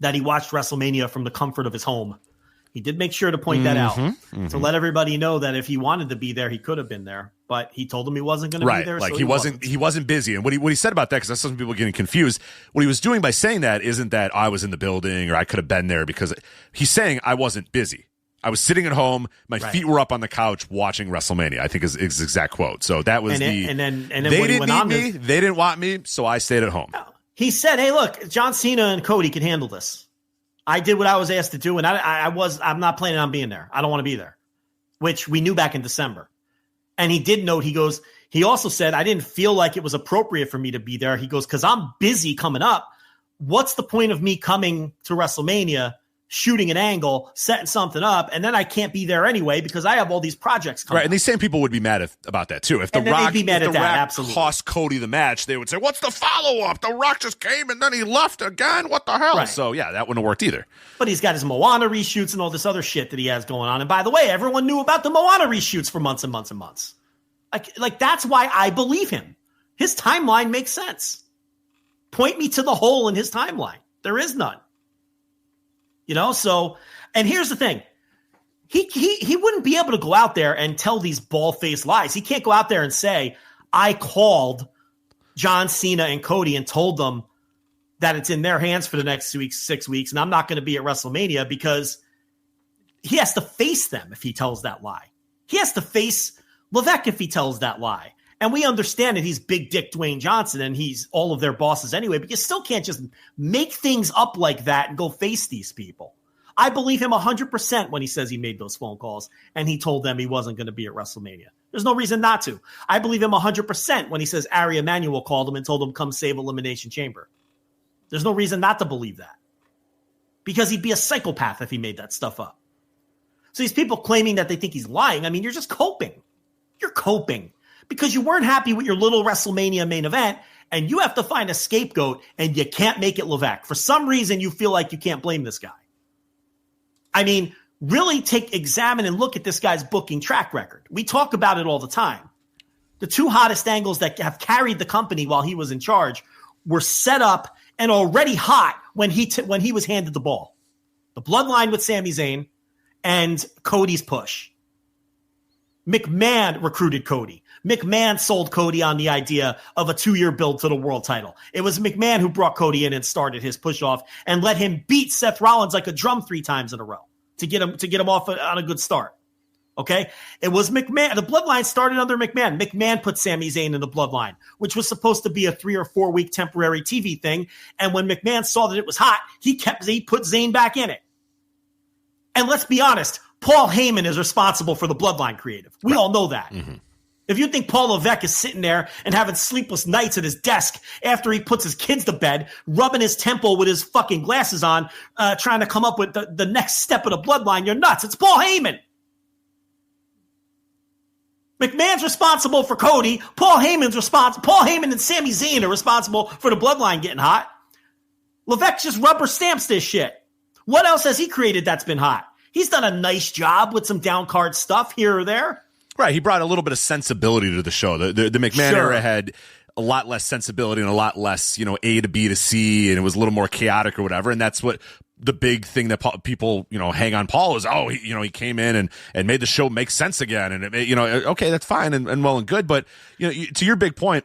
Speaker 6: that he watched WrestleMania from the comfort of his home. He did make sure to point that out to let everybody know that if he wanted to be there, he could have been there. But he told them he wasn't going to be there.
Speaker 5: Like
Speaker 6: so
Speaker 5: he wasn't busy. And what he said about that, because that's some people getting confused. What he was doing by saying that isn't that I was in the building or I could have been there, because he's saying I wasn't busy. I was sitting at home. My feet were up on the couch watching WrestleMania, I think is his exact quote. So that was
Speaker 6: and then
Speaker 5: they didn't need me. They didn't want me. So I stayed at home.
Speaker 6: He said, hey, look, John Cena and Cody can handle this. I did what I was asked to do, and I'm not planning on being there. I don't want to be there, which we knew back in December. And he did note, he also said, I didn't feel like it was appropriate for me to be there. He goes, because I'm busy coming up. What's the point of me coming to WrestleMania, shooting an angle, setting something up, and then I can't be there anyway because I have all these projects coming
Speaker 5: up. And these same people would be mad about that too. If The Rock cost Cody the match, they would say, what's the follow-up? The Rock just came and then he left again. What the hell? Right. So yeah, that wouldn't have worked either.
Speaker 6: But he's got his Moana reshoots and all this other shit that he has going on. And by the way, everyone knew about the Moana reshoots for months and months and months. Like that's why I believe him. His timeline makes sense. Point me to the hole in his timeline. There is none. So, and here's the thing. He wouldn't be able to go out there and tell these bald-faced lies. He can't go out there and say, I called John Cena and Cody and told them that it's in their hands for the next 6 weeks, and I'm not going to be at WrestleMania, because he has to face them if he tells that lie. He has to face Levesque if he tells that lie. And we understand that he's big dick Dwayne Johnson and he's all of their bosses anyway, but you still can't just make things up like that and go face these people. I believe him 100% when he says he made those phone calls and he told them he wasn't going to be at WrestleMania. There's no reason not to. I believe him 100% when he says Ari Emanuel called him and told him come save Elimination Chamber. There's no reason not to believe that. Because he'd be a psychopath if he made that stuff up. So these people claiming that they think he's lying, I mean, you're just coping. You're coping. Because you weren't happy with your little WrestleMania main event, and you have to find a scapegoat, and you can't make it Levesque. For some reason, you feel like you can't blame this guy. I mean, really examine and look at this guy's booking track record. We talk about it all the time. The two hottest angles that have carried the company while he was in charge were set up and already hot when he was handed the ball. The Bloodline with Sami Zayn and Cody's push. McMahon recruited Cody. McMahon sold Cody on the idea of a 2-year build to the world title. It was McMahon who brought Cody in and started his push off and let him beat Seth Rollins like a drum 3 times in a row to get him off on a good start. Okay? It was McMahon. The Bloodline started under McMahon. McMahon put Sami Zayn in the Bloodline, which was supposed to be a 3 or 4 week temporary TV thing. And when McMahon saw that it was hot, he put Zayn back in it. And let's be honest, Paul Heyman is responsible for the Bloodline creative. We all know that. Mm-hmm. If you think Paul Levesque is sitting there and having sleepless nights at his desk after he puts his kids to bed, rubbing his temple with his fucking glasses on, trying to come up with the next step of the Bloodline, you're nuts. It's Paul Heyman. McMahon's responsible for Cody. Paul Heyman and Sami Zayn are responsible for the Bloodline getting hot. Levesque just rubber stamps this shit. What else has he created that's been hot? He's done a nice job with some down card stuff here or there.
Speaker 5: Right. He brought a little bit of sensibility to the show. The McMahon era had a lot less sensibility and a lot less, A to B to C, and it was a little more chaotic or whatever. And that's what the big thing that people, hang on Paul is, he came in and made the show make sense again. And, okay, that's fine and well and good. But, to your big point,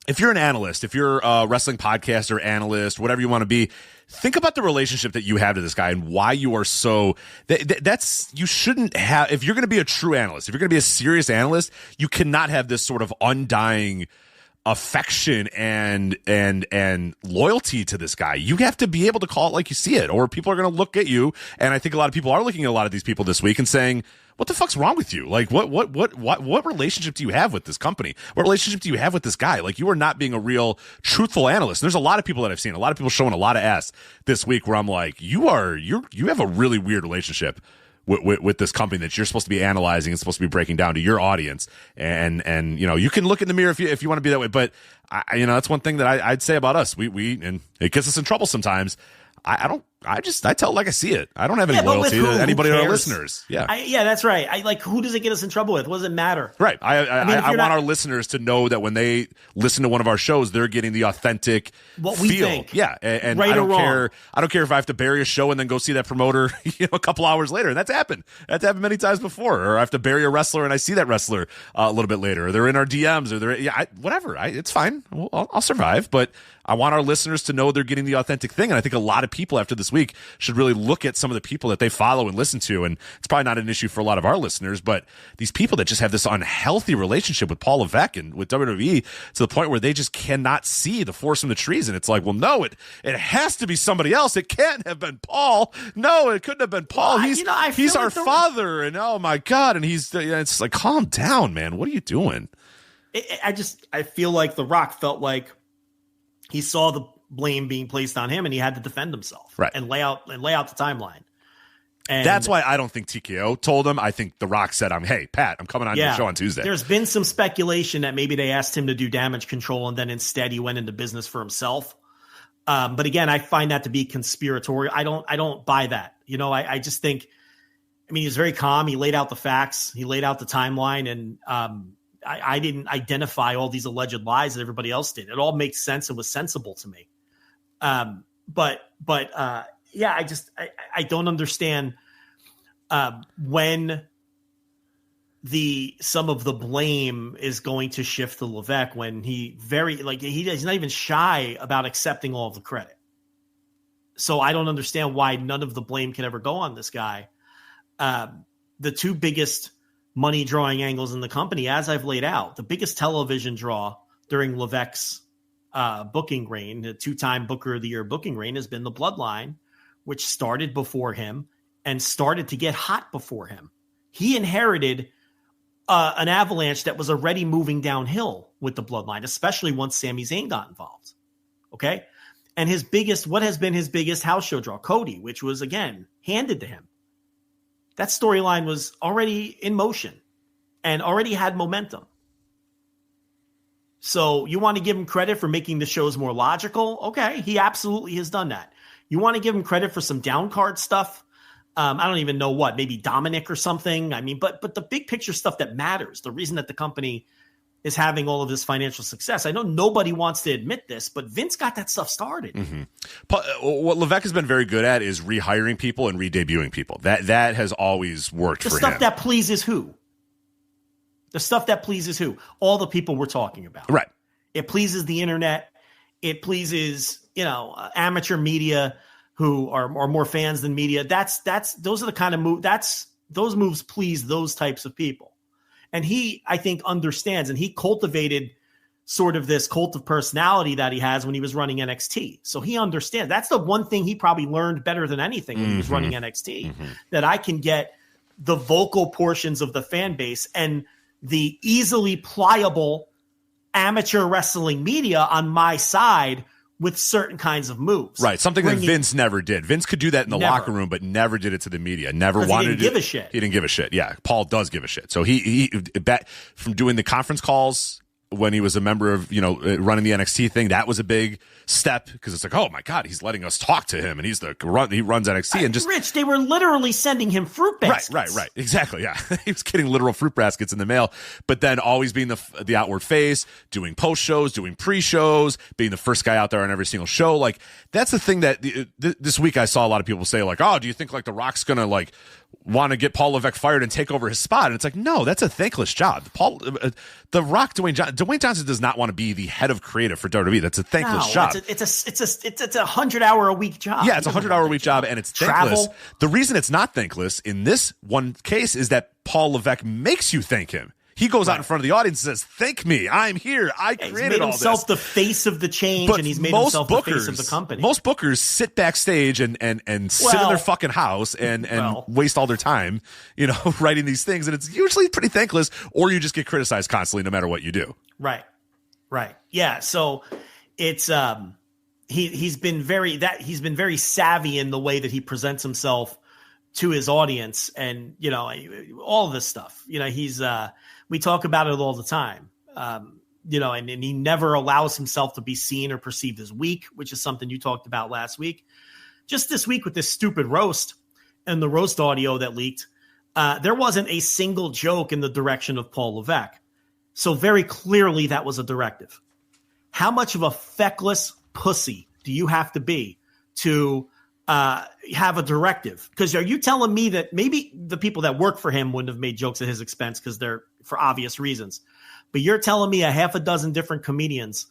Speaker 5: if you're an analyst, if you're a wrestling podcaster, analyst, whatever you want to be, think about the relationship that you have to this guy and why you are so you shouldn't have, if you're going to be a true analyst, if you're going to be a serious analyst, you cannot have this sort of undying affection and loyalty to this guy. You have to be able to call it like you see it, or people are going to look at you. And I think a lot of people are looking at a lot of these people this week and saying, what the fuck's wrong with you? Like, what relationship do you have with this company? What relationship do you have with this guy? Like, you are not being a real truthful analyst. There's a lot of people that I've seen, a lot of people showing a lot of ass this week where I'm like, you have a really weird relationship with this company that you're supposed to be analyzing and supposed to be breaking down to your audience. And you can look in the mirror if you want to be that way. But that's one thing that I'd say about us. We and it gets us in trouble sometimes. I tell it like I see it. I don't have any loyalty to anybody of our listeners. Yeah.
Speaker 6: That's right. Who does it get us in trouble with? What does it matter?
Speaker 5: Right. I want our listeners to know that when they listen to one of our shows, they're getting the authentic
Speaker 6: what we
Speaker 5: feel.
Speaker 6: think.
Speaker 5: Yeah. And
Speaker 6: right
Speaker 5: I don't
Speaker 6: or
Speaker 5: care. I don't care if I have to bury a show and then go see that promoter, a couple hours later. That's happened. That's happened many times before. Or I have to bury a wrestler and I see that wrestler a little bit later. Or they're in our DMs or whatever. It's fine. I'll survive. But I want our listeners to know they're getting the authentic thing. And I think a lot of people after this week should really look at some of the people that they follow and listen to. And it's probably not an issue for a lot of our listeners, but these people that just have this unhealthy relationship with Paul Levesque and with WWE to the point where they just cannot see the forest from the trees. And it's like, well, no, it has to be somebody else. It can't have been Paul. No, it couldn't have been Paul. He's our father. And oh my God. And it's like, calm down, man. What are you doing?
Speaker 6: I feel like The Rock felt like he saw the blame being placed on him and he had to defend himself,
Speaker 5: right,
Speaker 6: and lay out the timeline. And
Speaker 5: that's why I don't think TKO told him. I think The Rock said, hey, Pat, I'm coming on your show on Tuesday.
Speaker 6: There's been some speculation that maybe they asked him to do damage control and then instead he went into business for himself. But again, I find that to be conspiratorial. I don't buy that. I just think, he was very calm. He laid out the facts. He laid out the timeline. And I didn't identify all these alleged lies that everybody else did. It all makes sense and was sensible to me. I don't understand when some of the blame is going to shift to Levesque when he's not even shy about accepting all of the credit. So I don't understand why none of the blame can ever go on this guy. The two biggest money drawing angles in the company, as I've laid out, the biggest television draw during Levesque's booking reign, the 2-time Booker of the Year booking reign, has been the Bloodline, which started before him and started to get hot before him. He inherited an avalanche that was already moving downhill with the bloodline, especially once Sami Zayn got involved. Okay. And what has been his biggest house show draw? Cody, which was, again, handed to him. That storyline was already in motion and already had momentum. So you want to give him credit for making the shows more logical? Okay, he absolutely has done that. You want to give him credit for some down card stuff? I don't even know what, maybe Dominic or something. I mean, but the big picture stuff that matters, the reason that the company is having all of this financial success. I know nobody wants to admit this, but Vince got that stuff started.
Speaker 5: Mm-hmm. What Levesque has been very good at is rehiring people and re-debuting people. That has always worked for him.
Speaker 6: The stuff that pleases who? The stuff that pleases who? All the people we're talking about.
Speaker 5: Right.
Speaker 6: It pleases the internet. It pleases, amateur media who are more fans than media. Those are the kind of those moves please those types of people. And he, I think, understands, and he cultivated sort of this cult of personality that he has when he was running NXT. So he understands. That's the one thing he probably learned better than anything when he was running NXT, that I can get the vocal portions of the fan base and the easily pliable amateur wrestling media on my side with certain kinds of moves.
Speaker 5: Right. Something that Vince never did. Vince could do that in the locker room, but never did it to the media. Never wanted to
Speaker 6: give a shit.
Speaker 5: He didn't give a shit. Yeah. Paul does give a shit. So he from doing the conference calls when he was a member of, running the NXT thing, that was a big step because it's like, oh my God, he's letting us talk to him and he runs NXT and just
Speaker 6: Rich, they were literally sending him fruit baskets.
Speaker 5: Right. Exactly. Yeah. He was getting literal fruit baskets in the mail, but then always being the outward face, doing post shows, doing pre-shows, being the first guy out there on every single show. Like that's the thing that this week I saw a lot of people say like, oh, do you think like The Rock's going to want to get Paul Levesque fired and take over his spot? And it's like, no, that's a thankless job. The Rock, Dwayne Johnson does not want to be the head of creative for WWE. That's a thankless job.
Speaker 6: It's a 100-hour-a-week job.
Speaker 5: Yeah, it's a 100-hour-a-week job, and it's thankless. The reason it's not thankless in this one case is that Paul Levesque makes you thank him. He goes out in front of the audience and says, thank me. I'm here. I created all this. He's made himself
Speaker 6: the face of the change, and he's made himself the face of the company.
Speaker 5: Most bookers sit backstage and sit in their fucking house and waste all their time, writing these things. And it's usually pretty thankless, or you just get criticized constantly no matter what you do.
Speaker 6: Right. Yeah. So it's he's been very savvy in the way that he presents himself to his audience, and all of this stuff. We talk about it all the time, and he never allows himself to be seen or perceived as weak, which is something you talked about last week. Just this week with this stupid roast and the roast audio that leaked, there wasn't a single joke in the direction of Paul Levesque. So very clearly that was a directive. How much of a feckless pussy do you have to be to have a directive? Because are you telling me that maybe the people that work for him wouldn't have made jokes at his expense because they're for obvious reasons, but you're telling me a half a dozen different comedians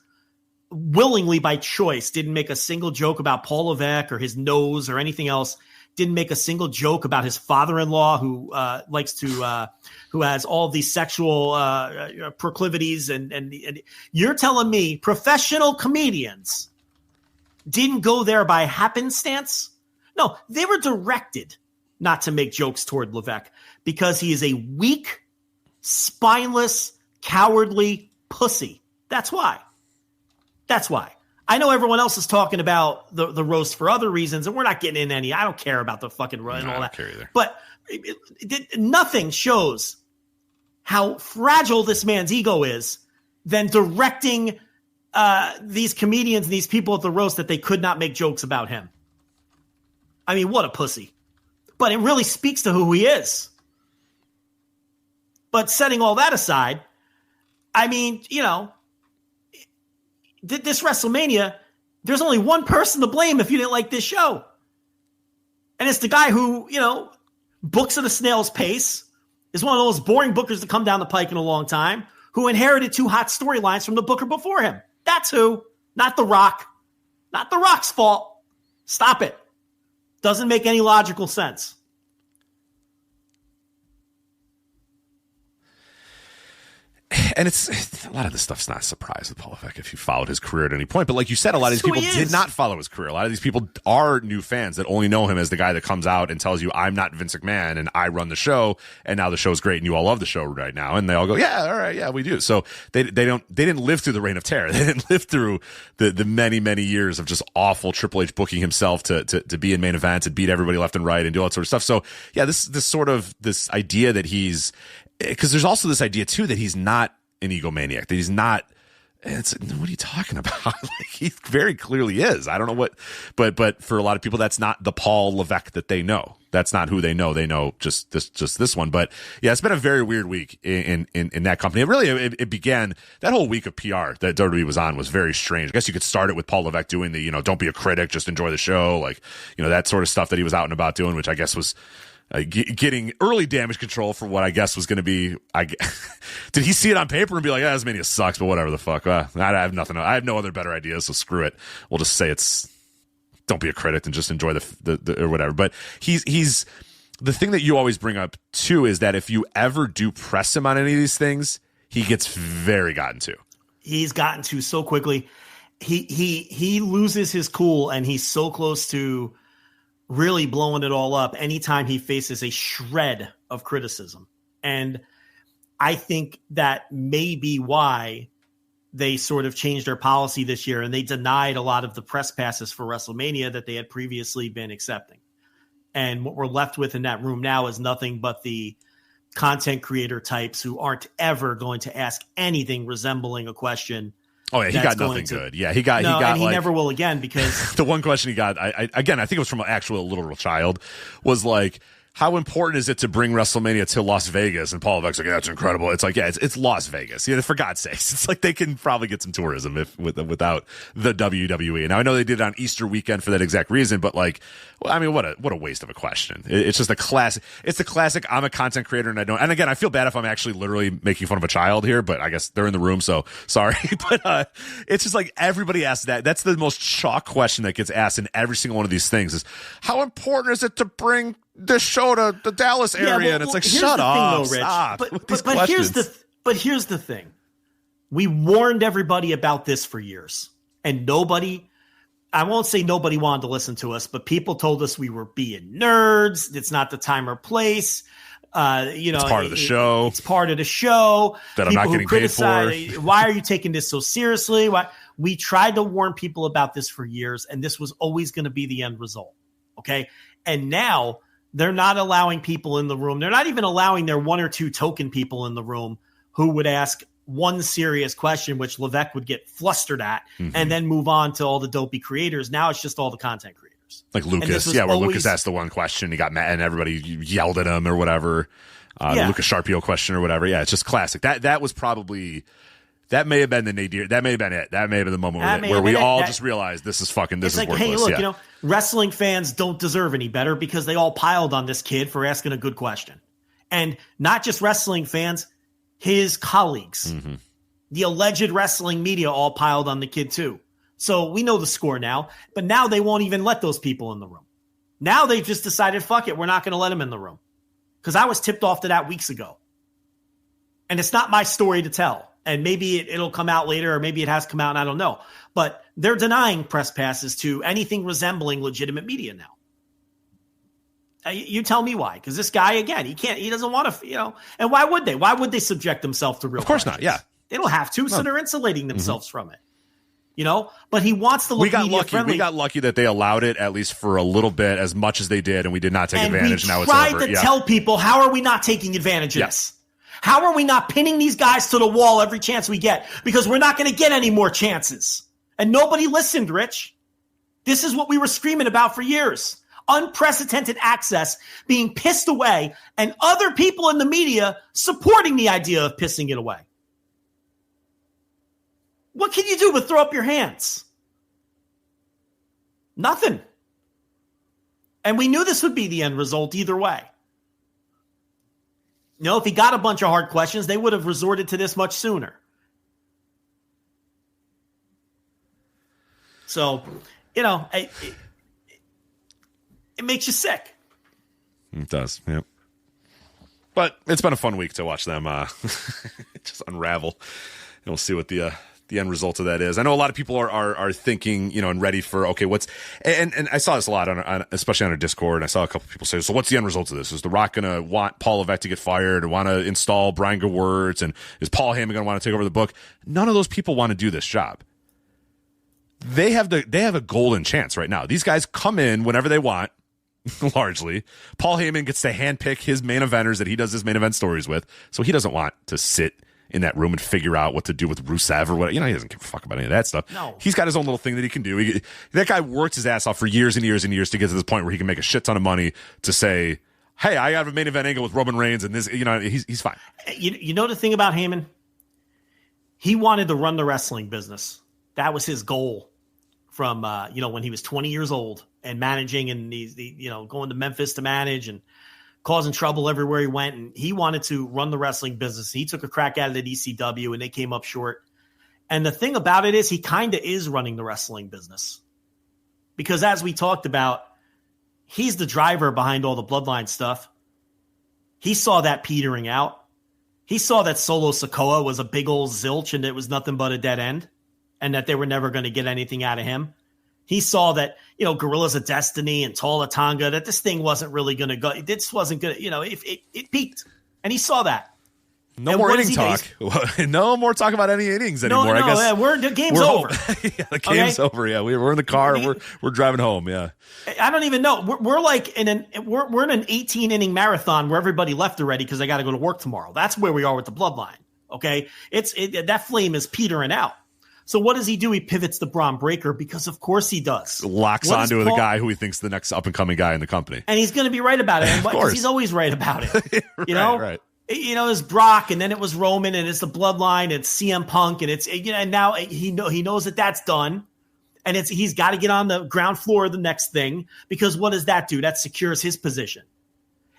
Speaker 6: willingly by choice didn't make a single joke about Paul Levesque or his nose or anything else, didn't make a single joke about his father-in-law who who has all these sexual proclivities, and you're telling me professional comedians didn't go there by happenstance? No, they were directed not to make jokes toward Levesque because he is a weak, spineless, cowardly pussy. That's why. I know everyone else is talking about the roast for other reasons, and we're not getting in any. I don't care about the fucking run and all that. But nothing shows how fragile this man's ego is than directing these comedians, these people at the roast, that they could not make jokes about him. I mean, what a pussy. But it really speaks to who he is. But setting all that aside, I mean, this WrestleMania, there's only one person to blame if you didn't like this show. And it's the guy who, books at a snail's pace, is one of those boring bookers to come down the pike in a long time, who inherited two hot storylines from the booker before him. That's who, not The Rock. Not The Rock's fault. Stop it. Doesn't make any logical sense.
Speaker 5: And it's a lot of this stuff's not a surprise with Paul Levesque if you followed his career at any point. But like you said, a lot of these people did not follow his career. A lot of these people are new fans that only know him as the guy that comes out and tells you, I'm not Vince McMahon and I run the show, and now the show's great and you all love the show right now. And they all go, yeah, all right, yeah, we do. So they didn't live through the reign of terror. They didn't live through the many, many years of just awful Triple H booking himself to be in main events and beat everybody left and right and do all that sort of stuff. So yeah, this idea that he's, because there's also this idea too that he's not an egomaniac, that he's not. What are you talking about? Like, he very clearly is. I don't know what, but for a lot of people, that's not the Paul Levesque that they know. That's not who they know. They know just this one. But yeah, it's been a very weird week in that company. It began, that whole week of PR that WWE was on was very strange. I guess you could start it with Paul Levesque doing the, don't be a critic, just enjoy the show. Like, that sort of stuff that he was out and about doing, which I guess was getting early damage control for what I guess was going to be. Did he see it on paper and be like, "Yeah, this mania sucks," but whatever the fuck. I have nothing. I have no other better ideas, so screw it. We'll just say don't be a critic and just enjoy the or whatever. But he's the thing that you always bring up too is that if you ever do press him on any of these things, he gets very gotten to. He's gotten to so quickly. He loses his cool, and he's so close to really blowing it all up anytime he faces a shred of criticism. And I think that may be why they sort of changed their policy this year, and they denied a lot of the press passes for WrestleMania that they had previously been accepting. And what we're left with in that room now is nothing but the content creator types who aren't ever going to ask anything resembling a question. Oh yeah, he got nothing good. Yeah, he got, and he never will again, because
Speaker 7: the one question he got, I think it was from an actual literal child, was like, how important is it to bring WrestleMania to Las Vegas? And Paul Levesque's like, yeah, that's incredible. It's like, yeah, it's Las Vegas. Yeah, for God's sakes. It's like they can probably get some tourism without the WWE. Now I know they did it on Easter weekend for that exact reason, but like, well, I mean, what a waste of a question. It's just a classic. It's the classic. I'm a content creator and I don't. And again, I feel bad if I'm actually literally making fun of a child here, but I guess they're in the room, so sorry. But it's just like everybody asks that. That's the most chalk question that gets asked in every single one of these things: is how important is it to bring this show to the Dallas area? And it's like, shut up, stop.
Speaker 6: But here's the thing. We warned everybody about this for years, and I won't say nobody wanted to listen to us, but people told us we were being nerds. It's not the time or place. It's part of the show. It's part of the show
Speaker 7: that I'm not getting paid for.
Speaker 6: Why are you taking this so seriously? Why? We tried to warn people about this for years, and this was always going to be the end result. Okay. And now they're not allowing people in the room. They're not even allowing their one or two token people in the room who would ask one serious question, which Levesque would get flustered at, and then move on to all the dopey creators. Now it's just all the content creators.
Speaker 7: Like Lucas, where Lucas asked the one question, he got mad and everybody yelled at him or whatever. The Lucas Sharpio question or whatever. Yeah, it's just classic. That was probably... That may have been the nadir. That may have been it. That may have been the moment where we all just realized this is worthless.
Speaker 6: Hey, look, wrestling fans don't deserve any better because they all piled on this kid for asking a good question. And not just wrestling fans, his colleagues, the alleged wrestling media all piled on the kid too. So we know the score now, but now they won't even let those people in the room. Now they've just decided, fuck it, we're not going to let him in the room. Because I was tipped off to that weeks ago. And it's not my story to tell. And maybe it'll come out later, or maybe it has come out and I don't know. But they're denying press passes to anything resembling legitimate media now. You tell me why. Because this guy, again, he doesn't want to, and why would they? Why would they subject themselves to real
Speaker 7: Of course
Speaker 6: questions?
Speaker 7: not, yeah.
Speaker 6: They don't have to, so they're insulating themselves from it. But he wants to look media friendly.
Speaker 7: We got lucky that they allowed it, at least for a little bit, as much as they did, and we did not take advantage. Now it's over.
Speaker 6: We tried to tell people, how are we not taking advantage of this? How are we not pinning these guys to the wall every chance we get? Because we're not going to get any more chances. And nobody listened, Rich. This is what we were screaming about for years. Unprecedented access being pissed away, and other people in the media supporting the idea of pissing it away. What can you do but throw up your hands? Nothing. And we knew this would be the end result either way. If he got a bunch of hard questions, they would have resorted to this much sooner. So, it makes you sick.
Speaker 7: It does, yeah.
Speaker 5: But it's been a fun week to watch them just unravel, and we'll see what the end result of that is. I know a lot of people are thinking, and ready for, okay, and I saw this a lot on especially on our Discord. I saw a couple people say, so what's the end result of this? Is The Rock going to want Paul Levesque to get fired or want to install Brian Gewirtz? And is Paul Heyman going to want to take over the book? None of those people want to do this job. They have a golden chance right now. These guys come in whenever they want, largely. Paul Heyman gets to handpick his main eventers that he does his main event stories with, so he doesn't want to sit in that room and figure out what to do with Rusev or what. He doesn't give a fuck about any of that stuff.
Speaker 6: No.
Speaker 5: He's got his own little thing that he can do. That guy worked his ass off for years and years and years to get to this point where he can make a shit ton of money to say, hey, I have a main event angle with Roman Reigns, and this, he's fine.
Speaker 6: You know the thing about Heyman? He wanted to run the wrestling business. That was his goal from, when he was 20 years old and managing, and he's going to Memphis to manage and causing trouble everywhere he went. And he wanted to run the wrestling business. He took a crack at it at ECW and they came up short. And the thing about it is he kind of is running the wrestling business, because as we talked about, he's the driver behind all the bloodline stuff. He saw that petering out. He saw that Solo Sikoa was a big old zilch and it was nothing but a dead end, and that they were never going to get anything out of him. He saw that, Gorillas of Destiny and Tala Tonga, that this thing wasn't really going to go. This wasn't going to, it peaked. And he saw that.
Speaker 5: No more inning talk. No more talk about any innings anymore. I guess
Speaker 6: the game's over.
Speaker 5: Yeah, the game's over. Yeah, we're in the car. We're driving home. Yeah.
Speaker 6: I don't even know. We're like in an 18 inning marathon where everybody left already because they got to go to work tomorrow. That's where we are with the bloodline. Okay, that flame is petering out. So what does he do? He pivots to Braun Breaker, because of course he does.
Speaker 5: Locks onto the guy who he thinks the next up-and-coming guy in the company.
Speaker 6: And he's going to be right about it. Because he's always right about it.
Speaker 5: Right.
Speaker 6: It's Brock, and then it was Roman, and it's the bloodline, it's CM Punk, and it's, and now he knows that that's done. And he's got to get on the ground floor of the next thing, because what does that do? That secures his position.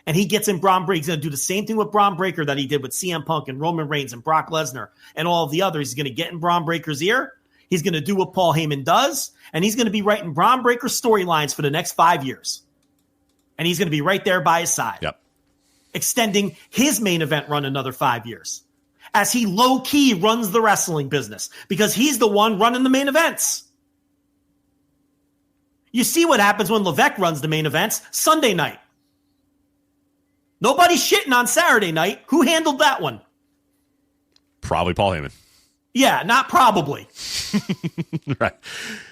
Speaker 6: And he gets in Braun Breaker. He's going to do the same thing with Braun Breaker that he did with CM Punk and Roman Reigns and Brock Lesnar and all of the others. He's going to get in Braun Breaker's ear. He's going to do what Paul Heyman does. And he's going to be writing Braun Breaker storylines for the next 5 years. And he's going to be right there by his side.
Speaker 5: Yep.
Speaker 6: Extending his main event run another 5 years. As he low-key runs the wrestling business. Because he's the one running the main events. You see what happens when Levesque runs the main events Sunday night. Nobody's shitting on Saturday night. Who handled that one?
Speaker 5: Probably Paul Heyman.
Speaker 6: Yeah, not probably.
Speaker 5: Right.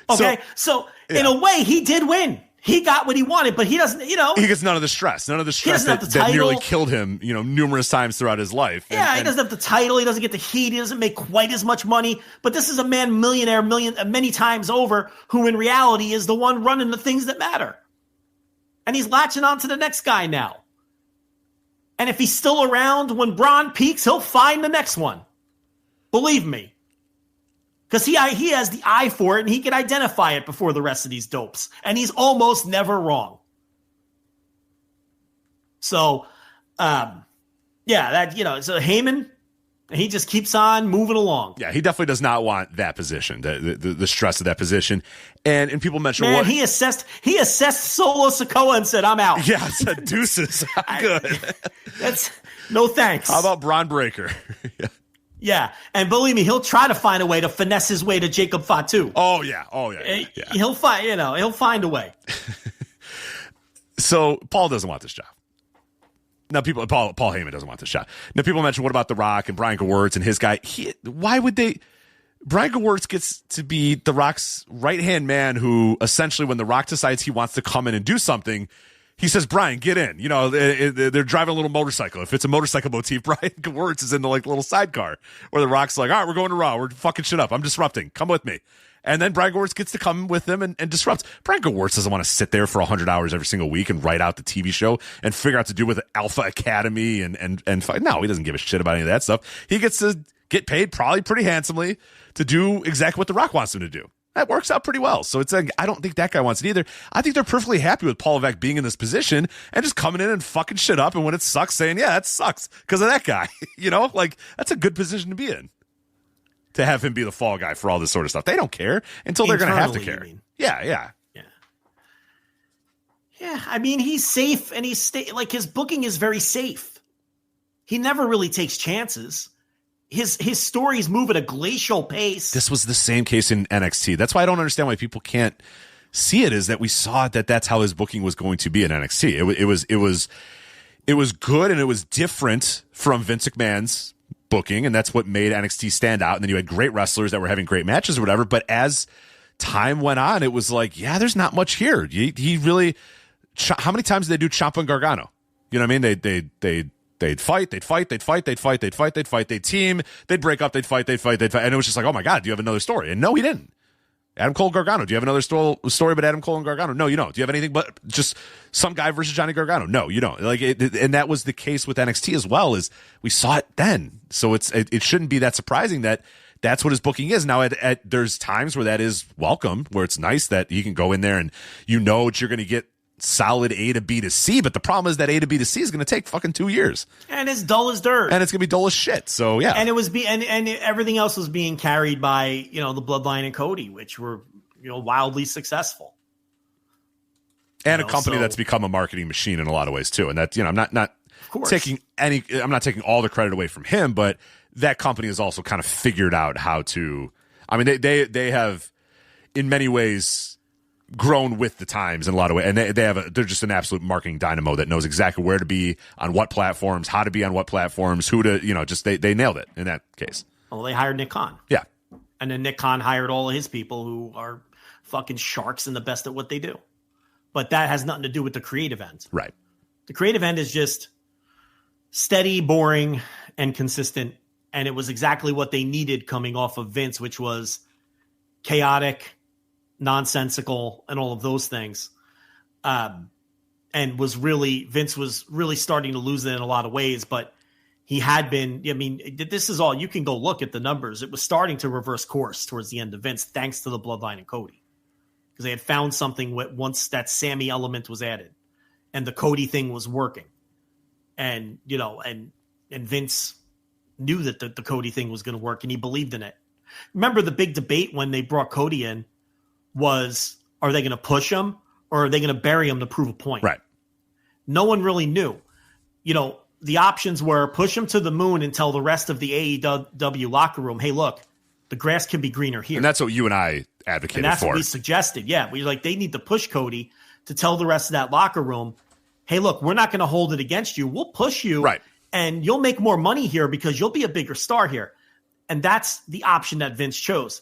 Speaker 6: Okay, so in a way, he did win. He got what he wanted, but he doesn't,
Speaker 5: He gets none of the stress. None of the stress that nearly killed him, numerous times throughout his life.
Speaker 6: He doesn't have the title. He doesn't get the heat. He doesn't make quite as much money. But this is a man, millionaire, many times over, who in reality is the one running the things that matter. And he's latching on to the next guy now. And if he's still around when Braun peaks, he'll find the next one. Believe me. Because he has the eye for it, and he can identify it before the rest of these dopes. And he's almost never wrong. So, so Heyman, he just keeps on moving along.
Speaker 5: Yeah, he definitely does not want that position, the stress of that position. And people mention
Speaker 6: what he assessed Solo Sikoa and said, I'm out.
Speaker 5: Yeah, said deuces. I'm good.
Speaker 6: That's no thanks.
Speaker 5: How about Braun Breaker?
Speaker 6: Yeah, and believe me, he'll try to find a way to finesse his way to Jacob Fatu.
Speaker 5: Oh yeah.
Speaker 6: He'll find a way.
Speaker 5: So Paul doesn't want this job. Now, Paul Heyman doesn't want this job. Now, people mention, what about The Rock and Brian Gewirtz and his guy? Why would they? Brian Gewirtz gets to be The Rock's right-hand man who, essentially, when The Rock decides he wants to come in and do something, he says, Brian, get in. They're driving a little motorcycle. If it's a motorcycle motif, Brian Gewirtz is in the little sidecar where The Rock's like, all right, we're going to Raw. We're fucking shit up. I'm disrupting. Come with me. And then Brian Gewirtz gets to come with them and disrupt. Brian Gewirtz doesn't want to sit there for 100 hours every single week and write out the TV show and figure out what to do with Alpha Academy and fight. No, he doesn't give a shit about any of that stuff. He gets to get paid probably pretty handsomely to do exactly what The Rock wants him to do. That works out pretty well. So it's like, I don't think that guy wants it either. I think they're perfectly happy with Paul Levesque being in this position and just coming in and fucking shit up. And when it sucks, saying, yeah, that sucks because of that guy. That's a good position to be in. To have him be the fall guy for all this sort of stuff. They don't care until they're going to have to care. Yeah.
Speaker 6: Yeah, I mean, he's safe and his booking is very safe. He never really takes chances. His stories move at a glacial pace.
Speaker 5: This was the same case in NXT. That's why I don't understand why people can't see it, is that we saw that that's how his booking was going to be in NXT. It was good, and it was different from Vince McMahon's booking, and that's what made NXT stand out. And then you had great wrestlers that were having great matches or whatever. But as time went on, it was like, yeah, there's not much here. He really, how many times did they do Ciampa and Gargano? You know what I mean? They'd fight, they'd team, they'd break up, they'd fight. And it was just like, oh my God, do you have another story? And no, he didn't. Adam Cole Gargano. Do you have another story but Adam Cole and Gargano? No, you don't. Do you have anything but just some guy versus Johnny Gargano? No, you don't. And that was the case with NXT as well, is we saw it then. So it shouldn't be that surprising that that's what his booking is. Now, there's times where that is welcome, where it's nice that you can go in there and you know what you're going to get solid A to B to C, but the problem is that A to B to C is going to take fucking 2 years.
Speaker 6: And it's dull as dirt.
Speaker 5: And it's going to be dull as shit. So, yeah.
Speaker 6: And it was and everything else was being carried by, the Bloodline and Cody, which were, wildly successful.
Speaker 5: And a company that's become a marketing machine in a lot of ways too. And that, I'm not taking all the credit away from him, but that company has also kind of figured out how to, they have in many ways grown with the times in a lot of ways, and they're just an absolute marketing dynamo that knows exactly where to be on what platforms, how to be on what platforms, who to, they nailed it in that case.
Speaker 6: Well, they hired Nick Khan.
Speaker 5: Yeah.
Speaker 6: And then Nick Khan hired all of his people who are fucking sharks and the best at what they do. But that has nothing to do with the creative end.
Speaker 5: Right.
Speaker 6: The creative end is just steady, boring, and consistent. And it was exactly what they needed coming off of Vince, which was chaotic, nonsensical, and all of those things. And Vince was really starting to lose it in a lot of ways, but he had been, this is all, you can go look at the numbers. It was starting to reverse course towards the end of Vince, thanks to the Bloodline and Cody, because they had found something once that Sammy element was added and the Cody thing was working. And, and Vince knew that the Cody thing was going to work, and he believed in it. Remember the big debate when they brought Cody in was, are they going to push him or are they going to bury him to prove a point?
Speaker 5: Right.
Speaker 6: No one really knew. The options were push him to the moon and tell the rest of the AEW locker room, hey, look, the grass can be greener here.
Speaker 5: And that's what you and I advocated for.
Speaker 6: And that's what we suggested. Yeah. They need to push Cody to tell the rest of that locker room, hey, look, we're not going to hold it against you. We'll push you.
Speaker 5: Right.
Speaker 6: And you'll make more money here because you'll be a bigger star here. And that's the option that Vince chose.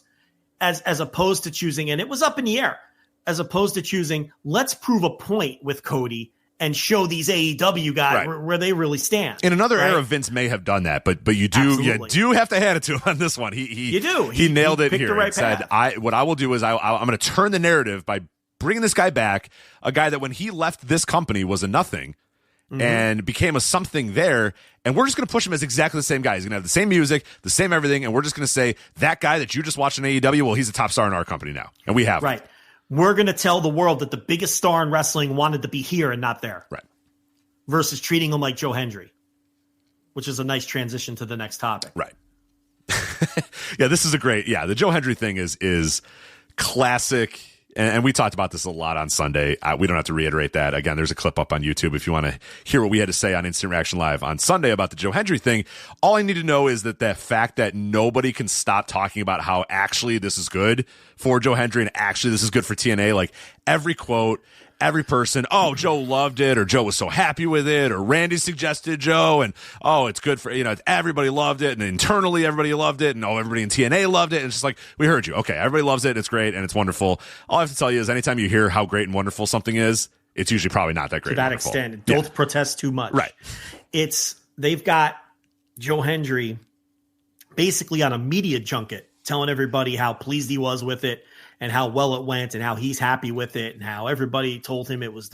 Speaker 6: As opposed to choosing, and it was up in the air, as opposed to choosing, let's prove a point with Cody and show these AEW guys where they really stand.
Speaker 5: In another era, Vince may have done that, but you do have to hand it to him on this one. He nailed it here.
Speaker 6: Right,
Speaker 5: said, what I will do is I'm going to turn the narrative by bringing this guy back, a guy that when he left this company was a nothing. Mm-hmm. And became a something there, and we're just going to push him as exactly the same guy. He's going to have the same music, the same everything, and we're just going to say, that guy that you just watched in AEW, well, he's a top star in our company now, and we have him.
Speaker 6: Right. We're going to tell the world that the biggest star in wrestling wanted to be here and not there.
Speaker 5: Right.
Speaker 6: Versus treating him like Joe Hendry, which is a nice transition to the next topic.
Speaker 5: Right. Yeah, this is a great, the Joe Hendry thing is classic. And we talked about this a lot on Sunday. We don't have to reiterate that. Again, there's a clip up on YouTube if you want to hear what we had to say on Instant Reaction Live on Sunday about the Joe Hendry thing. All I need to know is that fact that nobody can stop talking about how actually this is good for Joe Hendry and actually this is good for TNA. Like every quote, every person, oh, Joe loved it, or Joe was so happy with it, or Randy suggested Joe, and oh, it's good for, everybody loved it, and internally everybody loved it, and everybody in TNA loved it, and it's just like, we heard you. Okay, everybody loves it, it's great, and it's wonderful. All I have to tell you is anytime you hear how great and wonderful something is, it's usually probably not that great.
Speaker 6: To that extent, don't protest too much.
Speaker 5: Right.
Speaker 6: They've got Joe Hendry basically on a media junket telling everybody how pleased he was with it, and how well it went, and how he's happy with it, and how everybody told him it was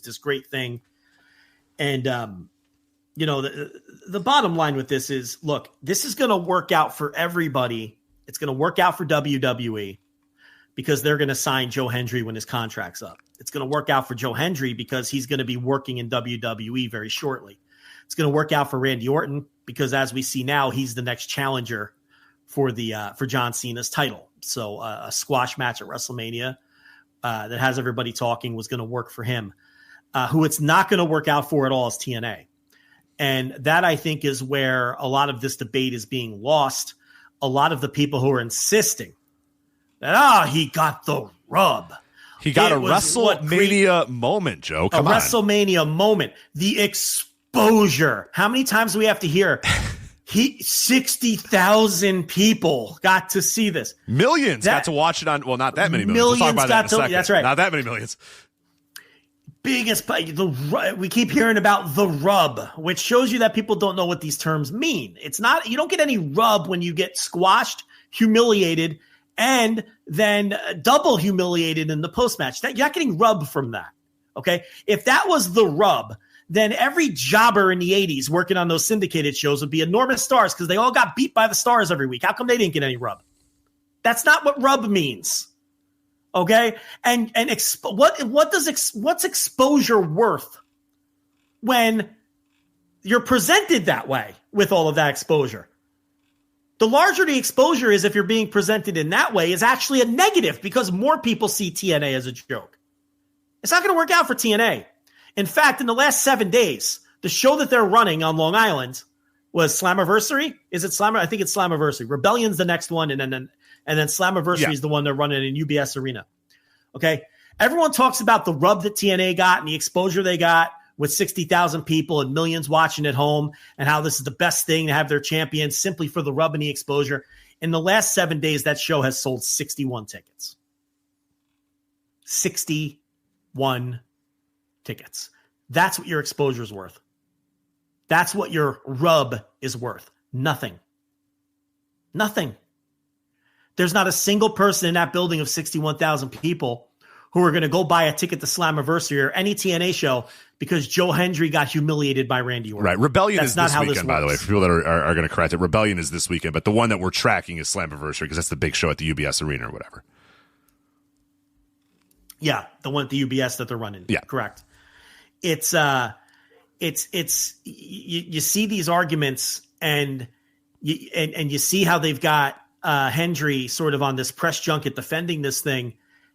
Speaker 6: this great thing. And the bottom line with this is, look, this is going to work out for everybody. It's going to work out for WWE because they're going to sign Joe Hendry when his contract's up. It's going to work out for Joe Hendry because he's going to be working in WWE very shortly. It's going to work out for Randy Orton because, as we see now, he's the next challenger for John Cena's title. So a squash match at WrestleMania that has everybody talking was going to work for him. Who it's not going to work out for at all is TNA. And that, I think, is where a lot of this debate is being lost. A lot of the people who are insisting that, he got the rub.
Speaker 5: He got a WrestleMania moment, Joe. Come on.
Speaker 6: A WrestleMania moment. The exposure. How many times do we have to hear 60,000 people got to see this?
Speaker 5: Millions got to watch it on, well, not that many millions. We'll talk about that in a second.
Speaker 6: That's right.
Speaker 5: Not that many millions.
Speaker 6: Biggest, we keep hearing about the rub, which shows you that people don't know what these terms mean. It's not, you don't get any rub when you get squashed, humiliated, and then double humiliated in the post-match. You're not getting rub from that, okay? If that was the rub, then every jobber in the 80s working on those syndicated shows would be enormous stars because they all got beat by the stars every week. How come they didn't get any rub? That's not what rub means. Okay. What's exposure worth when you're presented that way with all of that exposure? The larger the exposure is, if you're being presented in that way, is actually a negative because more people see TNA as a joke. It's not going to work out for TNA. In fact, in the last 7 days, the show that they're running on Long Island was Slammiversary. Is it Slammer? I think it's Slammiversary. Rebellion's the next one, and then Slammiversary is the one they're running in UBS Arena. Okay. Everyone talks about the rub that TNA got and the exposure they got with 60,000 people and millions watching at home, and how this is the best thing to have their champion simply for the rub and the exposure. In the last 7 days, that show has sold 61 tickets. 61 tickets. That's what your exposure is worth. That's what your rub is worth. Nothing. Nothing. There's not a single person in that building of 61,000 people who are going to go buy a ticket to Slammiversary or any TNA show because Joe Hendry got humiliated by Randy Orton.
Speaker 5: Right. Rebellion
Speaker 6: That's
Speaker 5: is
Speaker 6: not
Speaker 5: this
Speaker 6: how
Speaker 5: weekend,
Speaker 6: this
Speaker 5: by the way,
Speaker 6: works.
Speaker 5: for people that are going to correct it. Rebellion is this weekend, but the one that we're tracking is Slammiversary because that's the big show at the UBS Arena or whatever.
Speaker 6: Yeah, the one at the UBS that they're running.
Speaker 5: Yeah.
Speaker 6: Correct. It's you see these arguments and you see how they've got Hendry sort of on this press junket defending this thing,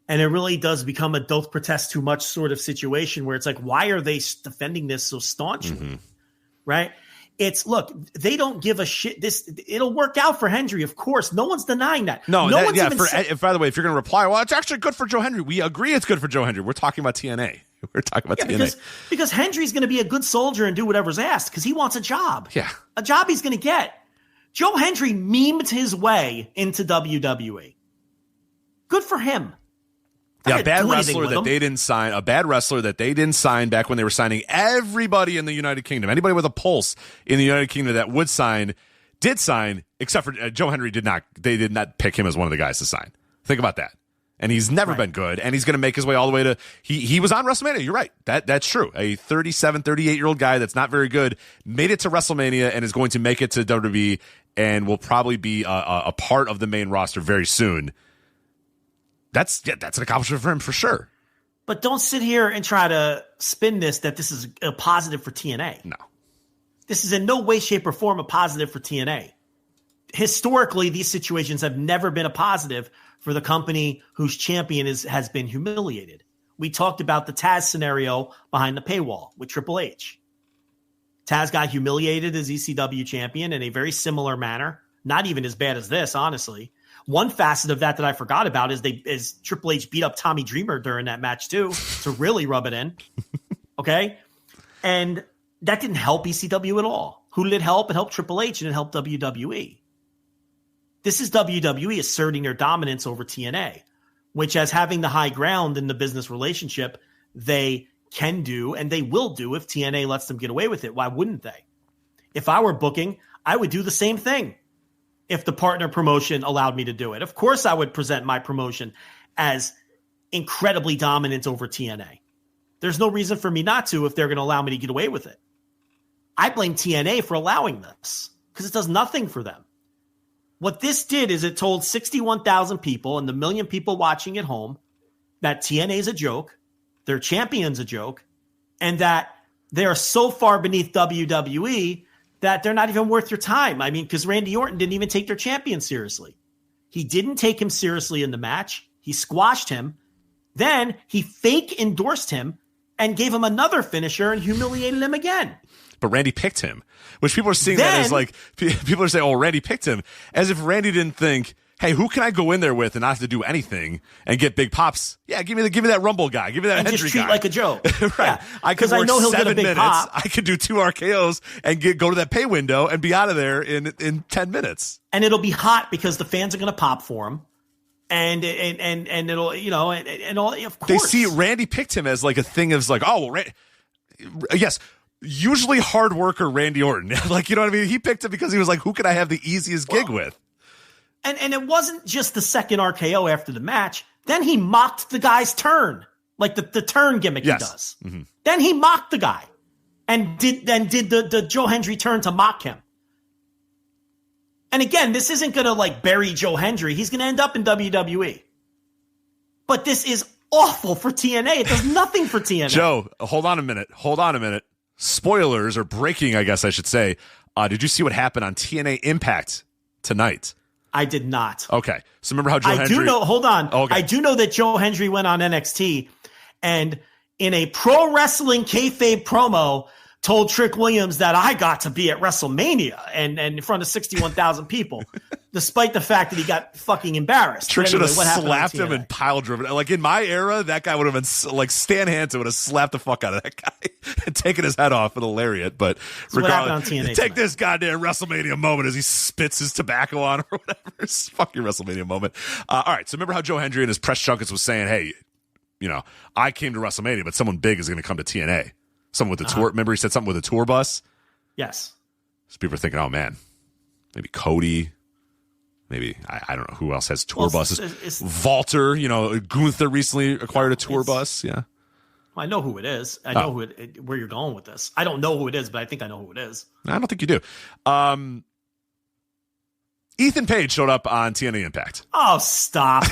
Speaker 6: and it really does become a don't protest too much sort of situation where it's like, why are they defending this so staunchly? Mm-hmm. Right? It's, look, they don't give a shit. It'll work out for Hendry, of course. No one's denying that.
Speaker 5: By the way, if you're going to reply, well, it's actually good for Joe Hendry. We agree it's good for Joe Hendry. We're talking about TNA. We're talking about TNA.
Speaker 6: Because Hendry's going to be a good soldier and do whatever's asked because he wants a job.
Speaker 5: Yeah.
Speaker 6: A job he's going to get. Joe Hendry memed his way into WWE. Good for him.
Speaker 5: Yeah, a bad wrestler that they didn't sign. A bad wrestler that they didn't sign back when they were signing everybody in the United Kingdom. Anybody with a pulse in the United Kingdom that would sign, did sign, except for Joe Hendry did not. They did not pick him as one of the guys to sign. Think about that. And he's never been good, and he's going to make his way all the way to he was on WrestleMania. You're right. That's true. A 37, 38-year-old guy that's not very good made it to WrestleMania and is going to make it to WWE and will probably be a part of the main roster very soon. That's an accomplishment for him for sure.
Speaker 6: But don't sit here and try to spin this that this is a positive for TNA.
Speaker 5: No.
Speaker 6: This is in no way, shape, or form a positive for TNA. Historically, these situations have never been a positive for the company whose champion has been humiliated. We talked about the Taz scenario behind the paywall with Triple H. Taz got humiliated as ECW champion in a very similar manner. Not even as bad as this, honestly. One facet of that I forgot about is Triple H beat up Tommy Dreamer during that match too, to really rub it in. Okay? And that didn't help ECW at all. Who did it help? It helped Triple H and it helped WWE. This is WWE asserting their dominance over TNA, which, as having the high ground in the business relationship, they can do and they will do if TNA lets them get away with it. Why wouldn't they? If I were booking, I would do the same thing. If the partner promotion allowed me to do it, of course I would present my promotion as incredibly dominant over TNA. There's no reason for me not to if they're going to allow me to get away with it. I blame TNA for allowing this because it does nothing for them. What this did is it told 61,000 people and the million people watching at home that TNA is a joke, their champion's a joke, and that they are so far beneath WWE that they're not even worth your time. I mean, because Randy Orton didn't even take their champion seriously. He didn't take him seriously in the match. He squashed him. Then he fake endorsed him and gave him another finisher and humiliated him again.
Speaker 5: But Randy picked him, which people are seeing that as like, people are saying, oh, Randy picked him, as if Randy didn't think, hey, who can I go in there with and not have to do anything and get big pops? Yeah, give me that Rumble guy. Give me that
Speaker 6: and
Speaker 5: Hendry
Speaker 6: just treat
Speaker 5: guy.
Speaker 6: like a Joe.
Speaker 5: Right.
Speaker 6: Yeah.
Speaker 5: I could work
Speaker 6: I know he'll
Speaker 5: 7
Speaker 6: get a big
Speaker 5: minutes.
Speaker 6: pop.
Speaker 5: I could do 2 RKOs and go to that pay window and be out of there in 10 minutes.
Speaker 6: And it'll be hot because the fans are going to pop for him. And it'll, and all, of course.
Speaker 5: They see Randy picked him as like a thing of like, oh, well, yes, usually hard worker Randy Orton. Like, you know what I mean? He picked him because he was like, who can I have the easiest gig with?
Speaker 6: And it wasn't just the second RKO after the match. Then he mocked the guy's turn, like the turn gimmick he does. Mm-hmm. Then he mocked the guy and did the Joe Hendry turn to mock him. And again, this isn't going to like bury Joe Hendry. He's going to end up in WWE. But this is awful for TNA. It does nothing for TNA.
Speaker 5: Joe, hold on a minute. Spoilers or breaking, I guess I should say. Did you see what happened on TNA Impact tonight?
Speaker 6: I did not.
Speaker 5: Okay. So remember how Joe Hendry...
Speaker 6: I do know... Hold on.
Speaker 5: Okay.
Speaker 6: I do know that Joe Hendry went on NXT and in a pro wrestling kayfabe promo told Trick Williams that I got to be at WrestleMania and in front of 61,000 people, despite the fact that he got fucking embarrassed.
Speaker 5: Trick should have slapped him and pile driven. Like in my era, that guy would have been like Stan Hansen would have slapped the fuck out of that guy and taken his head off with a lariat. But regardless, take this goddamn WrestleMania moment as he spits his tobacco on or whatever. It's fucking WrestleMania moment. All right. So remember how Joe Hendry in his press junkets was saying, hey, I came to WrestleMania, but someone big is going to come to TNA. Someone with the tour. Remember he said something with a tour bus?
Speaker 6: Yes.
Speaker 5: So people are thinking, oh, man, maybe Cody. Maybe, I don't know who else has tour buses. Walter, Gunther recently acquired a tour bus. Yeah.
Speaker 6: I know who it is. I know where you're going with this. I don't know who it is, but I think I know who it is.
Speaker 5: I don't think you do. Ethan Page showed up on TNA Impact.
Speaker 6: Oh, stop.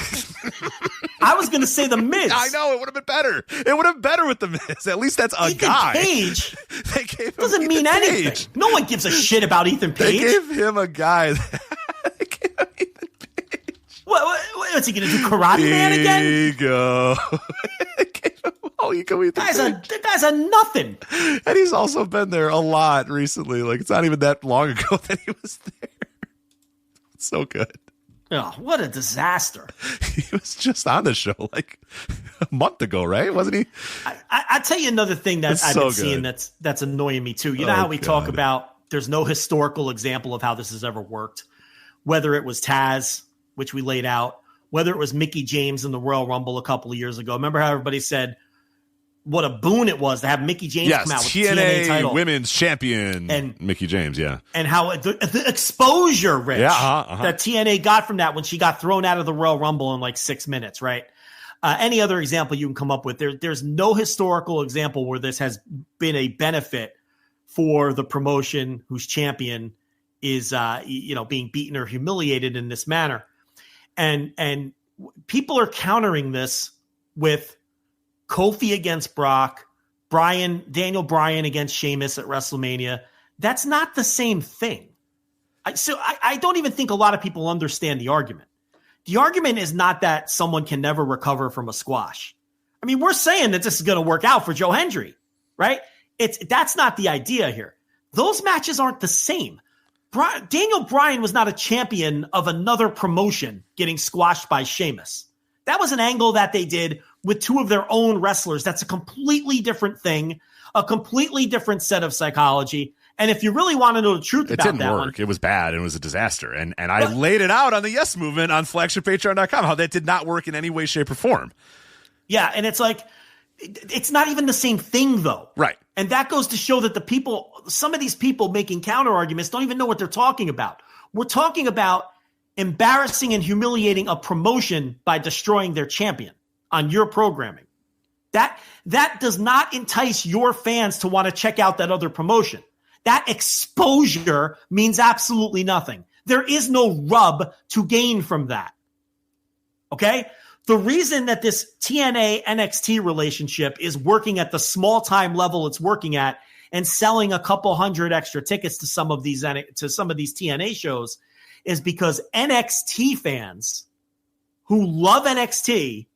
Speaker 6: I was going to say The Miz.
Speaker 5: I know. It would have been better. It would have been better with The Miz. At least that's a
Speaker 6: Ethan
Speaker 5: guy.
Speaker 6: Page
Speaker 5: they gave him
Speaker 6: doesn't mean
Speaker 5: Ethan
Speaker 6: anything.
Speaker 5: Page.
Speaker 6: No one gives a shit about Ethan Page.
Speaker 5: They gave him a guy. They gave him Ethan Page.
Speaker 6: What's he going to do, Karate Man again?
Speaker 5: Ego.
Speaker 6: The guy's a nothing.
Speaker 5: And he's also been there a lot recently. Like, it's not even that long ago that he was there. It's so good.
Speaker 6: Oh, what a disaster.
Speaker 5: He was just on the show like a month ago, right? Wasn't he?
Speaker 6: I tell you another thing that I've been seeing that's annoying me too. You know how we talk about there's no historical example of how this has ever worked, whether it was Taz, which we laid out, whether it was Mickie James in the Royal Rumble a couple of years ago. Remember how everybody said what a boon it was to have Mickie James come out with the TNA title.
Speaker 5: Women's Champion and Mickie James, yeah.
Speaker 6: And how the exposure, Rich, that TNA got from that when she got thrown out of the Royal Rumble in like 6 minutes, right? Any other example you can come up with, there's no historical example where this has been a benefit for the promotion whose champion is being beaten or humiliated in this manner. And people are countering this with Kofi against Brock, Daniel Bryan against Sheamus at WrestleMania. That's not the same thing. I don't even think a lot of people understand the argument. The argument is not that someone can never recover from a squash. I mean, we're saying that this is going to work out for Joe Hendry, right? That's not the idea here. Those matches aren't the same. Daniel Bryan was not a champion of another promotion getting squashed by Sheamus. That was an angle that they did with two of their own wrestlers. That's a completely different thing, a completely different set of psychology. And if you really want to know the truth about that
Speaker 5: it didn't work. It was bad. And it was a disaster. And I laid it out on the Yes Movement on flagshippatreon.com, how that did not work in any way, shape, or form.
Speaker 6: Yeah, and it's like, it's not even the same thing, though.
Speaker 5: Right.
Speaker 6: And that goes to show that some of these people making counter arguments don't even know what they're talking about. We're talking about embarrassing and humiliating a promotion by destroying their champion on your programming. That does not entice your fans to want to check out that other promotion. That exposure means absolutely nothing. There is no rub to gain from that. Okay? The reason that this TNA NXT relationship is working at the small time level it's working at and selling a couple hundred extra tickets to some of these TNA shows is because NXT fans who love NXT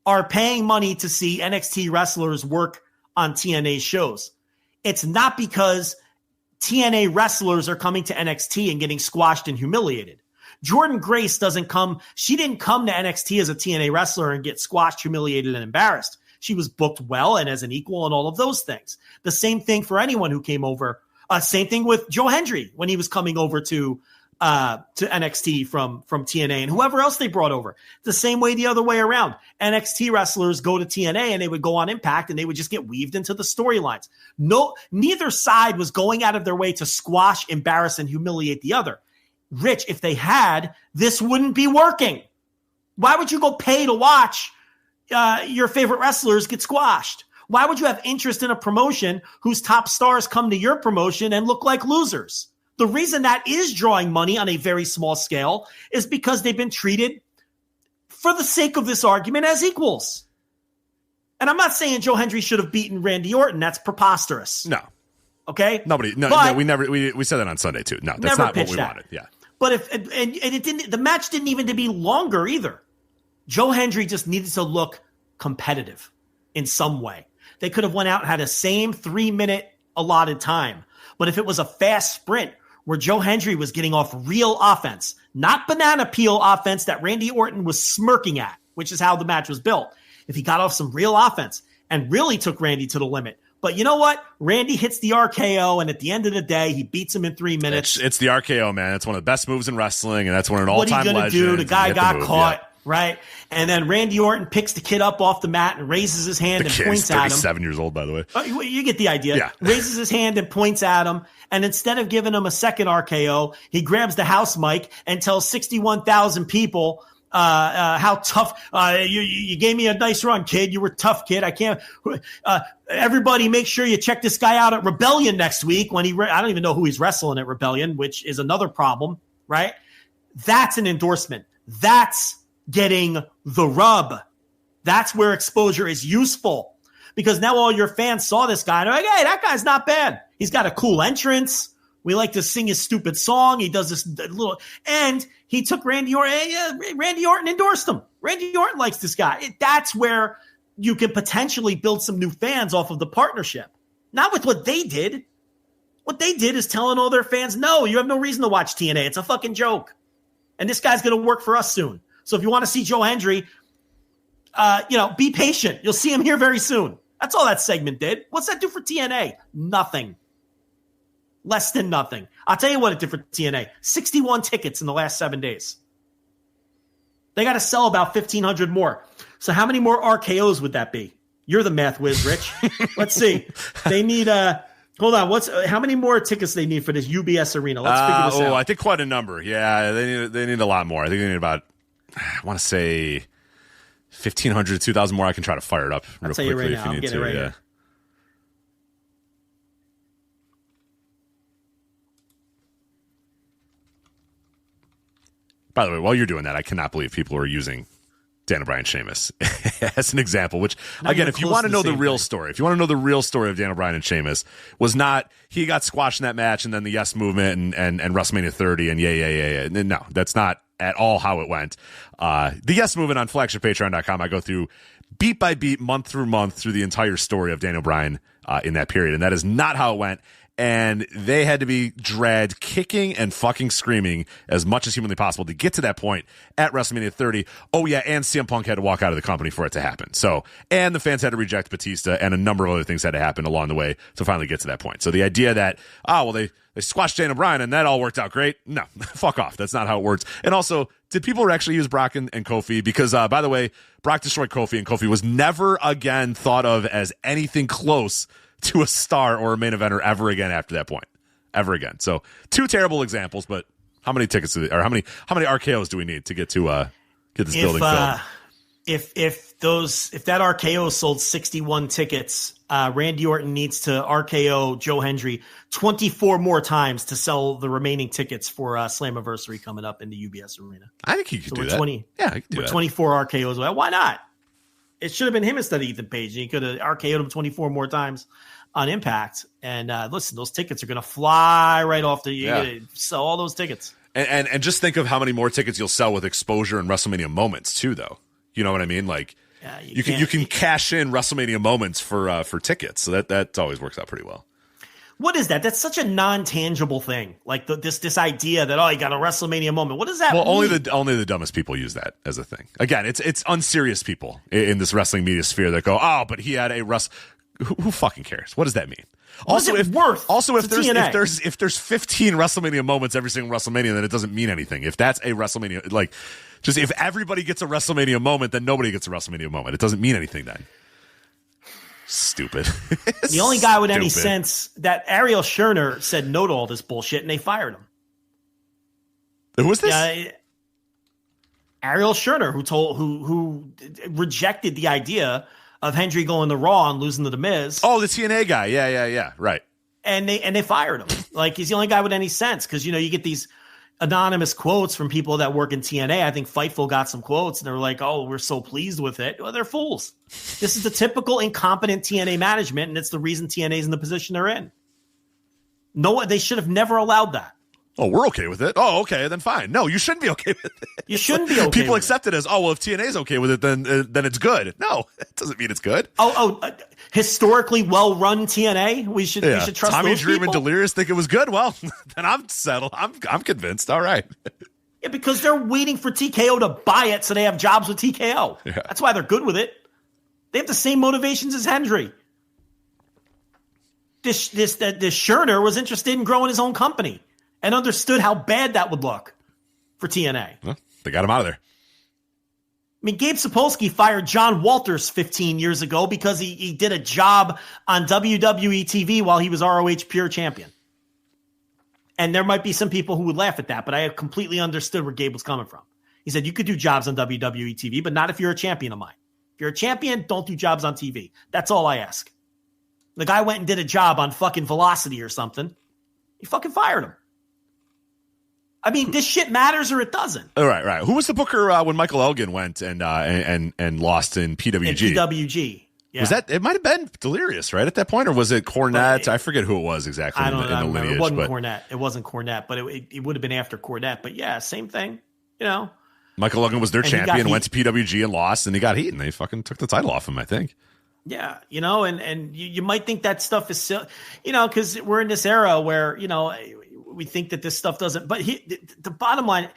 Speaker 6: are paying money to see NXT wrestlers work on TNA shows. It's not because TNA wrestlers are coming to NXT and getting squashed and humiliated. Jordan Grace she didn't come to NXT as a TNA wrestler and get squashed, humiliated, and embarrassed. She was booked well and as an equal and all of those things. The same thing for anyone who came over. Same thing with Joe Hendry when he was coming over to NXT from TNA and whoever else they brought over. The same way the other way around. NXT wrestlers go to TNA and they would go on Impact and they would just get weaved into the storylines. Neither side was going out of their way to squash, embarrass, and humiliate the other. Rich, if they had, this wouldn't be working. Why would you go pay to watch your favorite wrestlers get squashed? Why would you have interest in a promotion whose top stars come to your promotion and look like losers? The reason that is drawing money on a very small scale is because they've been treated, for the sake of this argument, as equals. And I'm not saying Joe Hendry should have beaten Randy Orton. That's preposterous.
Speaker 5: No.
Speaker 6: Okay?
Speaker 5: No, we said that on Sunday too. No, that's not what we wanted. Yeah.
Speaker 6: But it didn't, the match didn't even to be longer either. Joe Hendry just needed to look competitive in some way. They could have went out and had a same 3-minute allotted time. But if it was a fast sprint where Joe Hendry was getting off real offense, not banana peel offense that Randy Orton was smirking at, which is how the match was built. If he got off some real offense and really took Randy to the limit. But you know what? Randy hits the RKO, and at the end of the day, he beats him in 3 minutes.
Speaker 5: It's the RKO, man. It's one of the best moves in wrestling, and that's one of an all-time legend.
Speaker 6: What are you going to do? The guy got caught. Yeah. Right? And then Randy Orton picks the kid up off the mat and raises his hand and points at him.
Speaker 5: He's 37 years old, by the way.
Speaker 6: You get the idea. Yeah. Raises his hand and points at him. And instead of giving him a second RKO, he grabs the house mic and tells 61,000 people how tough you gave me a nice run, kid. You were tough, kid. I can't. Everybody, make sure you check this guy out at Rebellion next week when I don't even know who he's wrestling at Rebellion, which is another problem, right? That's an endorsement. That's getting the rub. That's where exposure is useful, because now all your fans saw this guy and they're like, hey, that guy's not bad. He's got a cool entrance. We like to sing his stupid song. He does this little, and he took Randy Orton. Randy Orton endorsed him. Randy Orton likes this guy. That's where you can potentially build some new fans off of the partnership. Not with what they did. What they did is telling all their fans, no, you have no reason to watch TNA. It's a fucking joke. And this guy's going to work for us soon. So if you want to see Joe Hendry, be patient. You'll see him here very soon. That's all that segment did. What's that do for TNA? Nothing. Less than nothing. I'll tell you what it did for TNA. 61 tickets in the last 7 days. They got to sell about 1,500 more. So how many more RKOs would that be? You're the math whiz, Rich. Let's see. They need hold on. How many more tickets they need for this UBS arena? Let's figure this out.
Speaker 5: I think quite a number. Yeah, they need a lot more. I think they need about, I want to say 1,500 to 2,000 more. I can try to fire it up real quickly
Speaker 6: right
Speaker 5: if you need to.
Speaker 6: Right here.
Speaker 5: By the way, while you're doing that, I cannot believe people are using Daniel Bryan Sheamus as an example, which, again, if you want to know the real story, if you want to know the real story of Daniel Bryan and Sheamus, was not he got squashed in that match and then the Yes Movement and WrestleMania 30 and yeah. No, that's not at all how it went. The Yes Movement on flagshippatreon.com, I go through beat by beat, month through month, through the entire story of Daniel Bryan in that period, and that is not how it went. And they had to be dragged kicking and fucking screaming as much as humanly possible to get to that point at WrestleMania 30. Oh, yeah, and CM Punk had to walk out of the company for it to happen. So, and the fans had to reject Batista, and a number of other things had to happen along the way to finally get to that point. So the idea that, they squashed Daniel Bryan and that all worked out great. No, fuck off. That's not how it works. And also, did people actually use Brock and Kofi? Because, by the way, Brock destroyed Kofi, and Kofi was never again thought of as anything close to a star or a main eventer ever again after that point. Ever again. So, two terrible examples, but how many tickets how many RKOs do we need to get to get this building filled?
Speaker 6: If that RKO sold 61 tickets, Randy Orton needs to RKO Joe Hendry 24 more times to sell the remaining tickets for Slammiversary coming up in the UBS Arena.
Speaker 5: I think he could do that.
Speaker 6: I could do that. 24 RKOs. Why not? It should have been him instead of Ethan Page. He could have RKO'd him 24 more times on Impact. And listen, those tickets are going to fly right off the. You're going to sell all those tickets.
Speaker 5: And just think of how many more tickets you'll sell with exposure and WrestleMania moments too, though. You know what I mean? Like, you can cash in WrestleMania moments for tickets. So that always works out pretty well.
Speaker 6: What is that? That's such a non-tangible thing. Like this idea that, you got a WrestleMania moment. What does that mean?
Speaker 5: Only the dumbest people use that as a thing. Again, it's unserious people in this wrestling media sphere that go, but he had a who fucking cares? What does that mean? Also, if there's 15 WrestleMania moments every single WrestleMania, then it doesn't mean anything. If that's a WrestleMania, like, just if everybody gets a WrestleMania moment, then nobody gets a WrestleMania moment. It doesn't mean anything then. Stupid.
Speaker 6: The only guy with any sense, that Ariel Scherner said no to all this bullshit, and they fired him.
Speaker 5: Who was this?
Speaker 6: Ariel Scherner, who rejected the idea of Hendry going to Raw and losing to The Miz.
Speaker 5: Oh, the TNA guy. Yeah. Right.
Speaker 6: And they fired him. Like, he's the only guy with any sense, because you get these anonymous quotes from people that work in TNA. I think Fightful got some quotes, and they were like, "Oh, we're so pleased with it." Well, they're fools. This is the typical incompetent TNA management, and it's the reason TNA is in the position they're in. No, they should have never allowed that.
Speaker 5: Oh, we're okay with it. Oh, okay, then fine. No, you shouldn't be okay with it.
Speaker 6: You shouldn't be okay.
Speaker 5: People
Speaker 6: with
Speaker 5: accept it as, if TNA's okay with it, then it's good. No, it doesn't mean it's good.
Speaker 6: Historically well-run TNA. We should trust
Speaker 5: Tommy
Speaker 6: those
Speaker 5: Dream
Speaker 6: people.
Speaker 5: and Delirious think it was good. Well, then I'm settled. I'm convinced. All right.
Speaker 6: Yeah, because they're waiting for TKO to buy it, so they have jobs with TKO. Yeah. That's why they're good with it. They have the same motivations as Hendry. This Scherner was interested in growing his own company and understood how bad that would look for TNA.
Speaker 5: Well, they got him out of there.
Speaker 6: I mean, Gabe Sapolsky fired John Walters 15 years ago because he did a job on WWE TV while he was ROH Pure Champion. And there might be some people who would laugh at that, but I completely understood where Gabe was coming from. He said, you could do jobs on WWE TV, but not if you're a champion of mine. If you're a champion, don't do jobs on TV. That's all I ask. The guy went and did a job on fucking Velocity or something. He fucking fired him. I mean, this shit matters or it doesn't.
Speaker 5: Right. Who was the booker when Michael Elgin went and lost in PWG?
Speaker 6: In PWG. Yeah.
Speaker 5: Was that? It might have been Delirious, right, at that point, or was it Cornette? I forget who it was exactly.
Speaker 6: I don't know.
Speaker 5: Lineage,
Speaker 6: it wasn't Cornette. It wasn't Cornette, but it would have been after Cornette. But yeah, same thing.
Speaker 5: Michael Elgin was their champion, went to PWG and lost, and he got heat, and they fucking took the title off him, I think.
Speaker 6: Yeah, and you might think that stuff is still, because we're in this era where we think that this stuff doesn't. But the bottom line,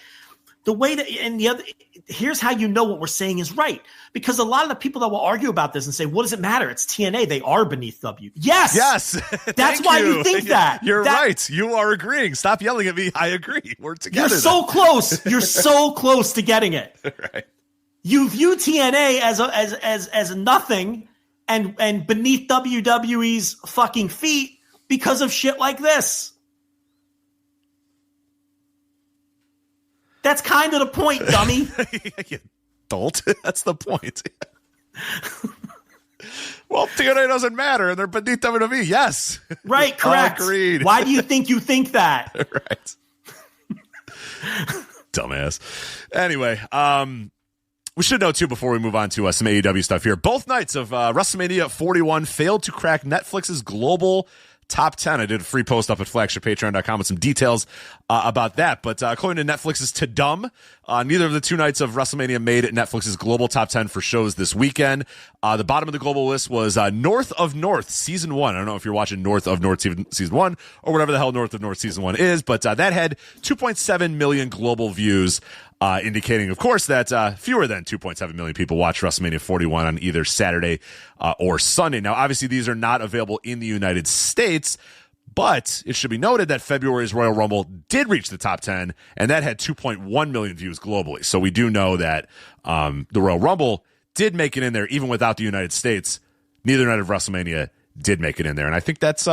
Speaker 6: the way that, and the other, here's how you know what we're saying is right. Because a lot of the people that will argue about this and say, what does it matter? It's TNA. They are beneath W. Yes. That's why you think that.
Speaker 5: You're right. You are agreeing. Stop yelling at me. I agree. We're together.
Speaker 6: You're so close. You're so close to getting it.
Speaker 5: Right.
Speaker 6: You view TNA as nothing and beneath WWE's fucking feet because of shit like this. That's kind of the point, dummy.
Speaker 5: You dolt. That's the point. Well, TNA doesn't matter, and they're beneath WWE. Yes.
Speaker 6: Right, correct.
Speaker 5: Agreed.
Speaker 6: Why do you think that?
Speaker 5: Right. Dumbass. Anyway, we should know, too, before we move on to some AEW stuff here. Both nights of WrestleMania 41 failed to crack Netflix's global top 10. I did a free post up at flagshippatreon.com with some details about that. But according to Netflix's Tadum, neither of the two nights of WrestleMania made Netflix's global top 10 for shows this weekend. The bottom of the global list was North of North Season 1. I don't know if you're watching North of North Season 1 or whatever the hell North of North Season 1 is, but that had 2.7 million global views, indicating, of course, that fewer than 2.7 million people watched WrestleMania 41 on either Saturday or Sunday. Now, obviously, these are not available in the United States, but it should be noted that February's Royal Rumble did reach the top 10, and that had 2.1 million views globally. So we do know that the Royal Rumble did make it in there, even without the United States. Neither night of WrestleMania did make it in there, and I think that's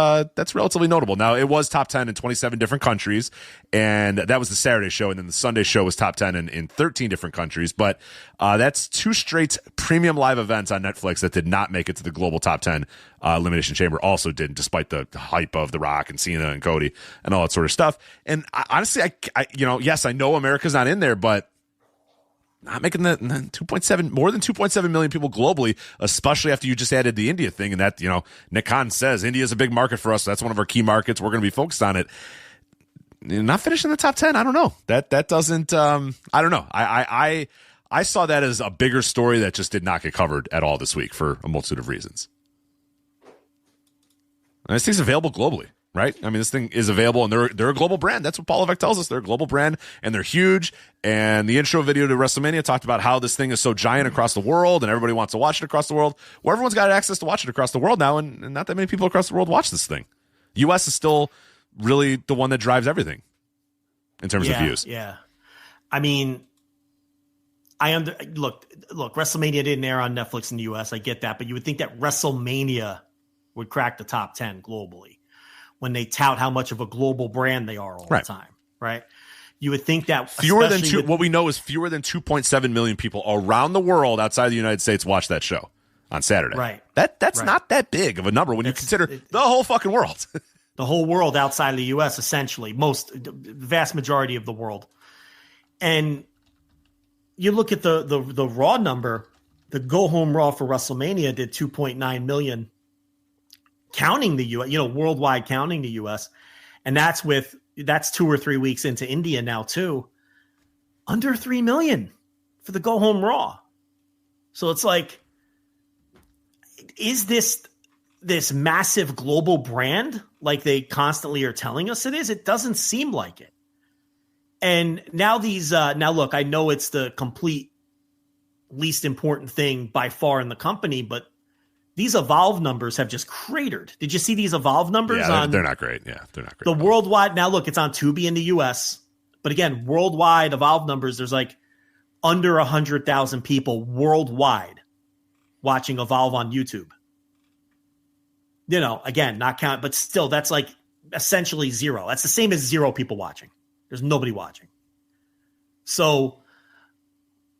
Speaker 5: relatively notable. Now, it was top 10 in 27 different countries, and that was the Saturday show, and then the Sunday show was top 10 in 13 different countries, but that's two straight premium live events on Netflix that did not make it to the global top 10. Elimination Chamber also didn't, despite the hype of The Rock and Cena and Cody and all that sort of stuff. And honestly, I yes, I know America's not in there, but not making the 2.7, more than 2.7 million people globally, especially after you just added the India thing. And that, Nick Khan says India's a big market for us. That's one of our key markets. We're going to be focused on it. Not finishing the top 10. I don't know. That doesn't, I don't know. I saw that as a bigger story that just did not get covered at all this week for a multitude of reasons. And this thing's available globally, right? I mean, this thing is available, and they're a global brand. That's what Paul Levesque tells us. They're a global brand, and they're huge. And the intro video to WrestleMania talked about how this thing is so giant across the world, and everybody wants to watch it across the world. Well, everyone's got access to watch it across the world now, and not that many people across the world watch this thing. U.S. is still really the one that drives everything in terms of views.
Speaker 6: Yeah. I mean, look, WrestleMania didn't air on Netflix in the US. I get that, but you would think that WrestleMania would crack the top 10 globally when they tout how much of a global brand they are all the time, right? You would think that
Speaker 5: what we know is fewer than 2.7 million people around the world outside of the United States watch that show on Saturday.
Speaker 6: Right.
Speaker 5: That's not that big of a number when you consider the whole fucking world.
Speaker 6: The whole world outside of the US, essentially, the vast majority of the world. And you look at the Raw number, the Go Home Raw for WrestleMania did 2.9 million, counting the US, worldwide counting the US. And that's 2 or 3 weeks into India now too. Under 3 million for the Go Home Raw. So it's like, is this massive global brand like they constantly are telling us it is? It doesn't seem like it. And now look, I know it's the complete least important thing by far in the company, but these Evolve numbers have just cratered. Did you see these Evolve numbers?
Speaker 5: Yeah, they're not great. Yeah, they're not great.
Speaker 6: The worldwide, now look, it's on Tubi in the US, but again, worldwide Evolve numbers, there's like under 100,000 people worldwide watching Evolve on YouTube. Again, not count, but still, that's like essentially zero. That's the same as 0 people watching. There's nobody watching. So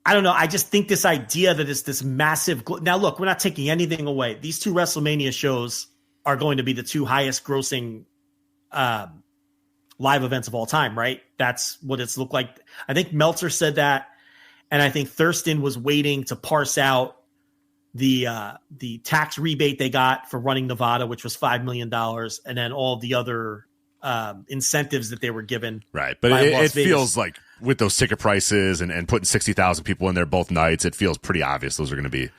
Speaker 6: I don't know. I just think this idea that it's this massive. Now, look, we're not taking anything away. These 2 WrestleMania shows are going to be the 2 highest grossing live events of all time, right? That's what it's looked like. I think Meltzer said that. And I think Thurston was waiting to parse out the tax rebate they got for running Nevada, which was $5 million, and then all the other incentives that they were given.
Speaker 5: Right. But it feels like with those ticket prices and putting 60,000 people in there both nights, it feels pretty obvious those are going to be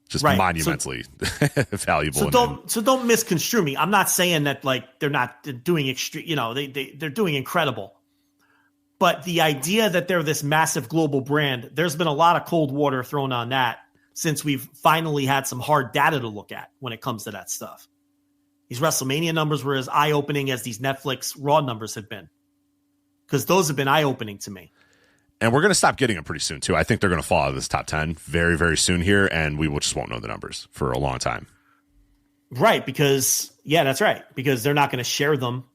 Speaker 5: just monumentally valuable.
Speaker 6: So don't misconstrue me. I'm not saying that like they're not doing extreme, they're doing incredible. But the idea that they're this massive global brand, there's been a lot of cold water thrown on that since we've finally had some hard data to look at when it comes to that stuff. These WrestleMania numbers were as eye-opening as these Netflix Raw numbers have been, because those have been eye-opening to me.
Speaker 5: And we're going to stop getting them pretty soon, too. I think they're going to fall out of this top 10 very, very soon here, and we just won't know the numbers for a long time.
Speaker 6: Right, because, that's right, because they're not going to share them.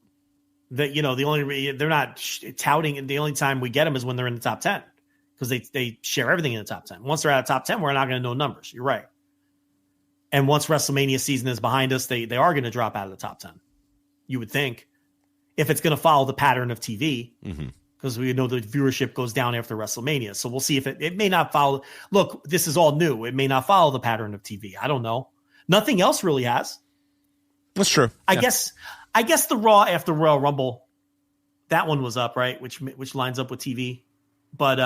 Speaker 6: They're not touting, the only time we get them is when they're in the top 10, because they share everything in the top 10. Once they're out of top 10, we're not going to know numbers. You're right. And once WrestleMania season is behind us, they are going to drop out of the top 10. You would think, if it's going to follow the pattern of TV, because we know the viewership goes down after WrestleMania. So we'll see if it may not follow. Look, this is all new. It may not follow the pattern of TV. I don't know. Nothing else really has.
Speaker 5: That's true.
Speaker 6: I guess the Raw after Royal Rumble, that one was up, right? Which lines up with TV. But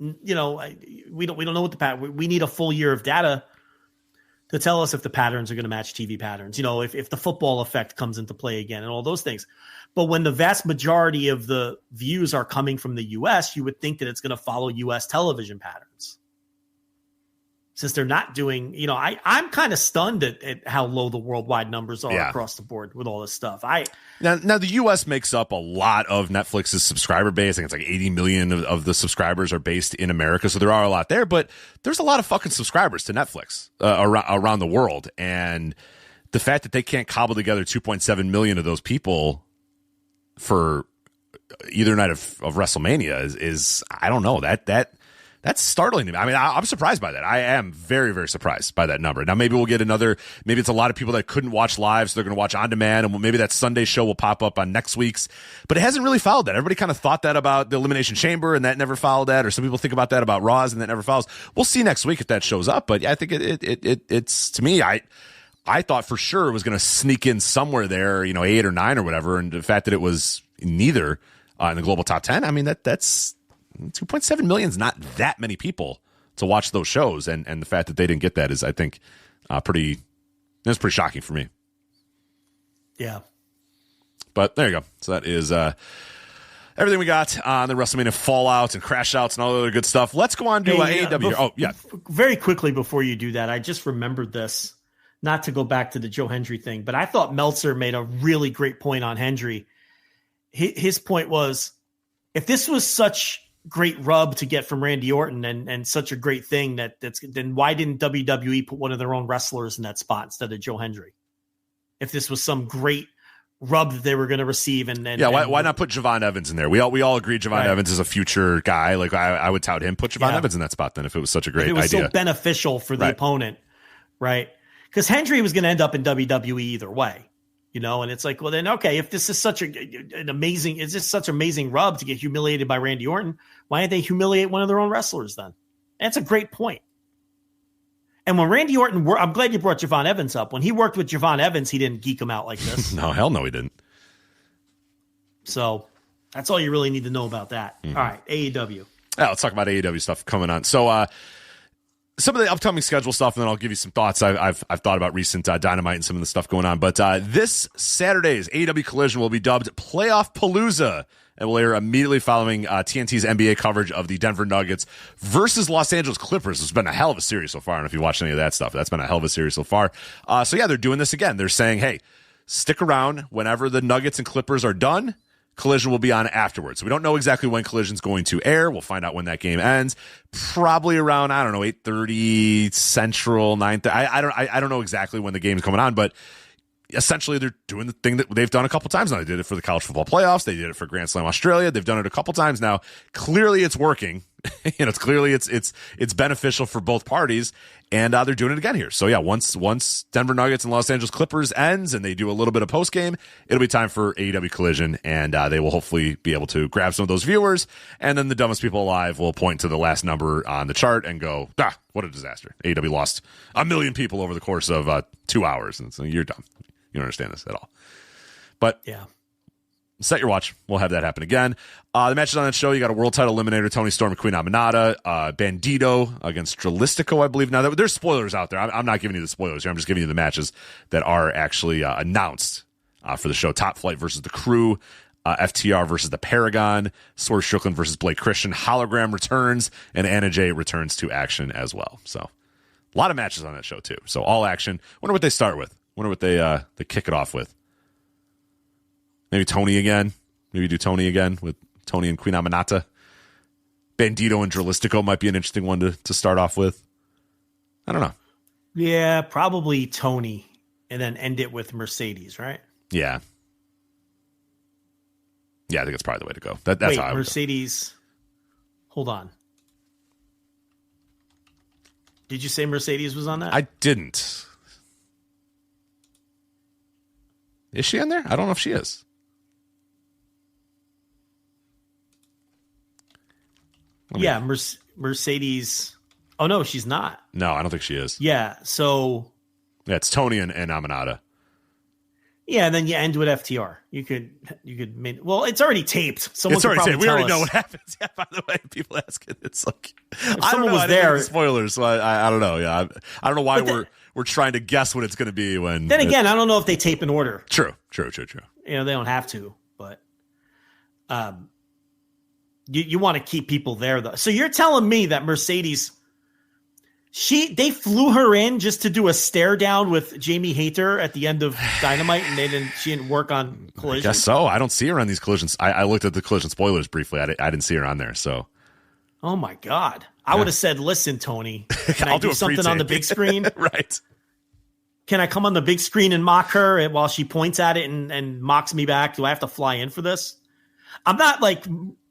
Speaker 6: we don't know what the pattern. We need a full year of data to tell us if the patterns are going to match TV patterns, if the football effect comes into play again and all those things. But when the vast majority of the views are coming from the US, you would think that it's going to follow US television patterns. Since they're not doing, I'm kind of stunned at how low the worldwide numbers are across the board with all this stuff.
Speaker 5: Now the U.S. makes up a lot of Netflix's subscriber base. I think it's like 80 million of the subscribers are based in America, so there are a lot there. But there's a lot of fucking subscribers to Netflix around the world, and the fact that they can't cobble together 2.7 million of those people for either night of WrestleMania is I don't know, that's startling to me. I mean, I'm surprised by that. I am very, very surprised by that number. Now, maybe we'll get maybe it's a lot of people that couldn't watch live, so they're going to watch on demand, and maybe that Sunday show will pop up on next week's. But it hasn't really followed that. Everybody kind of thought that about the Elimination Chamber, and that never followed that. Or some people think about that about Raws, and that never follows. We'll see next week if that shows up. But yeah, I think it's to me, I thought for sure it was going to sneak in somewhere there, 8 or 9 or whatever. And the fact that it was neither in the global top 10, I mean, that's 2.7 million is not that many people to watch those shows, and the fact that they didn't get that is, I think, pretty shocking for me.
Speaker 6: Yeah.
Speaker 5: But there you go. So that is everything we got on the WrestleMania Fallout and Crashouts and all the other good stuff. Let's go on to AEW.
Speaker 6: Very quickly before you do that, I just remembered this, not to go back to the Joe Hendry thing, but I thought Meltzer made a really great point on Hendry. His point was, if this was such great rub to get from Randy Orton and such a great thing then why didn't WWE put one of their own wrestlers in that spot instead of Joe Hendry? If this was some great rub that they were going to receive, why not put Javon Evans in there? We all agree Javon Evans is a future guy. Like I would tout him. Put Javon Evans in that spot then if it was such a great idea. It was so beneficial for the opponent, right? Because Hendry was going to end up in WWE either way. And it's like, well, then, okay, if this is such an amazing rub to get humiliated by Randy Orton, why didn't they humiliate one of their own wrestlers then? That's a great point. And when Randy Orton, I'm glad you brought Javon Evans up. When he worked with Javon Evans, he didn't geek him out like this.
Speaker 5: No, hell no, he didn't.
Speaker 6: So that's all you really need to know about that. Mm-hmm. All right, AEW.
Speaker 5: Yeah, let's talk about AEW stuff coming on. So, some of the upcoming schedule stuff, and then I'll give you some thoughts I've thought about recent Dynamite and some of the stuff going on. But this Saturday's AEW Collision will be dubbed Playoff Palooza and will air immediately following TNT's NBA coverage of the Denver Nuggets versus Los Angeles Clippers. It's been a hell of a series so far. I don't know if you watched any of that stuff. That's been a hell of a series so far. They're doing this again. They're saying, hey, stick around whenever the Nuggets and Clippers are done. Collision will be on afterwards. So we don't know exactly when Collision's going to air. We'll find out when that game ends. Probably around, 8:30 Central, 9:30. I don't know exactly when the game's coming on, but essentially they're doing the thing that they've done a couple times now. They did it for the college football playoffs. They did it for Grand Slam Australia. They've done it a couple times now. Clearly it's working. It's clearly it's beneficial for both parties, and they're doing it again here. So yeah, once Denver Nuggets and Los Angeles Clippers ends and they do a little bit of post game, it'll be time for AEW Collision, and they will hopefully be able to grab some of those viewers, and then the dumbest people alive will point to the last number on the chart and go, what a disaster. AEW lost 1 million people over the course of 2 hours, and so you're dumb. You don't understand this at all. But yeah. Set your watch. We'll have that happen again. The matches on that show, you got a world title eliminator, Tony Storm and Queen Aminata, Bandito against Dralistico, I believe. Now, there's spoilers out there. I'm not giving you the spoilers here. I'm just giving you the matches that are actually announced for the show. Top Flight versus The Crew, FTR versus The Paragon, Swerve Strickland versus Blake Christian, Hologram returns, and Anna Jay returns to action as well. So, a lot of matches on that show, too. So, all action. Wonder what they start with. Wonder what they kick it off with. Maybe Tony again. Maybe do Tony again with Tony and Queen Aminata. Bandito and Dralistico might be an interesting one to start off with. I don't know.
Speaker 6: Yeah, probably Tony, and then end it with Mercedes, right?
Speaker 5: Yeah. Yeah, I think it's probably the way to go. That's how I would
Speaker 6: Mercedes. Hold on. Did you say Mercedes was on that?
Speaker 5: I didn't. Is she on there? I don't know if she is.
Speaker 6: Yeah, Mercedes. Oh, no, she's not.
Speaker 5: No, I don't think she is.
Speaker 6: Yeah, so.
Speaker 5: Yeah, it's Tony and Aminata.
Speaker 6: Yeah, and then you end with FTR. You could. Well, it's already taped.
Speaker 5: It's already taped. We already know what happens. Yeah, by the way, people ask it. It's like
Speaker 6: if someone was there.
Speaker 5: Spoilers. So I don't know. Yeah, I don't know why we're trying to guess what it's going to be when.
Speaker 6: Then again, I don't know if they tape in order.
Speaker 5: True.
Speaker 6: They don't have to, but you want to keep people there though. So you're telling me that Mercedes, they flew her in just to do a stare down with Jamie Hayter at the end of Dynamite, and she didn't work on Collision?
Speaker 5: I guess so. I don't see her on these Collisions. I looked at the Collision spoilers briefly. I didn't see her on there. So.
Speaker 6: Oh my God. I would have said, listen, Tony, can I do something on the big screen?
Speaker 5: Right.
Speaker 6: Can I come on the big screen and mock her while she points at it and mocks me back? Do I have to fly in for this? I'm not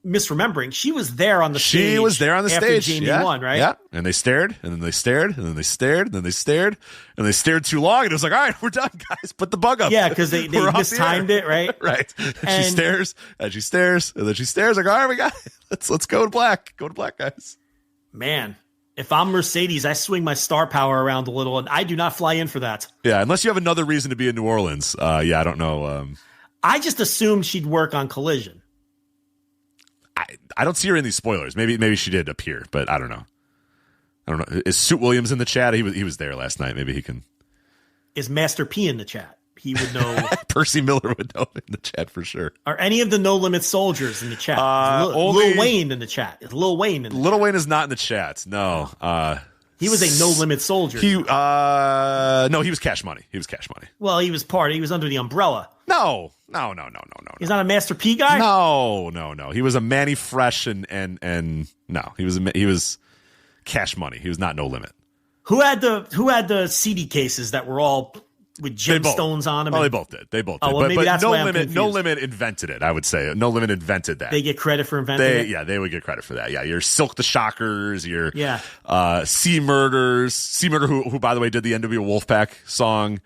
Speaker 6: misremembering. She was there on the stage.
Speaker 5: She was there on the
Speaker 6: after
Speaker 5: stage.
Speaker 6: Jamie won, right?
Speaker 5: Yeah. And they stared, and then they stared, and then they stared, and then they stared, and they stared too long. And it was like, all right, we're done, guys. Put the bug up.
Speaker 6: Yeah, because they mistimed it, right?
Speaker 5: Right. And she stares, and she stares, and then she stares. Like, all right, we got it. Let's go to black. Go to black, guys.
Speaker 6: Man, if I'm Mercedes, I swing my star power around a little, and I do not fly in for that.
Speaker 5: Yeah, unless you have another reason to be in New Orleans. I don't know.
Speaker 6: I just assumed she'd work on Collision.
Speaker 5: I don't see her in these spoilers. Maybe she did appear, but I don't know. Is Suit Williams in the chat? He was there last night. Maybe he can.
Speaker 6: Is Master P in the chat? He would know.
Speaker 5: Percy Miller would know in the chat for sure.
Speaker 6: Are any of the No Limit soldiers in the chat?
Speaker 5: Lil
Speaker 6: Wayne in the chat. Is Lil Wayne in the
Speaker 5: Lil
Speaker 6: chat?
Speaker 5: Wayne is not in the chat. No.
Speaker 6: He was a No Limit soldier.
Speaker 5: No, he was Cash Money.
Speaker 6: Well, he was under the umbrella.
Speaker 5: No.
Speaker 6: He's not a Master P guy?
Speaker 5: No. He was a Manny Fresh and no. He was Cash Money. He was not No Limit.
Speaker 6: Who had the CD cases that were all with gemstones on them?
Speaker 5: Oh, they both did.
Speaker 6: Oh, well, maybe that's
Speaker 5: No
Speaker 6: why I'm
Speaker 5: Limit.
Speaker 6: confused.
Speaker 5: No Limit invented it. I would say No Limit invented that.
Speaker 6: They get credit for inventing it.
Speaker 5: Yeah, they would get credit for that. Yeah, your Silk the Shockers, your
Speaker 6: Yeah.
Speaker 5: C Murder, who by the way did the NWO Wolfpack song,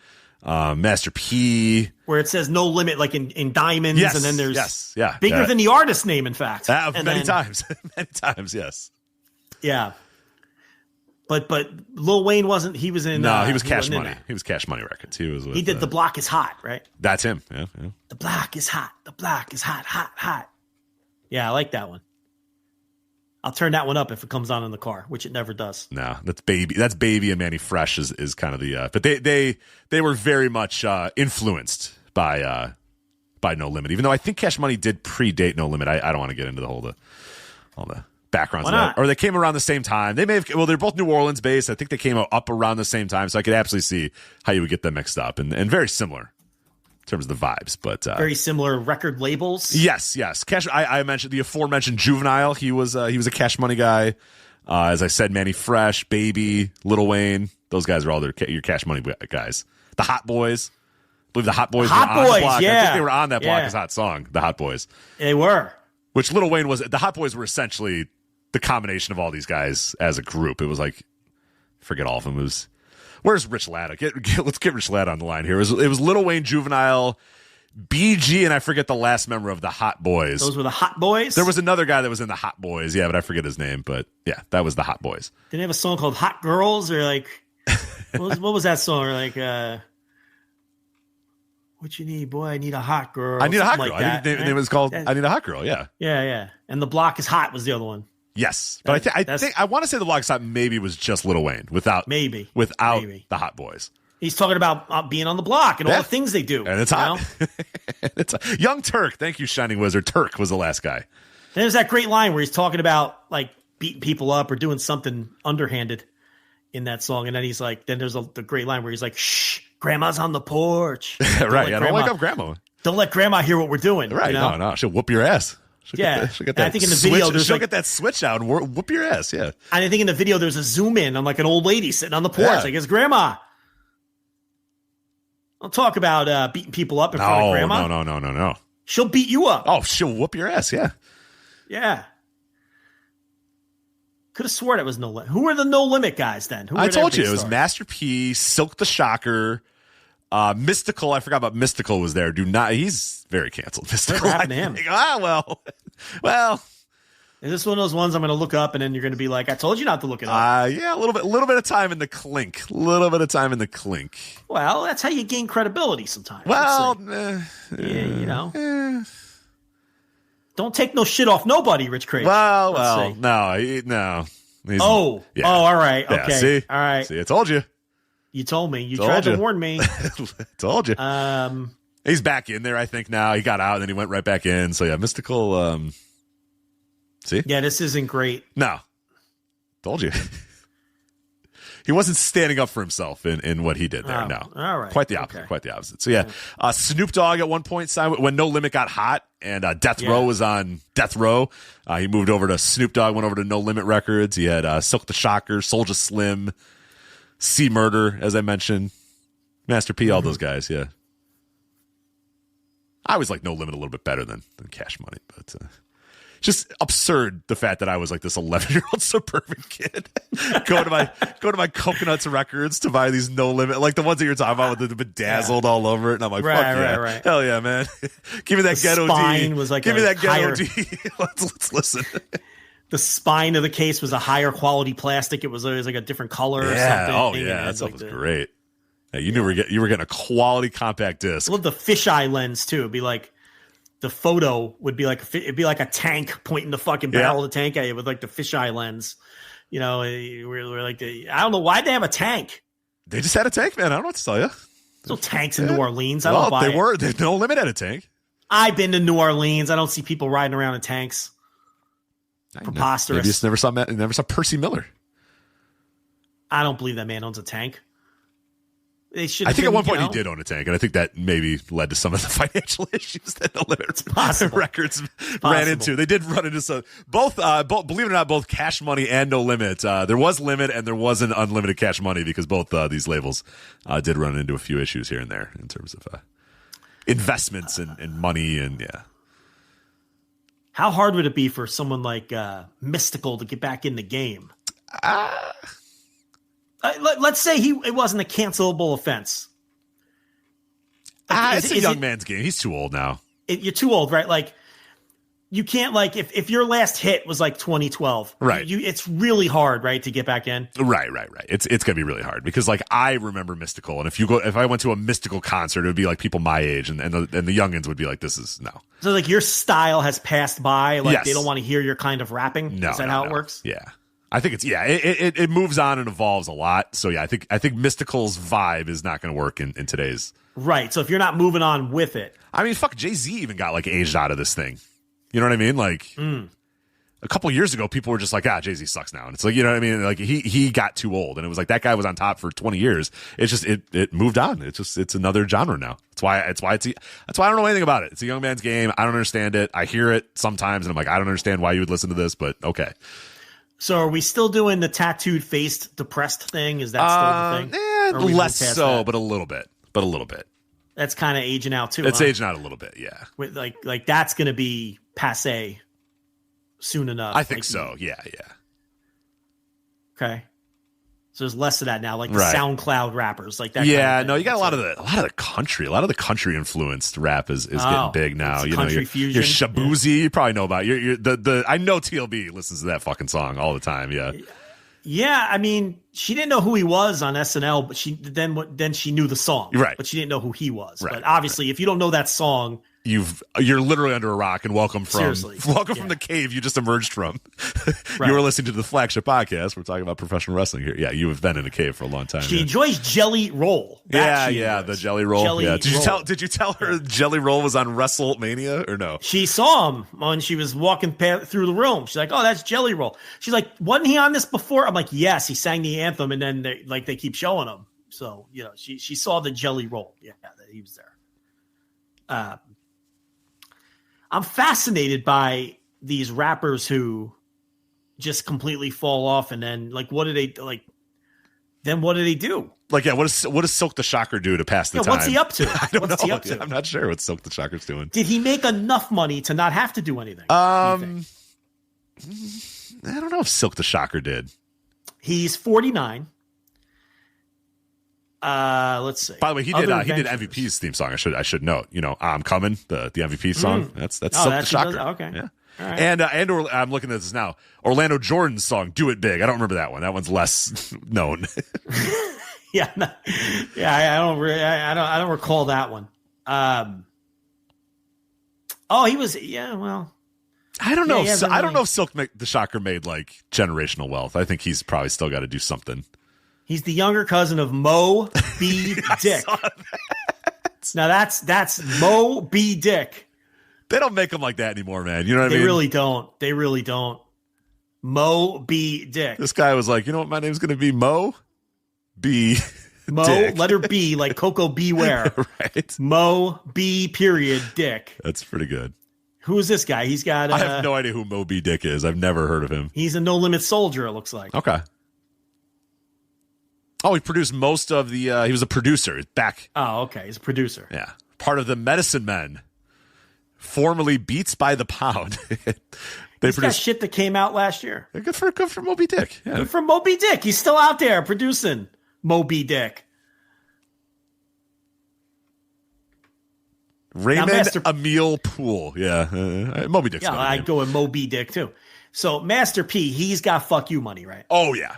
Speaker 5: Master P,
Speaker 6: where it says No Limit, like in diamonds,
Speaker 5: yes,
Speaker 6: and then there's
Speaker 5: yeah,
Speaker 6: bigger than the artist name, in fact.
Speaker 5: Many times, yes.
Speaker 6: Yeah. But Lil Wayne wasn't. He was in.
Speaker 5: No, he was Cash Money. He was Cash Money Records.
Speaker 6: He did The Block is Hot, right?
Speaker 5: That's him. Yeah.
Speaker 6: The block is hot. The block is hot, hot, hot. Yeah, I like that one. I'll turn that one up if it comes on in the car, which it never does.
Speaker 5: No, that's Baby and Manny Fresh is kind of the. But they were very much influenced by No Limit, even though I think Cash Money did predate No Limit. I don't want to get into all the backgrounds of that. Or they came around the same time. They may have. Well, they're both New Orleans based. I think they came up around the same time, so I could absolutely see how you would get them mixed up and very similar in terms of the vibes, but
Speaker 6: very similar record labels.
Speaker 5: Yes. Cash. I mentioned the aforementioned Juvenile. He was a Cash Money guy. As I said, Manny Fresh, Baby, Lil Wayne. Those guys are all your Cash Money guys. The Hot Boys. I believe the Hot Boys. were on the block.
Speaker 6: Yeah.
Speaker 5: I think they were on that Block is Hot song. The Hot Boys.
Speaker 6: They were.
Speaker 5: Which Lil Wayne was. The Hot Boys were essentially the combination of all these guys as a group. It was like, forget all of them. It was, where's Rich Latta? Let's get Rich Latta on the line here. It was Lil Wayne, Juvenile, BG, and I forget the last member of the Hot Boys.
Speaker 6: Those were the Hot Boys?
Speaker 5: There was another guy that was in the Hot Boys, yeah, but I forget his name. But yeah, that was the Hot Boys.
Speaker 6: Did they have a song called Hot Girls? Or like, what was that song? Or like, what you need, boy? I need a hot girl.
Speaker 5: I need a hot girl.
Speaker 6: Like that,
Speaker 5: I think the name was called I Need a Hot Girl, yeah.
Speaker 6: Yeah. And The Block is Hot was the other one.
Speaker 5: Yes. But I think I want to say The Block is Hot maybe was just Lil Wayne without the Hot Boys.
Speaker 6: He's talking about being on the block and all the things they do.
Speaker 5: And it's hot. It's Young Turk. Thank you, Shining Wizard. Turk was the last guy.
Speaker 6: Then there's that great line where he's talking about like beating people up or doing something underhanded in that song. And then he's like, then there's the great line where he's like, shh, grandma's on the porch.
Speaker 5: Right. Don't wake up grandma.
Speaker 6: Don't let grandma hear what we're doing.
Speaker 5: Right.
Speaker 6: You know?
Speaker 5: No. She'll whoop your ass. She'll get that
Speaker 6: I think in the video,
Speaker 5: she'll get that switch out and whoop your ass. Yeah.
Speaker 6: And I think in the video, there's a zoom in on like an old lady sitting on the porch. Like, it's grandma. Don't talk about beating people up in front of grandma.
Speaker 5: No.
Speaker 6: She'll beat you up.
Speaker 5: Oh, she'll whoop your ass. Yeah.
Speaker 6: Yeah. Could have sworn it was No Limit. Who were the No Limit guys then?
Speaker 5: I told you it was Master P, Silk the Shocker, Mystical. I forgot about Mystical was there. He's very canceled. Mystical.
Speaker 6: What happened to him?
Speaker 5: Well.
Speaker 6: Is this one of those ones I'm going to look up and then you're going to be like, I told you not to look it up?
Speaker 5: Yeah, a little bit of time in the clink.
Speaker 6: Well, that's how you gain credibility sometimes.
Speaker 5: Well,
Speaker 6: you know. Don't take no shit off nobody, Rich Craig.
Speaker 5: Well, no.
Speaker 6: All right. Okay.
Speaker 5: Yeah, see?
Speaker 6: All right.
Speaker 5: See, I told you.
Speaker 6: You told me. You tried to warn me.
Speaker 5: Told you. He's back in there, I think, now. He got out and then he went right back in. So, yeah, Mystical. See?
Speaker 6: Yeah, this isn't great.
Speaker 5: No. Told you. He wasn't standing up for himself in what he did there. No.
Speaker 6: All right.
Speaker 5: Quite the opposite.
Speaker 6: Okay.
Speaker 5: Quite the opposite. So, yeah. Snoop Dogg at one point signed when No Limit got hot and Death Row was on Death Row. He moved over to Snoop Dogg, went over to No Limit Records. He had Silk the Shocker, Soulja Slim, C Murder, as I mentioned. Master P, all those guys, yeah. I always like No Limit a little bit better than Cash Money, but just absurd the fact that I was like this 11-year-old suburban kid go to my Coconuts Records to buy these No Limit, like the ones that you're talking about with the bedazzled all over it, and I'm like, fuck yeah,
Speaker 6: right.
Speaker 5: Hell yeah, man. Give me that ghetto D.
Speaker 6: Was like
Speaker 5: Give me that
Speaker 6: higher,
Speaker 5: ghetto D. Let's listen.
Speaker 6: The spine of the case was a higher quality plastic. It was always like a different color or something.
Speaker 5: Oh yeah, that stuff was great. Yeah, you knew you were getting a quality compact disc.
Speaker 6: I love the fisheye lens too. It'd be like the photo would be like it'd be like a tank pointing the fucking barrel of the tank at you with like the fisheye lens. You know, we're like I don't know why they have a tank.
Speaker 5: They just had a tank, man. I don't know what to tell you.
Speaker 6: There's no tanks in New Orleans. I don't buy it.
Speaker 5: There's no limit at a tank.
Speaker 6: I've been to New Orleans. I don't see people riding around in tanks. Preposterous.
Speaker 5: Maybe you just never saw Percy Miller.
Speaker 6: I don't believe that man owns a tank.
Speaker 5: I think at one point he did own a tank, and I think that maybe led to some of the financial issues that the Limit Records ran into. They did run into some both. Believe it or not, both Cash Money and No Limit. There was Limit, and there was an Unlimited Cash Money because both these labels did run into a few issues here and there in terms of investments and money and yeah.
Speaker 6: How hard would it be for someone like Mystical to get back in the game? Let's say it wasn't a cancelable offense.
Speaker 5: It's a young man's game. He's too old now.
Speaker 6: You're too old, right? Like, you can't, like, if your last hit was like 2012,
Speaker 5: right?
Speaker 6: It's really hard, right, to get back in.
Speaker 5: Right. It's gonna be really hard because, like, I remember Mystical, and if I went to a Mystical concert, it would be like people my age, and the youngins would be like, "This is no."
Speaker 6: So, like, your style has passed by. Like, yes. They don't want to hear your kind of rapping.
Speaker 5: No,
Speaker 6: is that how it works?
Speaker 5: Yeah. I think it moves on and evolves a lot. So yeah, I think Mystical's vibe is not going to work in today's.
Speaker 6: Right. So if you're not moving on with it,
Speaker 5: I mean, fuck, Jay-Z even got like aged out of this thing. You know what I mean? Like a couple years ago, people were just like, Jay-Z sucks now, and it's like, you know what I mean? Like he got too old, and it was like that guy was on top for 20 years. It's just it moved on. It's another genre now. That's why I don't know anything about it. It's a young man's game. I don't understand it. I hear it sometimes, and I'm like, I don't understand why you would listen to this, but okay.
Speaker 6: So are we still doing the tattooed faced depressed thing? Is that still the thing?
Speaker 5: Less so, but a little bit.
Speaker 6: That's kind of aging out too.
Speaker 5: It's aging out a little bit, yeah.
Speaker 6: With like that's going to be passé soon enough.
Speaker 5: I think so. Yeah.
Speaker 6: Okay. So there's less of that now, like the SoundCloud rappers, like that.
Speaker 5: Yeah, no, you got a lot of the country influenced rap is getting big now. You know, your Shabuzi, you probably know about. I know TLB listens to that fucking song all the time. Yeah.
Speaker 6: Yeah, I mean, she didn't know who he was on SNL, but then she knew the song,
Speaker 5: right?
Speaker 6: But she didn't know who he was. Right, but obviously, if you don't know that song,
Speaker 5: you're literally under a rock, and welcome from the cave you just emerged from. You were listening to the Flagship Podcast. We're talking about professional wrestling here. Yeah, you have been in a cave for a long time.
Speaker 6: She enjoys Jelly Roll.
Speaker 5: The Jelly Roll. Did you tell her Jelly Roll was on WrestleMania or no?
Speaker 6: She saw him when she was walking through the room. She's like, "Oh, that's Jelly Roll." She's like, "Wasn't he on this before?" I'm like, "Yes, he sang the anthem," and then they keep showing him. So you know, she saw the Jelly Roll. Yeah, that he was there. I'm fascinated by these rappers who just completely fall off, and then what do they like? Then what do they do?
Speaker 5: Like, yeah, what does Silk the Shocker do to pass the time?
Speaker 6: What's he up to?
Speaker 5: I don't know. He up to? I'm not sure what Silk the Shocker's doing.
Speaker 6: Did he make enough money to not have to do anything?
Speaker 5: I don't know if Silk the Shocker did.
Speaker 6: He's 49. Let's see.
Speaker 5: By the way, he did MVP's theme song. I should note. You know, I'm Coming, the MVP song. That's Silk the Shocker.
Speaker 6: Okay.
Speaker 5: Yeah.
Speaker 6: All right.
Speaker 5: And I'm looking at this now. Orlando Jordan's song, "Do It Big." I don't remember that one. That one's less known.
Speaker 6: I don't recall that one. He was. Yeah, well.
Speaker 5: I don't know. I don't know if Silk the Shocker made like generational wealth. I think he's probably still got to do something.
Speaker 6: He's the younger cousin of Mo B. Dick. Now that's Mo B. Dick.
Speaker 5: They don't make them like that anymore, man. You know what I mean?
Speaker 6: They really don't. Mo B. Dick.
Speaker 5: This guy was like, you know what my name's going to be? Mo B.
Speaker 6: Mo,
Speaker 5: Dick.
Speaker 6: letter B, like Coco Beware.
Speaker 5: Right.
Speaker 6: Mo B. Period. Dick.
Speaker 5: That's pretty good.
Speaker 6: Who is this guy? He's got.
Speaker 5: I have no idea who Mo B. Dick is. I've never heard of him.
Speaker 6: He's a No Limit soldier, it looks like.
Speaker 5: Okay. Oh, he produced most of the. He was a producer. He's back.
Speaker 6: Oh, okay. He's a producer.
Speaker 5: Yeah. Part of the Medicine Men, formerly Beats by the Pound.
Speaker 6: He's got shit that came out last year.
Speaker 5: Good for Moby Dick. Yeah.
Speaker 6: Good for Moby Dick. He's still out there producing Moby Dick.
Speaker 5: Raymond Emile Poole. Yeah. Moby Dick's
Speaker 6: yeah, I'd go with Moby Dick too. So Master P, he's got fuck you money, right?
Speaker 5: Oh, yeah.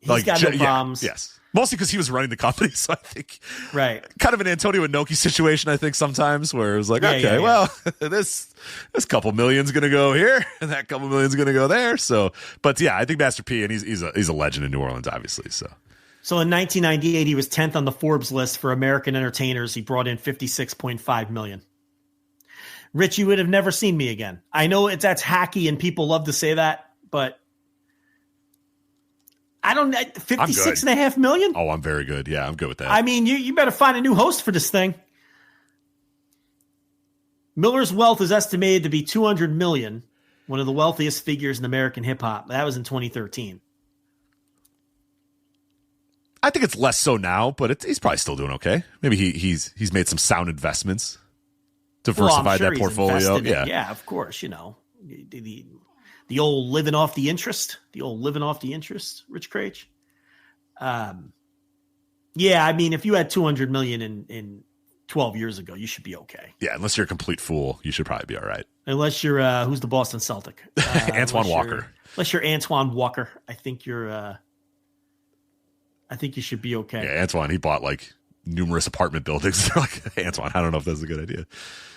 Speaker 6: He's got no problems.
Speaker 5: Yes. Mostly because he was running the company, so I think
Speaker 6: right,
Speaker 5: kind of an Antonio Inoki situation. I think sometimes where it was like, well, this couple million's gonna go here, and that couple million's gonna go there. So, but yeah, I think Master P, and he's a legend in New Orleans, obviously. So
Speaker 6: in 1998, he was 10th on the Forbes list for American entertainers. He brought in $56.5 million. Rich, you would have never seen me again. I know that's hacky, and people love to say that, but. I don't 56.5 million.
Speaker 5: Oh, I'm very good. Yeah, I'm good with that.
Speaker 6: I mean, you better find a new host for this thing. Miller's wealth is estimated to be 200 million, one of the wealthiest figures in American hip hop. That was in 2013.
Speaker 5: I think it's less so now, but he's probably still doing okay. Maybe he's made some sound investments, diversified that portfolio.
Speaker 6: Yeah, of course. You know, the old living off the interest, Rich Craich. Yeah, I mean, if you had 200 million in 12 years ago, you should be okay.
Speaker 5: Yeah, unless you're a complete fool, you should probably be all right.
Speaker 6: Unless you're who's the Boston Celtic?
Speaker 5: Antoine Walker.
Speaker 6: Unless you're Antoine Walker, I think you should be okay.
Speaker 5: Yeah, Antoine, he bought like numerous apartment buildings. Like, Antoine, I don't know if that's a good idea.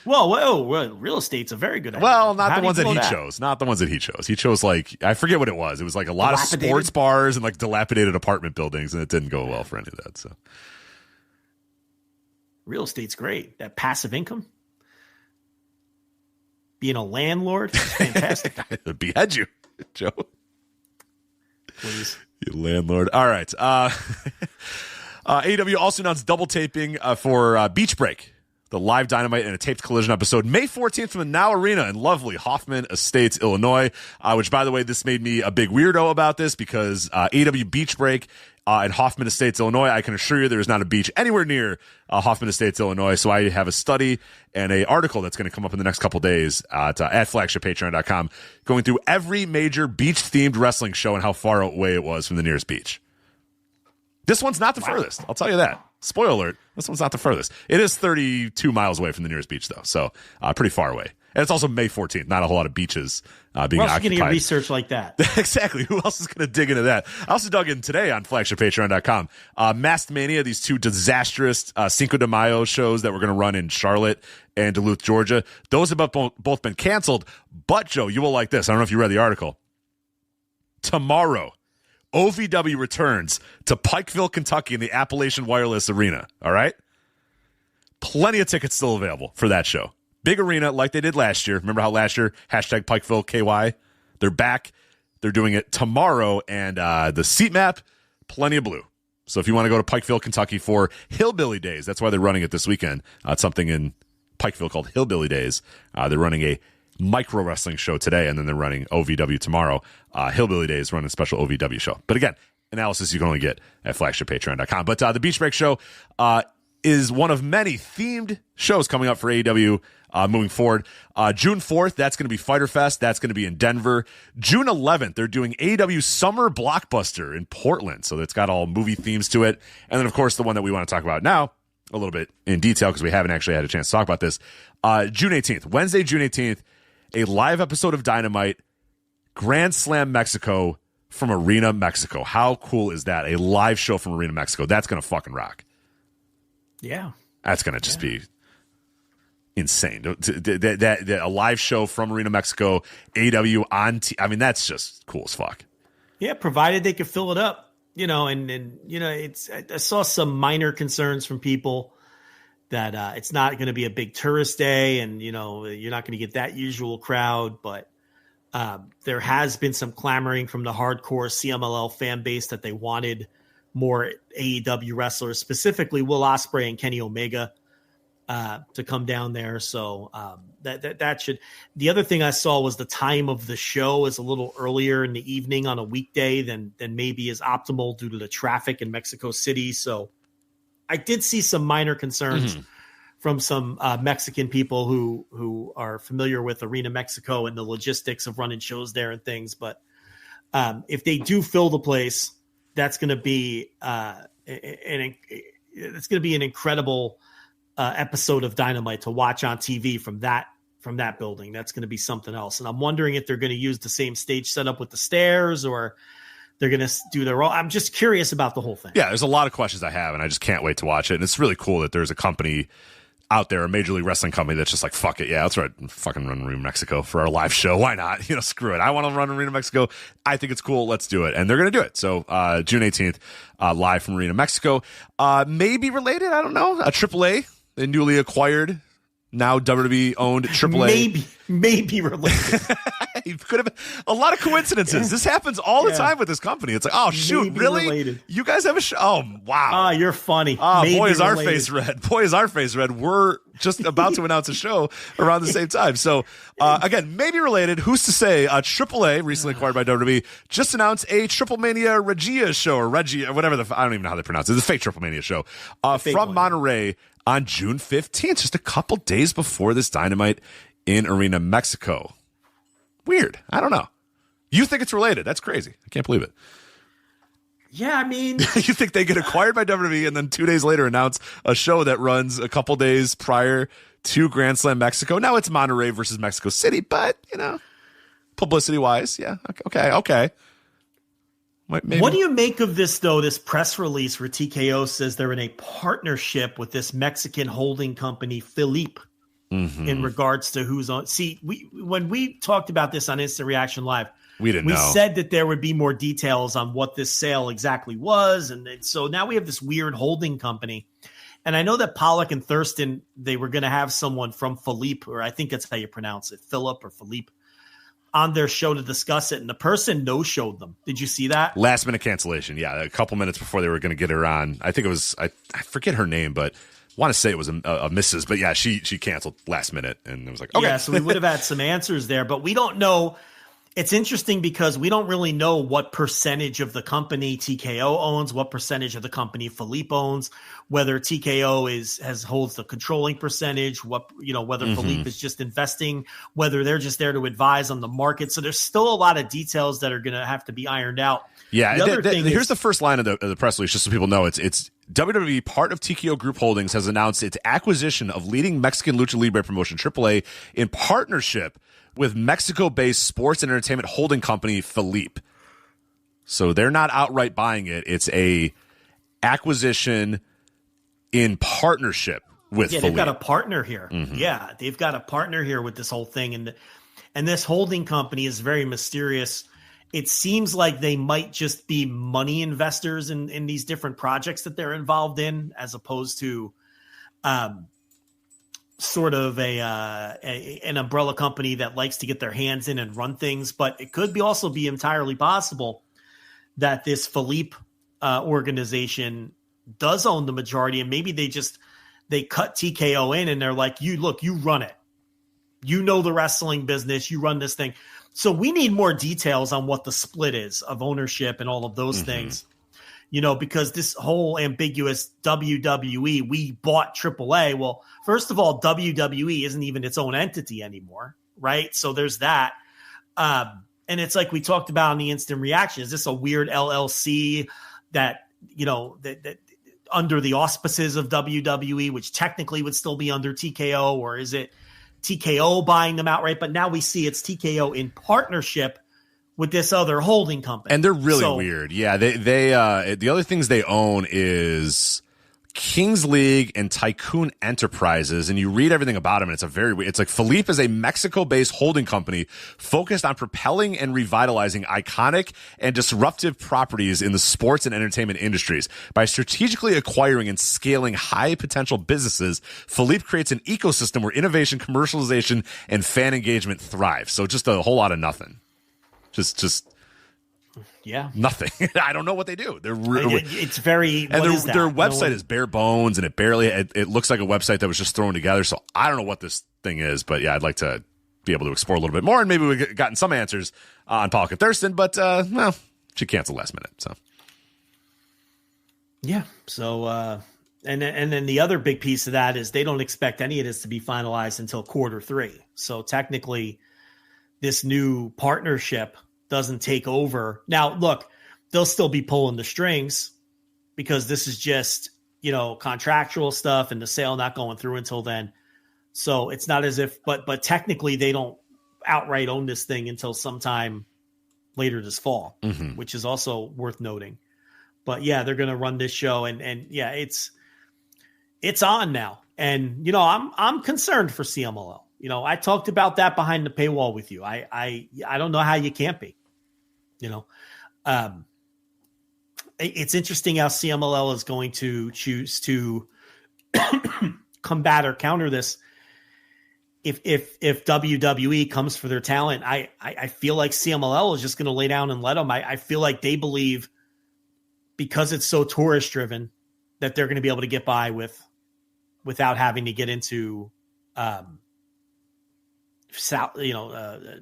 Speaker 6: Well, real estate's a very good idea.
Speaker 5: Well, not the ones that he chose. Not the ones that he chose. He chose like, I forget what it was. It was like a lot of sports bars and like dilapidated apartment buildings, and it didn't go well for any of that. So,
Speaker 6: real estate's great. That passive income, being a landlord, is fantastic.
Speaker 5: I'd behead you, Joe.
Speaker 6: Please,
Speaker 5: you landlord. All right. AEW also announced double taping for Beach Break, the live Dynamite and a taped Collision episode, May 14th from the Now Arena in lovely Hoffman Estates, Illinois, which, by the way, this made me a big weirdo about this because AEW Beach Break in Hoffman Estates, Illinois, I can assure you there is not a beach anywhere near Hoffman Estates, Illinois, so I have a study and an article that's going to come up in the next couple days at flagshippatreon.com going through every major beach-themed wrestling show and how far away it was from the nearest beach. This one's not the furthest. I'll tell you that. Spoiler alert. This one's not the furthest. It is 32 miles away from the nearest beach, though. So pretty far away. And it's also May 14th. Not a whole lot of beaches being occupied.
Speaker 6: Who else is going to research like that?
Speaker 5: Exactly. Who else is going to dig into that? I also dug in today on flagshippatreon.com. Masked Mania, these two disastrous Cinco de Mayo shows that we're going to run in Charlotte and Duluth, Georgia. Those have both been canceled. But, Joe, you will like this. I don't know if you read the article. Tomorrow, OVW returns to Pikeville, Kentucky in the Appalachian Wireless Arena. All right? Plenty of tickets still available for that show. Big arena like they did last year. Remember how last year, hashtag Pikeville KY? They're back. They're doing it tomorrow. And the seat map, plenty of blue. So if you want to go to Pikeville, Kentucky for Hillbilly Days, that's why they're running it this weekend. It's something in Pikeville called Hillbilly Days. They're running a micro wrestling show today, and then they're running OVW tomorrow. Hillbilly Days running a special OVW show. But again, analysis you can only get at flagshippatreon.com. But the Beach Break show is one of many themed shows coming up for AEW moving forward. June 4th, that's going to be Fyter Fest. That's going to be in Denver. June 11th, they're doing AEW Summer Blockbuster in Portland. So it's got all movie themes to it. And then, of course, the one that we want to talk about now a little bit in detail because we haven't actually had a chance to talk about this. June 18th, Wednesday, June 18th, a live episode of Dynamite, Grand Slam Mexico from Arena, Mexico. How cool is that? A live show from Arena, Mexico. That's going to fucking rock.
Speaker 6: Yeah.
Speaker 5: That's going to just be insane. A live show from Arena, Mexico, AEW on I mean, that's just cool as fuck.
Speaker 6: Yeah, provided they could fill it up, and it's I saw some minor concerns from people that it's not going to be a big tourist day and, you're not going to get that usual crowd. But there has been some clamoring from the hardcore CMLL fan base that they wanted more AEW wrestlers, specifically Will Ospreay and Kenny Omega, to come down there. So that should. The other thing I saw was the time of the show is a little earlier in the evening on a weekday than maybe is optimal due to the traffic in Mexico City. So I did see some minor concerns from some Mexican people who are familiar with Arena Mexico and the logistics of running shows there and things. But if they do fill the place, that's going to be an incredible episode of Dynamite to watch on TV from that building. That's going to be something else. And I'm wondering if they're going to use the same stage setup with the stairs or they're going to do their role. I'm just curious about the whole thing.
Speaker 5: Yeah, there's a lot of questions I have, and I just can't wait to watch it. And it's really cool that there's a company out there, a Major League Wrestling company that's just like, fuck it. Yeah, let's fucking run Arena Mexico for our live show. Why not? Screw it. I want to run Arena Mexico. I think it's cool. Let's do it. And they're going to do it. So June 18th, live from Arena Mexico. Maybe related. I don't know. AAA, the newly acquired, now WWE owned AAA.
Speaker 6: Maybe related.
Speaker 5: It could have a lot of coincidences. Yeah. This happens all the time with this company. It's like, oh shoot, maybe really? Related. You guys have a show? Oh wow.
Speaker 6: Oh, you're funny.
Speaker 5: Oh, boy, is our face red. Boy, is our face red. We're just about to announce a show around the same time. So again, maybe related. Who's to say? AAA, recently acquired by WWE, just announced a Triple Mania Regia show, or Regia, whatever I don't even know how they pronounce it. It's a fake Triple Mania show from Monterey on June 15th, just a couple days before this Dynamite in Arena Mexico. Weird. I don't know. You think it's related? That's crazy. I can't believe it.
Speaker 6: Yeah, I mean,
Speaker 5: you think they get acquired by WWE and then 2 days later announce a show that runs a couple days prior to Grand Slam Mexico? Now it's Monterrey versus Mexico City, but publicity wise, yeah, okay. Maybe.
Speaker 6: What do you make of this, though, this press release where TKO says they're in a partnership with this Mexican holding company, Philippe, in regards to who's on? See, when we talked about this on Instant Reaction Live, we said that there would be more details on what this sale exactly was. And so now we have this weird holding company. And I know that Pollock and Thurston, they were going to have someone from Philippe, or I think that's how you pronounce it, Philip or Philippe, on their show to discuss it, and the person no-showed them. Did you see that?
Speaker 5: Last minute cancellation, yeah. A couple minutes before they were going to get her on. I think it was, I forget her name, but I want to say it was a Mrs. But yeah, she canceled last minute, and it was like, okay.
Speaker 6: Yeah, so we would have had some answers there, but we don't know. It's interesting because we don't really know what percentage of the company TKO owns, what percentage of the company Philippe owns, whether TKO holds the controlling percentage, whether Philippe is just investing, whether they're just there to advise on the market. So there's still a lot of details that are going to have to be ironed out.
Speaker 5: Yeah, here's the first line of the press release, just so people know. It's WWE, part of TKO Group Holdings, has announced its acquisition of leading Mexican Lucha Libre promotion AAA in partnership with Mexico-based sports and entertainment holding company Philippe. So they're not outright buying it. It's a acquisition in partnership with Philippe.
Speaker 6: They've got a partner here. Yeah, they've got a partner here with this whole thing. And this holding company is very mysterious. It seems like they might just be money investors in these different projects that they're involved in, as opposed to sort of an umbrella company that likes to get their hands in and run things. But it could also be entirely possible that this Philippe organization does own the majority, and maybe they cut TKO in and they're like, you run it. You know the wrestling business, you run this thing. So we need more details on what the split is of ownership and all of those things. Because this whole ambiguous WWE, we bought AAA. Well, first of all, WWE isn't even its own entity anymore, right? So there's that. And it's like we talked about in the instant reaction. Is this a weird LLC that under the auspices of WWE, which technically would still be under TKO, or is it TKO buying them outright? But now we see it's TKO in partnership with this other holding company.
Speaker 5: And they're really weird. Yeah, they the other things they own is Kings League and Tycoon Enterprises, and you read everything about them, and it's like Philippe is a Mexico-based holding company focused on propelling and revitalizing iconic and disruptive properties in the sports and entertainment industries. By strategically acquiring and scaling high-potential businesses, Philippe creates an ecosystem where innovation, commercialization, and fan engagement thrive. So just a whole lot of nothing. Just nothing. I don't know what they do.
Speaker 6: It's very,
Speaker 5: and their website is bare bones, and it looks like a website that was just thrown together. So I don't know what this thing is, but yeah, I'd like to be able to explore a little bit more, and maybe we've gotten some answers on Pollock and Thurston, but she canceled last minute. So
Speaker 6: yeah. So and then the other big piece of that is they don't expect any of this to be finalized until Q3. So technically, this new partnership doesn't take over. Now, look, they'll still be pulling the strings because this is just, contractual stuff and the sale not going through until then. So it's not as if, but technically they don't outright own this thing until sometime, later this fall, which is also worth noting. But yeah, they're going to run this show, and yeah, it's on now. And you know, I'm concerned for CMLL. You know, I talked about that behind the paywall with you. I don't know how you can't be. You know, it's interesting how CMLL is going to choose to combat or counter this. If WWE comes for their talent, I feel like CMLL is just going to lay down and let them. I feel like they believe, because it's so tourist driven, that they're going to be able to get by without having to get into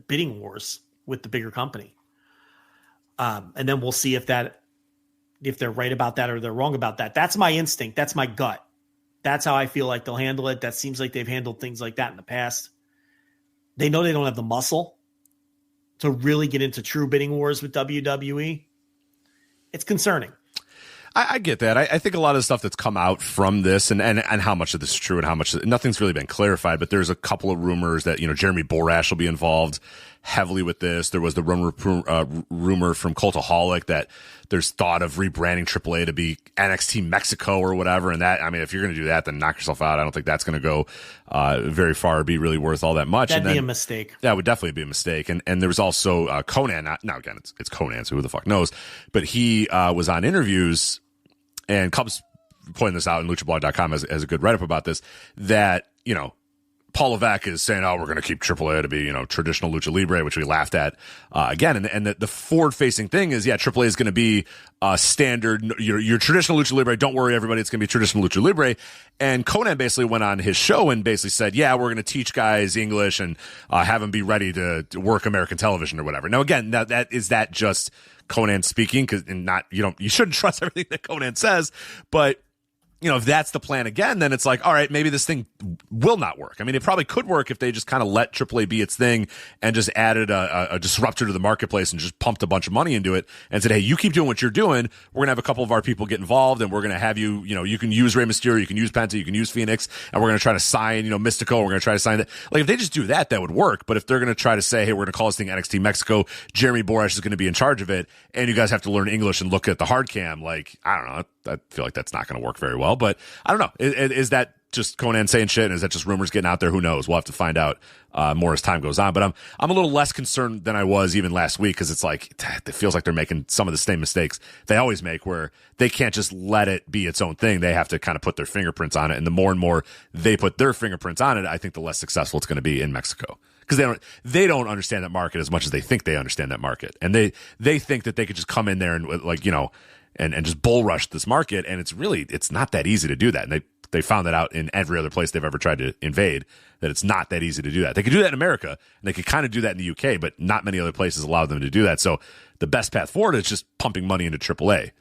Speaker 6: bidding wars with the bigger company. And then we'll see if they're right about that or they're wrong about that. That's my instinct. That's my gut. That's how I feel like they'll handle it. That seems like they've handled things like that in the past. They know they don't have the muscle to really get into true bidding wars with WWE. It's concerning.
Speaker 5: I get that. I think a lot of the stuff that's come out from this and how much of this is true and how much nothing's really been clarified, but there's a couple of rumors that, you know, Jeremy Borash will be involved heavily with this. There was the rumor from Cultaholic that there's thought of rebranding AAA to be NXT Mexico or whatever. And that, I mean, if you're going to do that, then knock yourself out. I don't think that's going to go very far or be really worth all that much.
Speaker 6: That'd be a mistake.
Speaker 5: That would definitely be a mistake. And there was also Conan. Now again, it's Conan, so who the fuck knows? But he was on interviews, and Cubs pointing this out, and LuchaBlog.com has a good write-up about this, that, you know, Paul Levesque is saying, oh, we're going to keep AAA to be, you know, traditional Lucha Libre, which we laughed at again. And the forward-facing thing is, yeah, AAA is going to be standard, your traditional Lucha Libre. Don't worry, everybody, it's going to be traditional Lucha Libre. And Conan basically went on his show and basically said, yeah, we're going to teach guys English and have them be ready to work American television or whatever. Now, again, is that just Conan speaking? You shouldn't trust everything that Conan says, but you know, if that's the plan again, then it's like, all right, maybe this thing will not work. I mean, it probably could work if they just kind of let AAA be its thing and just added a disruptor to the marketplace and just pumped a bunch of money into it and said, hey, you keep doing what you're doing. We're going to have a couple of our people get involved, and we're going to have you, you know, you can use Rey Mysterio, you can use Penta, you can use Phoenix, and we're going to try to sign, you know, Mystico. We're going to try to sign that. Like, if they just do that, that would work. But if they're going to try to say, hey, we're going to call this thing NXT Mexico, Jeremy Borash is going to be in charge of it, and you guys have to learn English and look at the hard cam, like, I don't know. I feel like that's not going to work very well, but I don't know. Is that just Conan saying shit? And is that just rumors getting out there? Who knows? We'll have to find out more as time goes on. But I'm a little less concerned than I was even last week, because it's like, it feels like they're making some of the same mistakes they always make, where they can't just let it be its own thing. They have to kind of put their fingerprints on it. And the more and more they put their fingerprints on it, I think the less successful it's going to be in Mexico. Because they don't understand that market as much as they think they understand that market. And they think that they could just come in there and, like, you know, and just bull rush this market. And it's not that easy to do that. And they found that out in every other place they've ever tried to invade, that it's not that easy to do that. They could do that in America, and they could kind of do that in the UK, but not many other places allow them to do that. So the best path forward is just pumping money into AAA,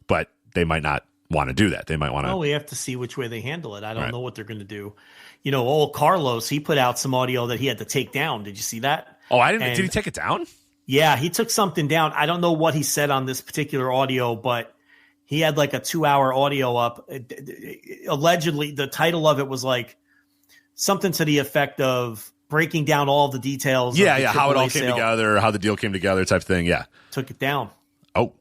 Speaker 5: but they might not want to do that. They might want to.
Speaker 6: Oh, we have to see which way they handle it. I don't know what they're going to do. You know, old Carlos, he put out some audio that he had to take down. Did you see that?
Speaker 5: Oh, I didn't. Did he take it down?
Speaker 6: Yeah, he took something down. I don't know what he said on this particular audio, but he had like a 2-hour audio up. Allegedly, the title of it was like something to the effect of breaking down all the details.
Speaker 5: Yeah, how it all came together, how the deal came together, type thing. Yeah,
Speaker 6: took it down.
Speaker 5: Oh,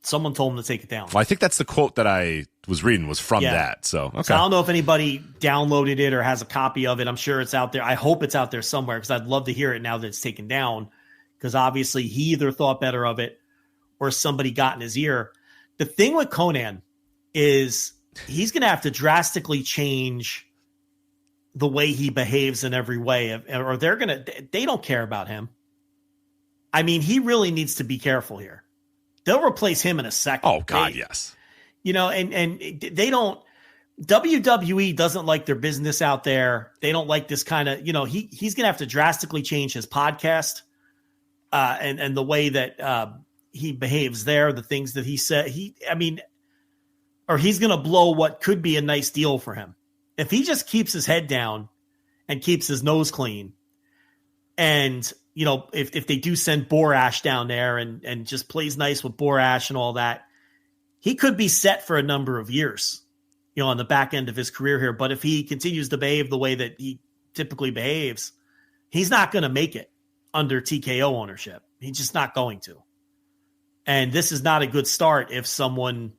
Speaker 6: someone told him to take it down.
Speaker 5: Well, I think that's the quote that I was reading was from that. So, okay.
Speaker 6: So I don't know if anybody downloaded it or has a copy of it. I'm sure it's out there. I hope it's out there somewhere, because I'd love to hear it now that it's taken down. Because obviously he either thought better of it or somebody got in his ear. The thing with Conan is he's going to have to drastically change the way he behaves in every way, or they don't care about him. I mean, he really needs to be careful here. They'll replace him in a second.
Speaker 5: Oh God, yes.
Speaker 6: You know, and they don't, WWE doesn't like their business out there. They don't like this kind of, you know, he's going to have to drastically change his podcast and the way that he behaves there, the things that he said. He's going to blow what could be a nice deal for him. If he just keeps his head down and keeps his nose clean, and, you know, if they do send Borash down there and just plays nice with Borash and all that, he could be set for a number of years, you know, on the back end of his career here. But if he continues to behave the way that he typically behaves, he's not going to make it under TKO ownership. He's just not going to. And this is not a good start if someone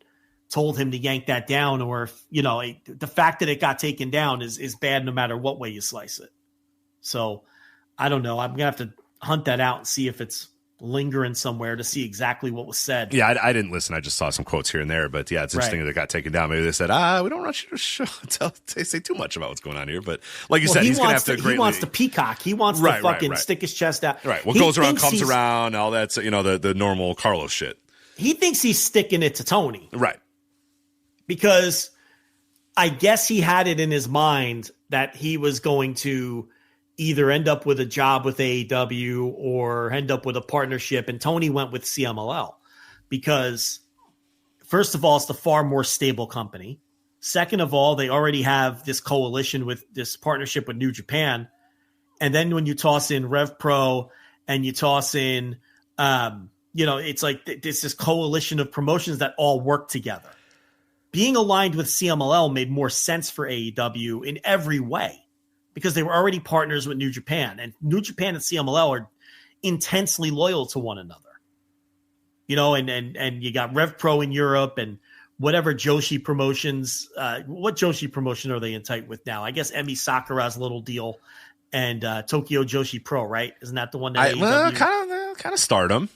Speaker 6: told him to yank that down, or if, the fact that it got taken down is bad no matter what way you slice it. So I don't know. I'm going to have to hunt that out and see if it's lingering somewhere to see exactly what was said.
Speaker 5: Yeah, I didn't listen. I just saw some quotes here and there. But yeah, it's interesting that it got taken down. Maybe they said, we don't want you to say too much about what's going on here. But like you said, he's going to have to
Speaker 6: He wants to peacock. He wants to fucking stick his chest out.
Speaker 5: Right. What goes around comes around. All that's, the normal Carlos shit.
Speaker 6: He thinks he's sticking it to Tony.
Speaker 5: Right.
Speaker 6: Because I guess he had it in his mind that he was going to either end up with a job with AEW or end up with a partnership. And Tony went with CMLL because, first of all, it's the far more stable company. Second of all, they already have this coalition with this partnership with New Japan. And then when you toss in Rev Pro and you toss in, it's like it's this coalition of promotions that all work together. Being aligned with CMLL made more sense for AEW in every way, because they were already partners with New Japan, and New Japan and CMLL are intensely loyal to one another. And you got Rev Pro in Europe and whatever Joshi promotions. What Joshi promotion are they in tight with now? I guess Emi Sakura's little deal and Tokyo Joshi Pro, right? Isn't that the one that
Speaker 5: kind of Stardom?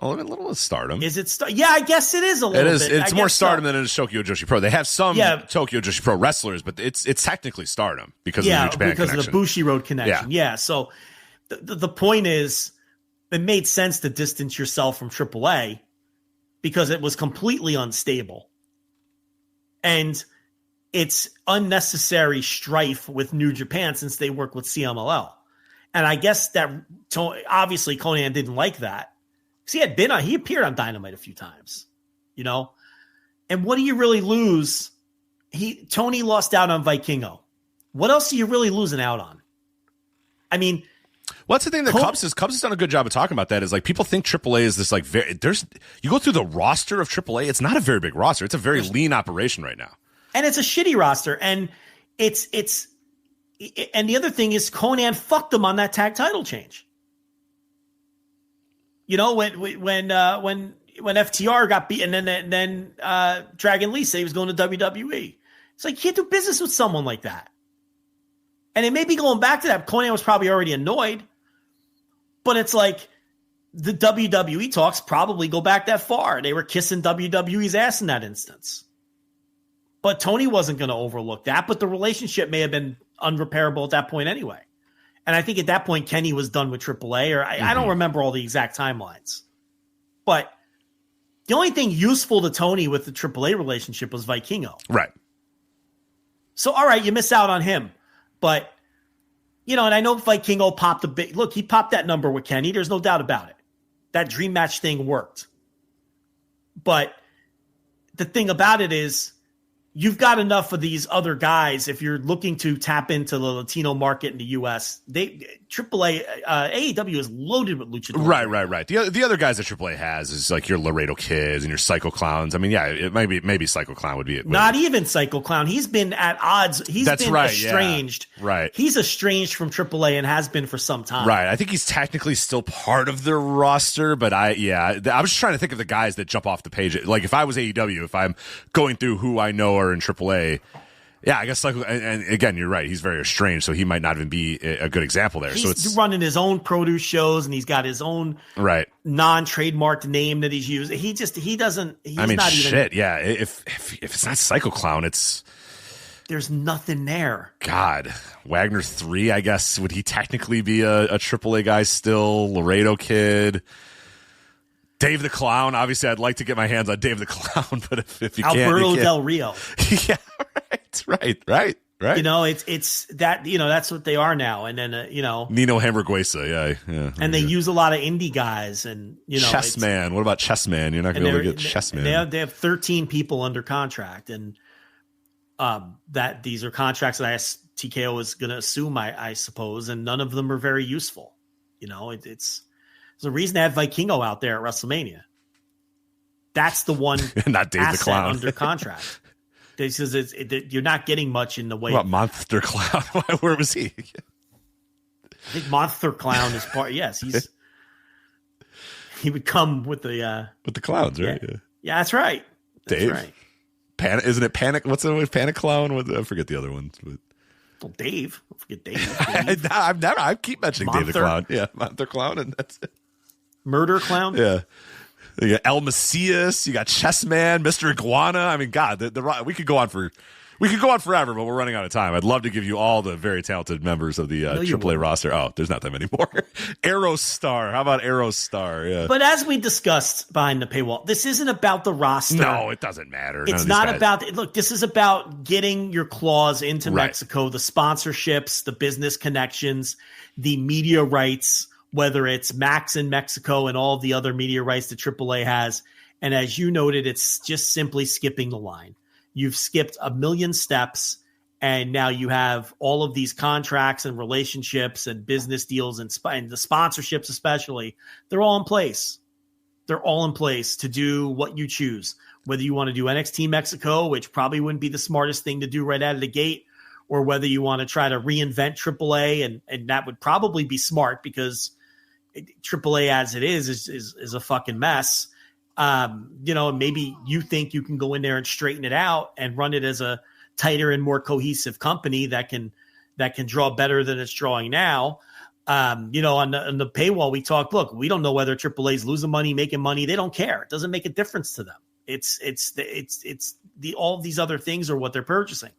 Speaker 5: A little of Stardom.
Speaker 6: Is it? Yeah, I guess it is a little bit.
Speaker 5: It's more Stardom than it is Tokyo Joshi Pro. They have some Tokyo Joshi Pro wrestlers, but it's technically Stardom because of the New Japan
Speaker 6: because
Speaker 5: connection.
Speaker 6: of the Bushi Road connection. Yeah. So the point is, it made sense to distance yourself from AAA because it was completely unstable, and it's unnecessary strife with New Japan since they work with CMLL. And I guess that obviously Conan didn't like that. He appeared on Dynamite a few times, and what do you really lose? Tony lost out on Vikingo. What else are you really losing out on? I mean,
Speaker 5: what's the thing that Cubs has done a good job of talking about that is like people think AAA is this like you go through the roster of AAA, it's not a very big roster. It's a very lean operation right now. And
Speaker 6: it's a shitty roster. And and the other thing is Conan fucked them on that tag title change. When FTR got beat and then Dragon Lee said he was going to WWE. It's like, you can't do business with someone like that. And it may be going back to that. Conan was probably already annoyed, but it's like the WWE talks probably go back that far. They were kissing WWE's ass in that instance. But Tony wasn't going to overlook that, but the relationship may have been unrepairable at that point anyway. And I think at that point, Kenny was done with AAA, or I don't remember all the exact timelines. But the only thing useful to Tony with the AAA relationship was Vikingo.
Speaker 5: Right.
Speaker 6: So, all right, you miss out on him. But, and I know Vikingo popped he popped that number with Kenny. There's no doubt about it. That dream match thing worked. But the thing about it is, you've got enough of these other guys. If you're looking to tap into the Latino market in the U.S., AEW is loaded with luchadors.
Speaker 5: Right. The other guys that AAA has is like your Laredo Kids and your Psycho Clowns. I mean, yeah, it maybe Psycho Clown would be it.
Speaker 6: Not even Psycho Clown. He's been at odds. That's been estranged.
Speaker 5: Yeah. Right.
Speaker 6: He's estranged from AAA and has been for some time.
Speaker 5: Right. I think he's technically still part of their roster, but I was just trying to think of the guys that jump off the page. Like if I was AEW, if I'm going through who I know are in AAA. Yeah, I guess and again, you're right. He's very estranged, so he might not even be a good example there.
Speaker 6: He's running his own produce shows, and he's got his own non-trademarked name that he's using. He doesn't. He's not even.
Speaker 5: Yeah. If it's not Psycho Clown,
Speaker 6: there's nothing there.
Speaker 5: God, Wagner 3. I guess would he technically be a AAA guy still? Laredo Kid. Dave the Clown. Obviously, I'd like to get my hands on Dave the Clown, but if you
Speaker 6: Alberto
Speaker 5: can't.
Speaker 6: Del Rio.
Speaker 5: Yeah, right.
Speaker 6: It's that, that's what they are now. And then,
Speaker 5: Nino Hamburguesa. Yeah.
Speaker 6: And they use a lot of indie guys and,
Speaker 5: Chessman. What about Chessman? You're not going to be able to get Chessman.
Speaker 6: They have 13 people under contract, and that these are contracts that TKO is going to assume, I suppose, and none of them are very useful. There's a reason they had Vikingo out there at WrestleMania. That's the one
Speaker 5: not Dave the Clown
Speaker 6: under contract. This is you're not getting much in the way.
Speaker 5: What about Monster Clown? Where was he?
Speaker 6: I think Monster Clown is part. Yes, would come with the
Speaker 5: clowns, right?
Speaker 6: Yeah, that's right.
Speaker 5: Dave, right. Isn't it Panic? What's the Panic Clown? I forget the other ones. But...
Speaker 6: Well, Dave, don't forget Dave.
Speaker 5: I keep mentioning Dave the Clown. Yeah, Monster Clown, and that's it.
Speaker 6: Murder Clown.
Speaker 5: Yeah. You got El Macias, you got Chessman, Mr. Iguana. I mean, God, we could go on forever, but we're running out of time. I'd love to give you all the very talented members of the AAA roster. Oh, there's not that many more. Aerostar. How about Aerostar? Yeah.
Speaker 6: But as we discussed behind the paywall, this isn't about the roster.
Speaker 5: No, it doesn't matter.
Speaker 6: It's not about – look, this is about getting your claws into Mexico, the sponsorships, the business connections, the media rights, whether it's Max in Mexico and all the other media rights that AAA has. And as you noted, it's just simply skipping the line. You've skipped a million steps, and now you have all of these contracts and relationships and business deals and the sponsorships especially. They're all in place. They're all in place to do what you choose, whether you want to do NXT Mexico, which probably wouldn't be the smartest thing to do right out of the gate, or whether you want to try to reinvent AAA, and that would probably be smart because AAA as it is a fucking mess. Maybe you think you can go in there and straighten it out and run it as a tighter and more cohesive company that can draw better than it's drawing now. On the paywall, we talk, look, we don't know whether AAA is losing money, making money. They don't care. It doesn't make a difference to them. It's all these other things are what they're purchasing.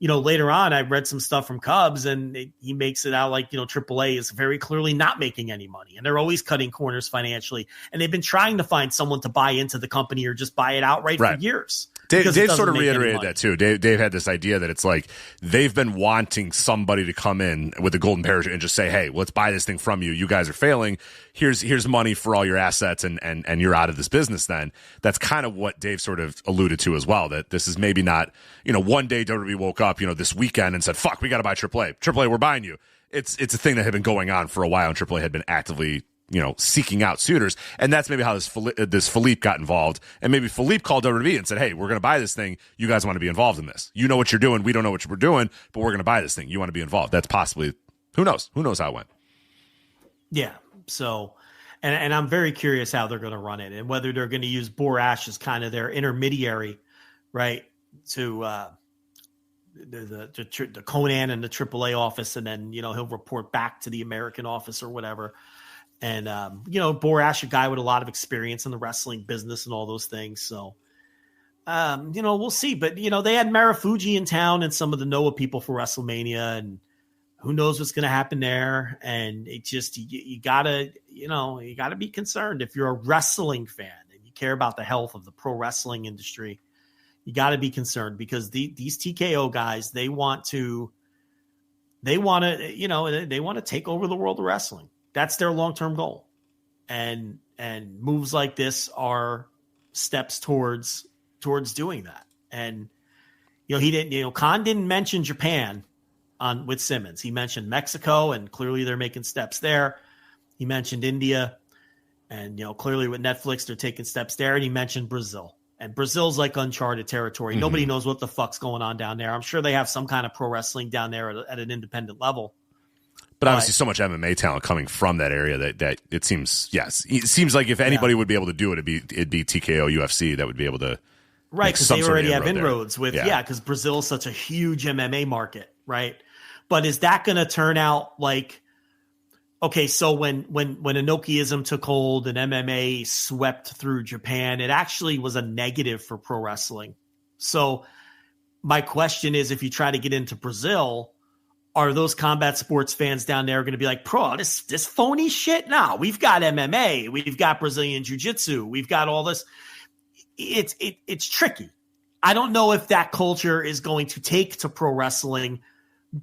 Speaker 6: Later on, I read some stuff from Cubs, and he makes it out like, AAA is very clearly not making any money, and they're always cutting corners financially. And they've been trying to find someone to buy into the company or just buy it outright for years.
Speaker 5: Dave sort of reiterated that too. Dave had this idea that it's like they've been wanting somebody to come in with a golden parachute and just say, hey, let's buy this thing from you. You guys are failing. Here's money for all your assets, and you're out of this business then. That's kind of what Dave sort of alluded to as well, that this is maybe not, one day WWE woke up, this weekend and said, fuck, we got to buy AAA. AAA, we're buying you. It's a thing that had been going on for a while, and AAA had been actively seeking out suitors. And that's maybe how this Philippe got involved. And maybe Philippe called WWE and said, hey, we're going to buy this thing. You guys want to be involved in this. You know what you're doing. We don't know what we're doing, but we're going to buy this thing. You want to be involved. That's possibly, who knows how it went.
Speaker 6: Yeah. So, and I'm very curious how they're going to run it and whether they're going to use Borash as kind of their intermediary, right, to the Conan and the AAA office. And then, he'll report back to the American office or whatever. And, Borash, a guy with a lot of experience in the wrestling business and all those things. So, we'll see. But, they had Marufuji in town and some of the Noah people for WrestleMania, and who knows what's going to happen there. And it just, you gotta be concerned if you're a wrestling fan and you care about the health of the pro wrestling industry. You got to be concerned because these TKO guys, they want to take over the world of wrestling. That's their long-term goal. And moves like this are steps towards doing that. And, Khan didn't mention Japan with Simmons. He mentioned Mexico, and clearly they're making steps there. He mentioned India, and, clearly with Netflix, they're taking steps there. And he mentioned Brazil. And Brazil's like uncharted territory. Mm-hmm. Nobody knows what the fuck's going on down there. I'm sure they have some kind of pro wrestling down there at an independent level.
Speaker 5: But obviously so much MMA talent coming from that area that it seems, it seems like if anybody would be able to do it, it'd be TKO UFC that would be able to.
Speaker 6: Right, because they already have inroads with, because Brazil is such a huge MMA market, right? But is that going to turn out like, okay, so when Inokiism took hold and MMA swept through Japan, it actually was a negative for pro wrestling. So my question is, if you try to get into Brazil, are those combat sports fans down there going to be like, this phony shit? No, we've got MMA. We've got Brazilian jiu-jitsu. We've got all this. It's tricky. I don't know if that culture is going to take to pro wrestling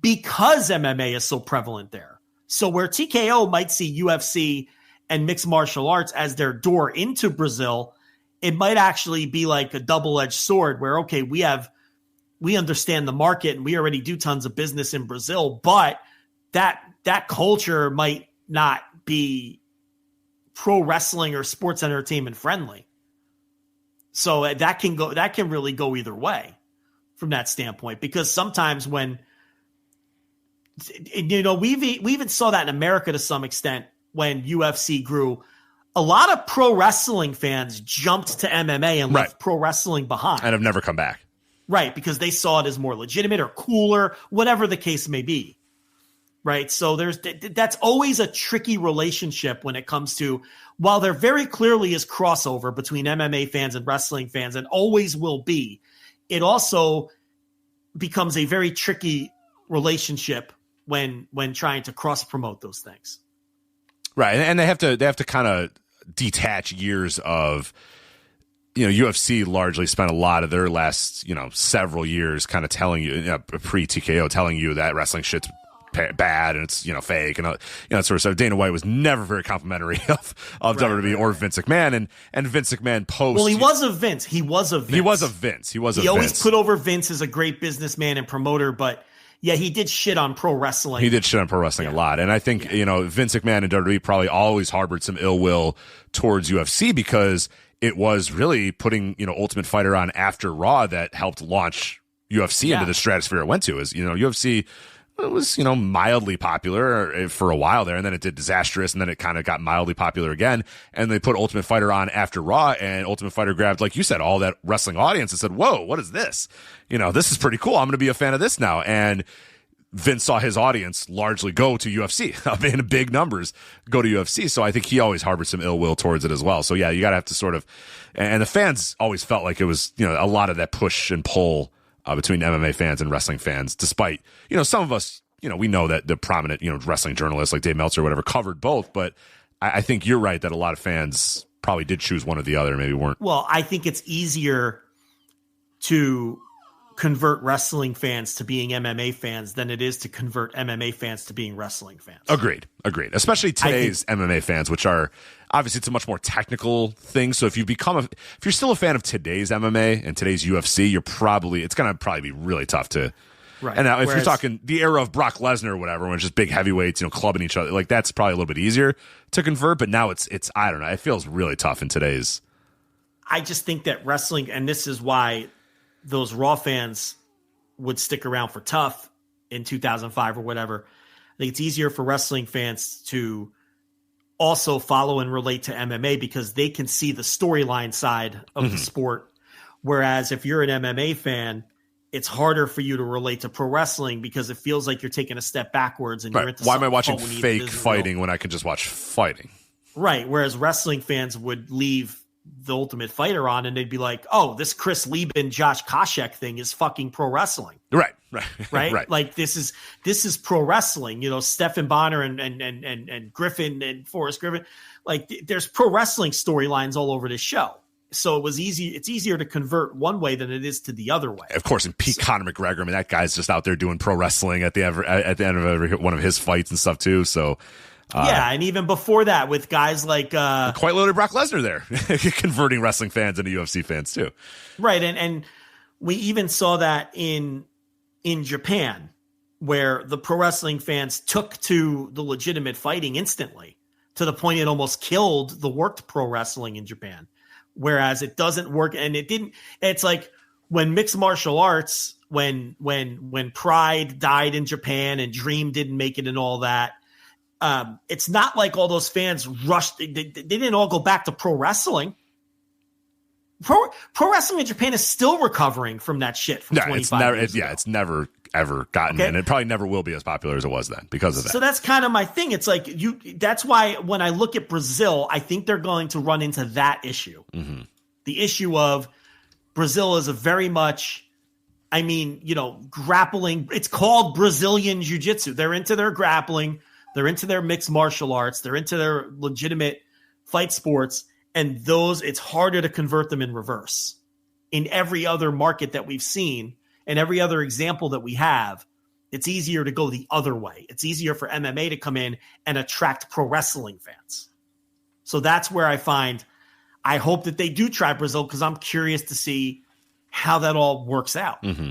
Speaker 6: because MMA is so prevalent there. So where TKO might see UFC and mixed martial arts as their door into Brazil, it might actually be like a double-edged sword where, okay, we understand the market and we already do tons of business in Brazil, but that culture might not be pro wrestling or sports entertainment friendly. So that can really go either way from that standpoint, because sometimes when, we even saw that in America to some extent when UFC grew. a lot of pro wrestling fans jumped to MMA and left pro wrestling behind.
Speaker 5: And have never come back.
Speaker 6: Right, because they saw it as more legitimate or cooler, whatever the case may be. Right, so that's always a tricky relationship when it comes to, while there very clearly is crossover between MMA fans and wrestling fans, and always will be, it also becomes a very tricky relationship when trying to cross promote those things.
Speaker 5: Right, and they have to kind of detach years of, UFC largely spent a lot of their last, several years kind of telling you, pre-TKO, telling you that wrestling shit's bad and it's, fake and, that sort of stuff. Dana White was never very complimentary of WWE or Vince McMahon, and Vince McMahon post.
Speaker 6: Well, he was a Vince. He always put over Vince as a great businessman and promoter, but yeah, he did shit on pro wrestling.
Speaker 5: He did shit on pro wrestling a lot. And I think, Vince McMahon and WWE probably always harbored some ill will towards UFC because it was really putting, Ultimate Fighter on after Raw that helped launch UFC into the stratosphere it went to. Is, UFC was, mildly popular for a while there, and then it did disastrous, and then it kind of got mildly popular again. And they put Ultimate Fighter on after Raw, and Ultimate Fighter grabbed, like you said, all that wrestling audience and said, whoa, what is this? This is pretty cool. I'm going to be a fan of this now. And Vince saw his audience largely go to UFC. In big numbers go to UFC. So I think he always harbored some ill will towards it as well. So yeah, you got to have to sort of, and the fans always felt like it was, a lot of that push and pull between MMA fans and wrestling fans, despite, some of us, we know that the prominent, wrestling journalists like Dave Meltzer or whatever covered both. But I think you're right that a lot of fans probably did choose one or the other, maybe weren't.
Speaker 6: Well, I think it's easier to convert wrestling fans to being MMA fans than it is to convert MMA fans to being wrestling fans.
Speaker 5: Agreed. Especially today's MMA fans, which are obviously it's a much more technical thing. So if you're still a fan of today's MMA and today's UFC, it's going to probably be really tough to. Right. And now if you're talking the era of Brock Lesnar or whatever, when it's just big heavyweights, clubbing each other, like that's probably a little bit easier to convert. But now it's I don't know. It feels really tough in today's.
Speaker 6: I just think that wrestling, and this is why those Raw fans would stick around for Tough in 2005 or whatever. I think it's easier for wrestling fans to also follow and relate to MMA because they can see the storyline side of the sport. Whereas if you're an MMA fan, it's harder for you to relate to pro wrestling because it feels like you're taking a step backwards and you're into
Speaker 5: why am I watching fake fighting when I can just watch fighting?
Speaker 6: Right. Whereas wrestling fans would leave the Ultimate Fighter on and they'd be like, oh, this Chris Lieben, Josh Koscheck thing is fucking pro wrestling.
Speaker 5: Right.
Speaker 6: Like this is pro wrestling, Stephan Bonner and Griffin and Forrest Griffin. Like there's pro wrestling storylines all over this show. So it's easier to convert one way than it is to the other way.
Speaker 5: Of course, and Conor McGregor, that guy's just out there doing pro wrestling at the end of every one of his fights and stuff too. So
Speaker 6: and even before that, with guys like
Speaker 5: quite literally Brock Lesnar there, converting wrestling fans into UFC fans too.
Speaker 6: Right, and we even saw that in Japan, where the pro wrestling fans took to the legitimate fighting instantly, to the point it almost killed the worked pro wrestling in Japan. Whereas it doesn't work, and it didn't. It's like when mixed martial arts, when Pride died in Japan and Dream didn't make it and all that. It's not like all those fans rushed. They didn't all go back to pro wrestling. Pro wrestling in Japan is still recovering from that shit from 25 years ago.
Speaker 5: It's never ever gotten in. It probably never will be as popular as it was then because of that.
Speaker 6: So that's kind of my thing. It's like that's why when I look at Brazil, I think they're going to run into that issue. Mm-hmm. The issue of Brazil is a very much, grappling. It's called Brazilian Jiu-Jitsu. They're into their grappling. They're into their mixed martial arts. They're into their legitimate fight sports. And it's harder to convert them in reverse. In every other market that we've seen and every other example that we have, it's easier to go the other way. It's easier for MMA to come in and attract pro wrestling fans. So that's where I hope that they do try Brazil because I'm curious to see how that all works out. Mm-hmm.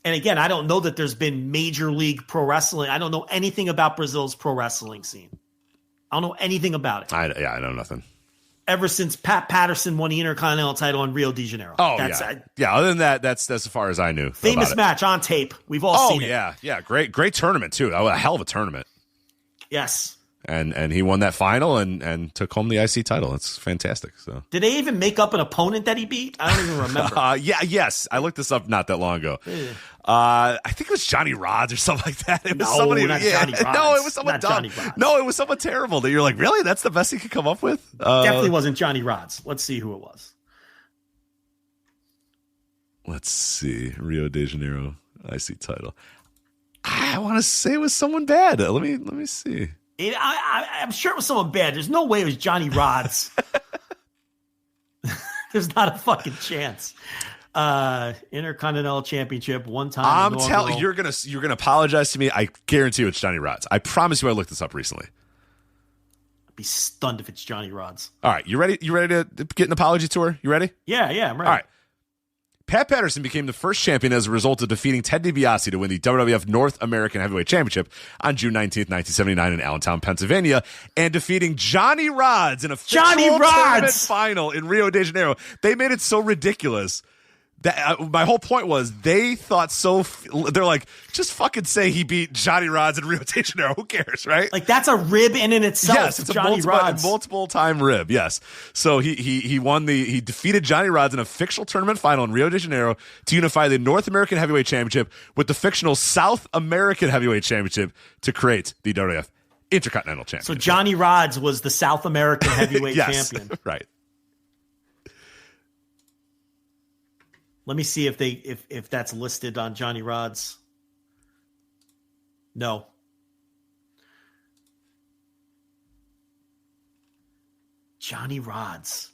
Speaker 6: And again, I don't know that there's been major league pro wrestling. I don't know anything about Brazil's pro wrestling scene. I don't know anything about it.
Speaker 5: I know nothing.
Speaker 6: Ever since Pat Patterson won the Intercontinental title in Rio de Janeiro.
Speaker 5: Oh, yeah. Other than that, that's as far as I knew.
Speaker 6: Famous match on tape. We've all seen it.
Speaker 5: Yeah. Great tournament, too. A hell of a tournament.
Speaker 6: Yes.
Speaker 5: And he won that final and took home the IC title. It's fantastic. So
Speaker 6: did they even make up an opponent that he beat? I don't even remember.
Speaker 5: Yes. I looked this up not that long ago. I think it was Johnny Rods or something like that. It was somebody.
Speaker 6: Johnny Rods.
Speaker 5: No, it was someone dumb. No, it was someone terrible that you're like, really? That's the best he could come up with?
Speaker 6: Definitely wasn't Johnny Rods. Let's see who it was.
Speaker 5: Let's see. Rio de Janeiro IC title. I want to say it was someone bad. Let me see.
Speaker 6: I'm sure it was someone bad. There's no way it was Johnny Rods. There's not a fucking chance. Intercontinental Championship one time.
Speaker 5: I'm telling you're gonna apologize to me. I guarantee you it's Johnny Rods. I promise you I looked this up recently.
Speaker 6: I'd be stunned if it's Johnny Rods.
Speaker 5: All right, you ready? You ready to get an apology tour? You ready?
Speaker 6: Yeah, I'm ready.
Speaker 5: All right. Pat Patterson became the first champion as a result of defeating Ted DiBiase to win the WWF North American Heavyweight Championship on June 19th, 1979 in Allentown, Pennsylvania, and defeating Johnny Rods in a tournament final in Rio de Janeiro. They made it so ridiculous that my whole point was they thought they're like, just fucking say he beat Johnny Rods in Rio de Janeiro. Who cares, right?
Speaker 6: Like, that's a rib in itself.
Speaker 5: Yes, it's
Speaker 6: Johnny
Speaker 5: a multiple time rib. Yes. So he defeated Johnny Rods in a fictional tournament final in Rio de Janeiro to unify the North American Heavyweight Championship with the fictional South American Heavyweight Championship to create the WWF Intercontinental Championship.
Speaker 6: So Johnny Rods was the South American Heavyweight champion.
Speaker 5: Right.
Speaker 6: Let me see if that's listed on Johnny Rods. No. Johnny Rods.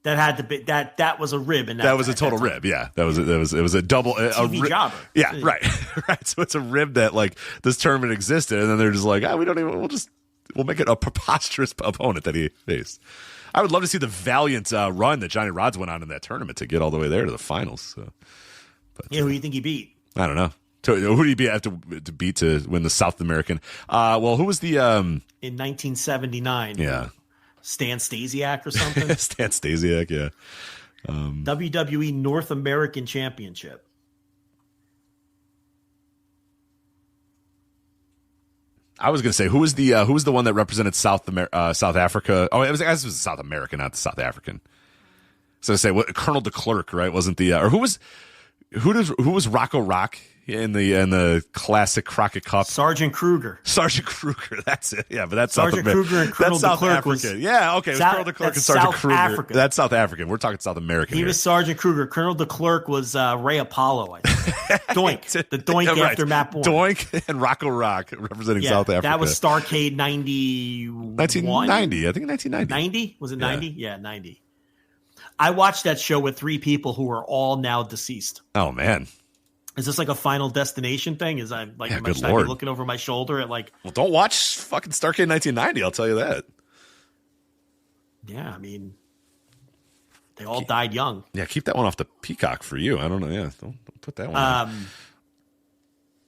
Speaker 6: That had to be that was a rib, and
Speaker 5: that was a total rib. Yeah, it was a double
Speaker 6: TV jobber.
Speaker 5: Yeah, right, right. So it's a rib that like this tournament existed, and then they're just like, we'll make it a preposterous opponent that he faced. I would love to see the valiant run that Johnny Rods went on in that tournament to get all the way there to the finals. So,
Speaker 6: who do you think he beat?
Speaker 5: I don't know. Who do you have to beat to win the South American? Who was the in
Speaker 6: 1979?
Speaker 5: Yeah,
Speaker 6: Stan Stasiak or something.
Speaker 5: Stan Stasiak, yeah.
Speaker 6: WWE North American Championship.
Speaker 5: I was going to say who was the one that represented South Africa? Oh, it was South American, not the South African. So I say Colonel de Klerk, right? Wasn't the or who was Rocco Rock in the classic Crockett Cup?
Speaker 6: Sergeant Kruger,
Speaker 5: that's it. Yeah, but that's
Speaker 6: Sergeant Kruger and Colonel de Klerk was
Speaker 5: yeah, okay. It was Colonel de Klerk and Sergeant Kruger.
Speaker 6: Africa.
Speaker 5: That's South African. We're talking South American.
Speaker 6: He
Speaker 5: here.
Speaker 6: was Sergeant Kruger. Colonel de Klerk was Ray Apollo, I think. Doink, the Doink
Speaker 5: right.
Speaker 6: after Matt Bourne.
Speaker 5: Doink and Rocco Rock representing South Africa.
Speaker 6: That was Starrcade
Speaker 5: 1990. I think 1990.
Speaker 6: 90? Was it 90? Yeah, 90. I watched that show with three people who are all now deceased.
Speaker 5: Oh man.
Speaker 7: Is this like a Final Destination thing? Is I like
Speaker 5: good
Speaker 7: I be
Speaker 5: Lord.
Speaker 7: looking over my shoulder at like?
Speaker 5: Well, don't watch fucking Starrcade 1990. I'll tell you that.
Speaker 7: Yeah, I mean, they all died young.
Speaker 5: Yeah, keep that one off the Peacock for you. I don't know. Yeah, don't put that one. On.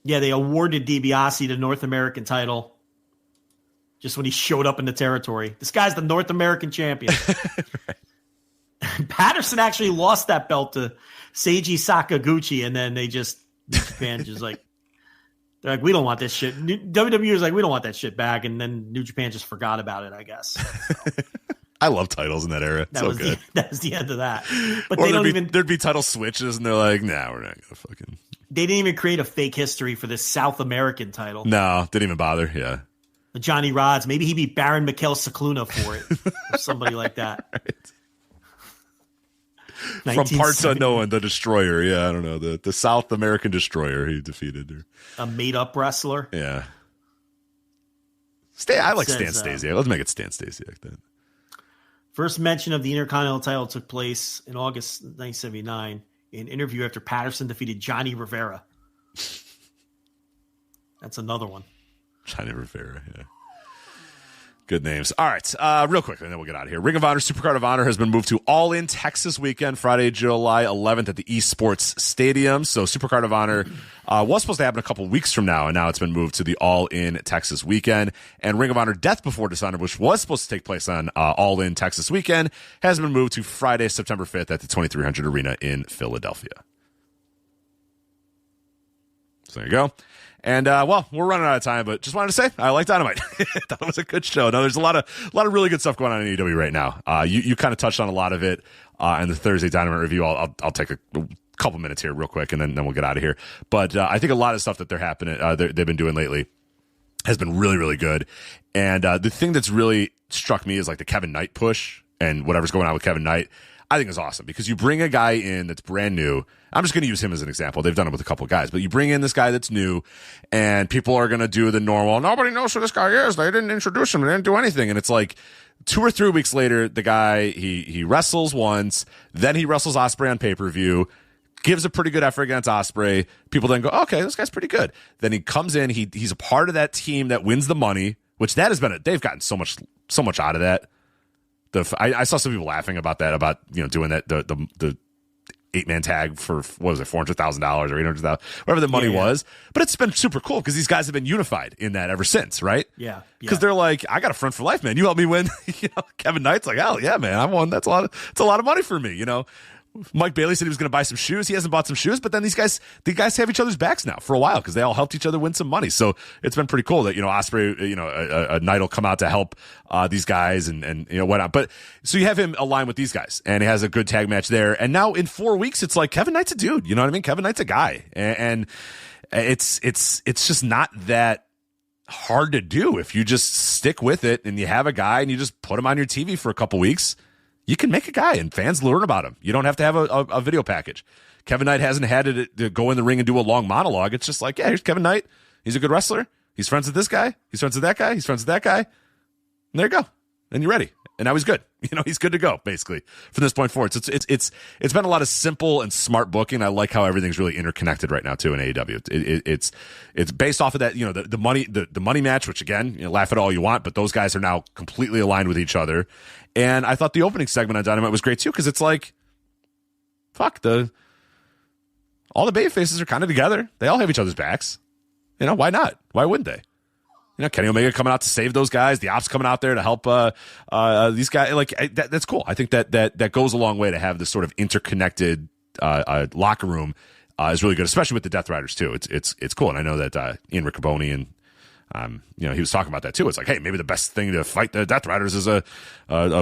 Speaker 7: Yeah, they awarded DiBiase the North American title just when he showed up in the territory. This guy's the North American champion.
Speaker 5: Right.
Speaker 7: Patterson actually lost that belt to Seiji Sakaguchi, and then they just Japan just like they're like, we don't want this shit. WWE is like, we don't want that shit back, and then New Japan just forgot about it, I guess. So,
Speaker 5: I love titles in that era. It's so good.
Speaker 7: That was the end of that. But
Speaker 5: or
Speaker 7: they don't even.
Speaker 5: There'd be title switches, and they're like, nah, we're not gonna fucking.
Speaker 7: They didn't even create a fake history for this South American title.
Speaker 5: No, didn't even bother. Yeah.
Speaker 7: Johnny Rods, maybe he beat Baron Mikel Cicluna for it, or somebody like that.
Speaker 5: Right. From parts unknown, the Destroyer. Yeah, I don't know. The South American Destroyer he defeated.
Speaker 7: A made-up wrestler.
Speaker 5: Yeah. I like Stan Stasiak. Let's make it Stan Stasiak then.
Speaker 7: First mention of the Intercontinental title took place in August 1979 in an interview after Patterson defeated Johnny Rivera. That's another one.
Speaker 5: Johnny Rivera, yeah. Good names. All right, real quick, and then we'll get out of here. Ring of Honor, Supercard of Honor has been moved to All In Texas weekend, Friday, July 11th at the Esports Stadium. So Supercard of Honor was supposed to happen a couple weeks from now, and now it's been moved to the All In Texas weekend. And Ring of Honor Death Before Dishonor, which was supposed to take place on All In Texas weekend, has been moved to Friday, September 5th at the 2300 Arena in Philadelphia. So there you go. And well, we're running out of time, but just wanted to say I like Dynamite. That was a good show. No, there's a lot of really good stuff going on in AEW right now. You kind of touched on a lot of it in the Thursday Dynamite review. I'll take a couple minutes here real quick, and then we'll get out of here. But I think a lot of stuff that they've been doing lately has been really, really good. And the thing that's really struck me is like the Kevin Knight push and whatever's going on with Kevin Knight. I think is awesome because you bring a guy in that's brand new. I'm just going to use him as an example. They've done it with a couple of guys, but you bring in this guy that's new and people are going to do the normal, nobody knows who this guy is. They didn't introduce him. They didn't do anything. And it's like 2 or 3 weeks later, the guy, he wrestles once, then he wrestles Ospreay on pay-per-view, gives a pretty good effort against Ospreay. People then go, okay, this guy's pretty good. Then he comes in, he's a part of that team that wins the money, which that has been they've gotten so much out of that. I saw some people laughing about that, about doing that the 8-man tag for what was it, $400,000 or $800,000, whatever the money was. But it's been super cool because these guys have been unified in that ever since, right?
Speaker 6: Yeah.
Speaker 5: Because they're like, I got a friend for life, man. You help me win. Kevin Knight's like, hell yeah, man, I won. It's a lot of money for me, Mike Bailey said he was going to buy some shoes. He hasn't bought some shoes, but then the guys have each other's backs now for a while because they all helped each other win some money. So it's been pretty cool that Ospreay, a Knight will come out to help these guys and whatnot. But so you have him align with these guys, and he has a good tag match there. And now in 4 weeks, it's like Kevin Knight's a dude. You know what I mean? Kevin Knight's a guy, and it's just not that hard to do if you just stick with it and you have a guy and you just put him on your TV for a couple weeks. You can make a guy and fans learn about him. You don't have to have a video package. Kevin Knight hasn't had to go in the ring and do a long monologue. It's just like, yeah, here's Kevin Knight. He's a good wrestler. He's friends with this guy. He's friends with that guy. He's friends with that guy. And there you go. And you're ready. And now he's good. He's good to go, basically, from this point forward. So it's been a lot of simple and smart booking. I like how everything's really interconnected right now, too, in AEW. It's based off of that, the money match, which, again, laugh at all you want, but those guys are now completely aligned with each other. And I thought the opening segment on Dynamite was great, too, because it's like, fuck, all the baby faces are kind of together. They all have each other's backs. Why not? Why wouldn't they? Kenny Omega coming out to save those guys, the Ops coming out there to help these guys. Like that's cool. I think that goes a long way to have this sort of interconnected locker room is really good, especially with the Death Riders too. It's cool, and I know that Ian Riccoboni and he was talking about that too. It's like, hey, maybe the best thing to fight the Death Riders is a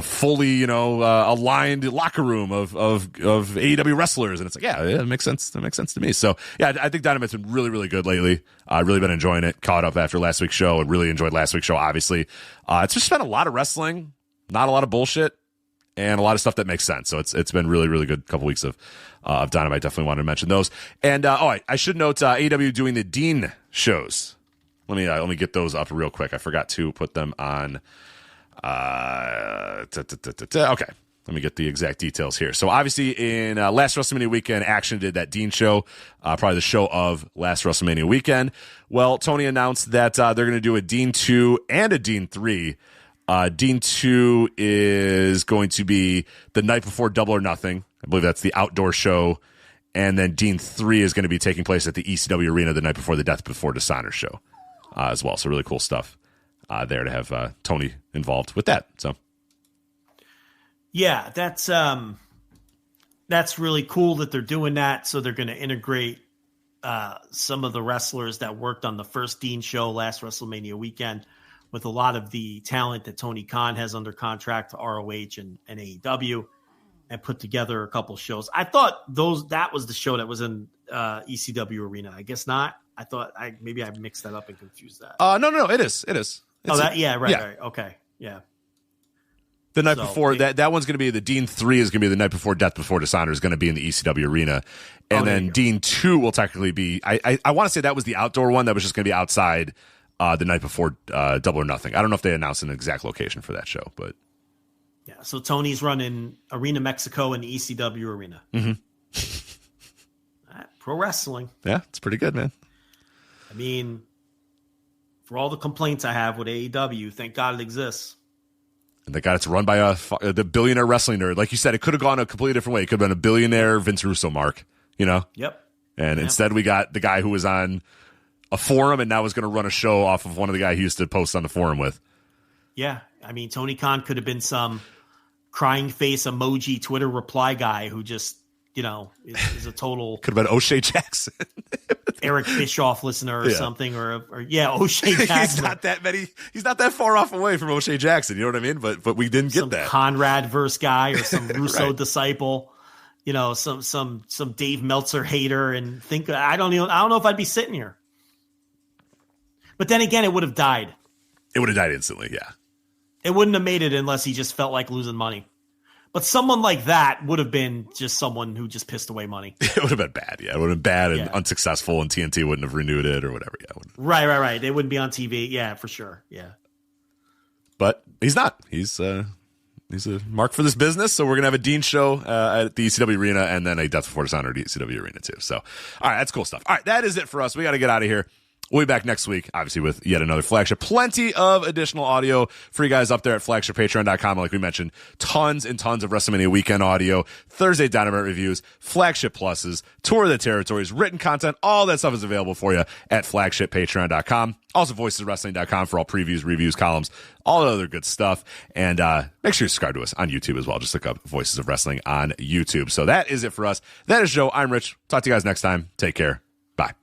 Speaker 5: fully aligned locker room of AEW wrestlers, and it's like, yeah, it makes sense. That makes sense to me. So yeah, I think Dynamite's been really, really good lately. I've really been enjoying it. Caught up after last week's show and really enjoyed last week's show. Obviously, it's just been a lot of wrestling, not a lot of bullshit, and a lot of stuff that makes sense. So it's been really, really good couple weeks of Dynamite. Definitely wanted to mention those. And I should note AEW doing the Dean shows. Let me get those up real quick. I forgot to put them on. Okay, let me get the exact details here. So obviously in last WrestleMania weekend, Action did that Dean show, probably the show of last WrestleMania weekend. Well, Tony announced that they're going to do a Dean 2 and a Dean 3. Dean 2 is going to be the night before Double or Nothing. I believe that's the outdoor show. And then Dean 3 is going to be taking place at the ECW Arena the night before the Death Before Dishonor show. As well. So really cool stuff there to have Tony involved with that. So
Speaker 6: yeah, that's really cool that they're doing that. So they're going to integrate some of the wrestlers that worked on the first Dean show last WrestleMania weekend with a lot of the talent that Tony Khan has under contract to ROH and AEW, and put together a couple shows. I thought that was the show that was in ECW Arena. I guess not. I thought maybe I mixed that up and confused that.
Speaker 5: No, it is. It's
Speaker 6: right. Okay. Yeah.
Speaker 5: The night before that one's going to be the Dean 3 is going to be the night before Death Before Dishonor is going to be in the ECW Arena. And then Dean 2 will technically be, I want to say that was the outdoor one that was just going to be outside the night before Double or Nothing. I don't know if they announced an exact location for that show, but.
Speaker 6: Yeah. So Tony's running Arena Mexico and the ECW Arena.
Speaker 5: Mm-hmm.
Speaker 6: Pro wrestling.
Speaker 5: Yeah. It's pretty good, man.
Speaker 6: I mean, for all the complaints I have with AEW, thank God it exists.
Speaker 5: And thank God it's run by the billionaire wrestling nerd. Like you said, it could have gone a completely different way. It could have been a billionaire Vince Russo mark,
Speaker 6: Yep.
Speaker 5: And instead we got the guy who was on a forum and now is going to run a show off of one of the guys he used to post on the forum with.
Speaker 6: Yeah. I mean, Tony Khan could have been some crying face emoji Twitter reply guy who just is a total
Speaker 5: Could have been O'Shea Jackson.
Speaker 6: Eric Bischoff listener or something, or O'Shea Jackson.
Speaker 5: He's not that far off away from O'Shea Jackson. You know what I mean? But we didn't get
Speaker 6: some
Speaker 5: that
Speaker 6: Conrad verse guy or some Russo
Speaker 5: right.
Speaker 6: disciple. Some Dave Meltzer hater, and I don't know if I'd be sitting here. But then again, it would have died.
Speaker 5: It would have died instantly. Yeah,
Speaker 6: it wouldn't have made it unless he just felt like losing money. But someone like that would have been just someone who just pissed away money.
Speaker 5: It would have been bad. Yeah, it would have been bad and unsuccessful, and TNT wouldn't have renewed it or whatever. Yeah,
Speaker 6: right. They wouldn't be on TV. Yeah, for sure. Yeah,
Speaker 5: but he's not. He's a mark for this business. So we're gonna have a Dean show at the ECW Arena, and then a Death Before Dishonor at the ECW Arena too. So, all right, that's cool stuff. All right, that is it for us. We got to get out of here. We'll be back next week, obviously, with yet another Flagship. Plenty of additional audio for you guys up there at flagshippatreon.com. Like we mentioned, tons and tons of WrestleMania weekend audio, Thursday Dynamite reviews, Flagship Pluses, Tour of the Territories, written content. All that stuff is available for you at flagshippatreon.com. Also, voiceswrestling.com for all previews, reviews, columns, all the other good stuff. And make sure you subscribe to us on YouTube as well. Just look up Voices of Wrestling on YouTube. So that is it for us. That is Joe. I'm Rich. Talk to you guys next time. Take care. Bye.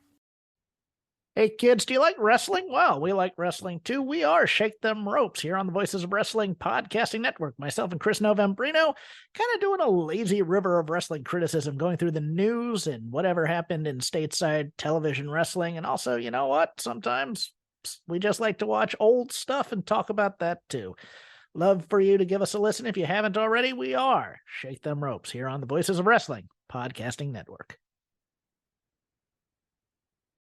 Speaker 8: Hey kids, do you like wrestling? Well, we like wrestling too. We are Shake Them Ropes here on the Voices of Wrestling Podcasting Network. Myself and Chris Novembrino kind of doing a lazy river of wrestling criticism, going through the news and whatever happened in stateside television wrestling. And also, you know what? Sometimes we just like to watch old stuff and talk about that too. Love for you to give us a listen. If you haven't already, we are Shake Them Ropes here on the Voices of Wrestling Podcasting Network.